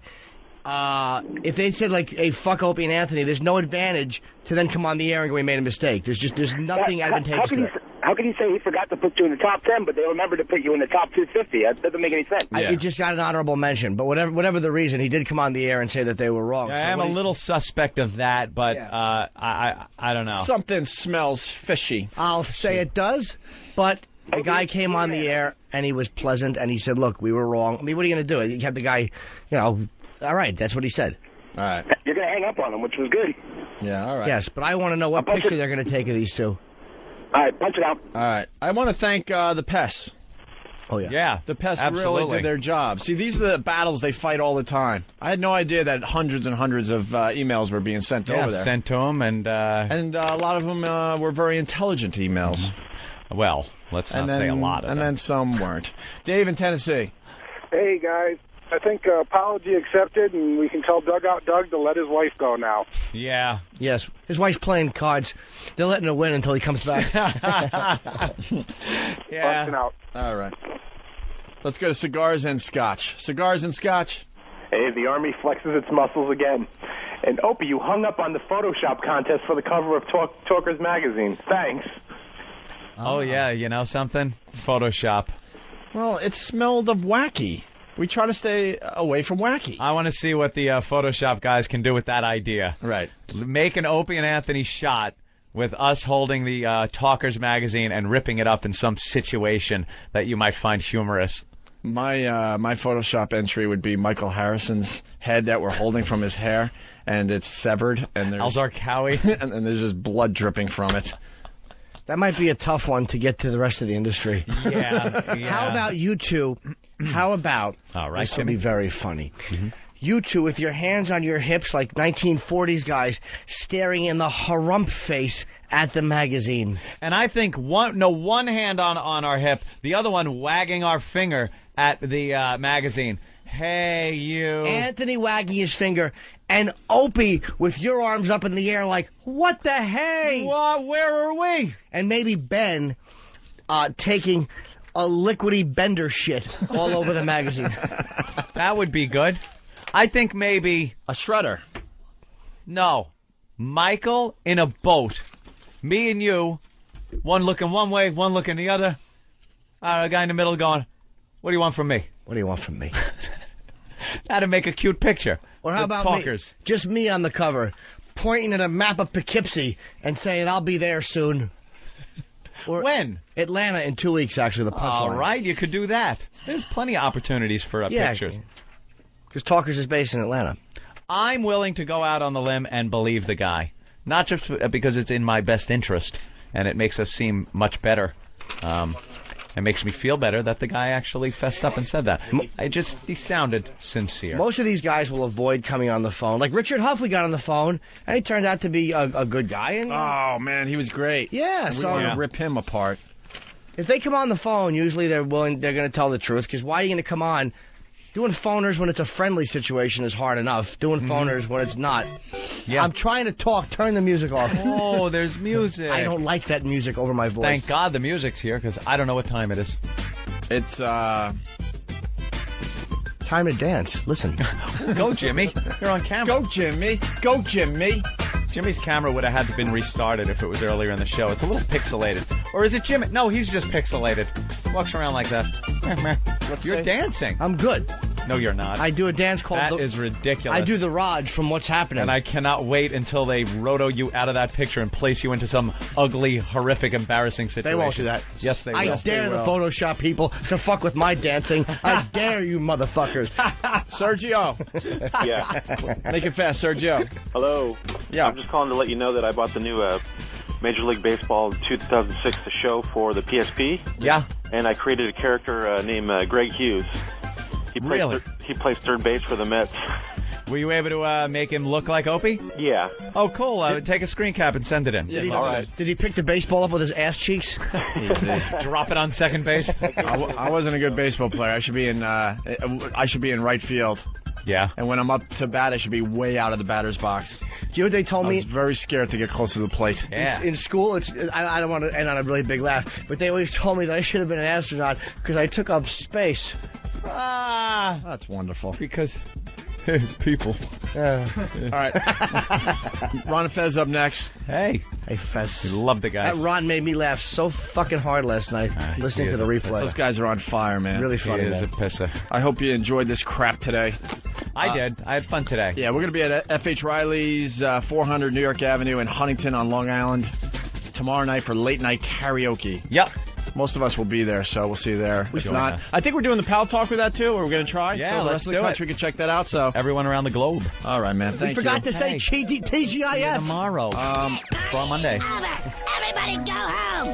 If they said, like, hey, fuck Opie and Anthony, there's no advantage to then come on the air and go, we made a mistake. There's nothing advantageous to it. How can you say he forgot to put you in the top 10, but they remembered to put you in the top 250? That doesn't make any sense. It just got an honorable mention. But whatever the reason, he did come on the air and say that they were wrong. Yeah, I am a little suspect of that, but I don't know. Something smells fishy. I'll say it does, but the guy came on the air, and he was pleasant, and he said, look, we were wrong. I mean, what are you going to do? You have the guy, all right, that's what he said. All right. You're going to hang up on him, which was good. Yeah, all right. Yes, but I want to know what picture they're going to take of these two. All right, punch it out. All right. I want to thank the pests. Oh, yeah. Yeah. The pests absolutely. really did their job. See, these are the battles they fight all the time. I had no idea that hundreds and hundreds of emails were being sent over there. Sent to them, and a lot of them were very intelligent emails. Mm-hmm. Well, let's not say a lot of them. And then some weren't. Dave in Tennessee. Hey, guys. I think apology accepted, and we can tell Dugout Doug to let his wife go now. Yeah. Yes. His wife's playing cards. They're letting her win until he comes back. Yeah. Busting out. All right. Let's go to cigars and scotch. Cigars and scotch. Hey, the Army flexes its muscles again. And Opie, you hung up on the Photoshop contest for the cover of Talkers magazine. Thanks. Oh, yeah. You know something? Photoshop. Well, it smelled of wacky. We try to stay away from wacky. I want to see what the Photoshop guys can do with that idea. Right. Make an Opie and Anthony shot with us holding the Talkers magazine and ripping it up in some situation that you might find humorous. My Photoshop entry would be Michael Harrison's head that we're holding from his hair, and it's severed, and there's Alzar Cowie, and there's just blood dripping from it. That might be a tough one to get to the rest of the industry. Yeah. How about you two? How about, all right, this will be very funny, you two with your hands on your hips like 1940s guys staring in the harump face at the magazine. And I think one hand on our hip, the other one wagging our finger at the magazine. Hey, you. Anthony wagging his finger, and Opie with your arms up in the air like, what the hey? What? Where are we? And maybe Ben taking a liquidy bender shit all over the magazine. That would be good. I think maybe a shredder. No. Michael in a boat. Me and you One looking one way, one looking the other. A guy in the middle going, "What do you want from me?" What do you want from me? How to make a cute picture. Or how about talkers? me? Just me on the cover, pointing at a map of Poughkeepsie and saying, "I'll be there soon." Or when? Atlanta in 2 weeks, actually, the punchline. All right, you could do that. There's plenty of opportunities for pictures. Because Talkers is based in Atlanta. I'm willing to go out on the limb and believe the guy. Not just because it's in my best interest, and it makes us seem much better. It makes me feel better that the guy actually fessed up and said that. He sounded sincere. Most of these guys will avoid coming on the phone. Like Richard Huff, we got on the phone, and he turned out to be a good guy. And, oh, man, he was great. Yeah, we so want to rip him apart. If they come on the phone, usually they're going to tell the truth, because why are you going to come on? Doing phoners when it's a friendly situation is hard enough. Doing phoners when it's not. Yeah. I'm trying to talk. Turn the music off. Oh, there's music. I don't like that music over my voice. Thank God the music's here, because I don't know what time it is. It's, time to dance. Listen. Go, Jimmy. You're on camera. Go, Jimmy. Go, Jimmy. Jimmy's camera would have had to been restarted if it was earlier in the show. It's a little pixelated. Or is it Jimmy? No, he's just pixelated. Walks around like that. You're dancing. I'm good. No, you're not. I do a dance called... That is ridiculous. I do the Raj from What's Happening. And I cannot wait until they roto you out of that picture and place you into some ugly, horrific, embarrassing situation. They won't do that. Yes, they will. I dare the Photoshop people to fuck with my dancing. I dare you, motherfuckers. Sergio. Yeah. Make it fast, Sergio. Hello. Yeah. I'm just calling to let you know that I bought the new Major League Baseball 2006 show for the PSP. Yeah. And I created a character named Greg Hughes. He plays third base for the Mets. Were you able to make him look like Opie? Yeah. Oh, cool. Take a screen cap and send it in. Did he pick the baseball up with his ass cheeks? Drop it on second base? I wasn't a good baseball player. I should be in right field. Yeah. And when I'm up to bat, I should be way out of the batter's box. Do you know what they told me? I was very scared to get close to the plate. Yeah. In school, I don't want to end on a really big laugh, but they always told me that I should have been an astronaut because I took up space. That's wonderful. Because people. All right. Ron and Fez up next. Hey, Fez. You love the guy. That Ron made me laugh so fucking hard last night listening to the replay. Those guys are on fire, man. Really funny. He is a pisser. I hope you enjoyed this crap today. I did. I had fun today. Yeah, we're going to be at F.H. Riley's 400 New York Avenue in Huntington on Long Island tomorrow night for late night karaoke. Yep. Most of us will be there, so we'll see you there. If not, I think we're doing the Pal Talk with that too. We're going to try. Yeah, so the rest of the country can check that out. So everyone around the globe. All right, man. Thank you. We forgot to say TGIF tomorrow. For Monday. Everybody go home.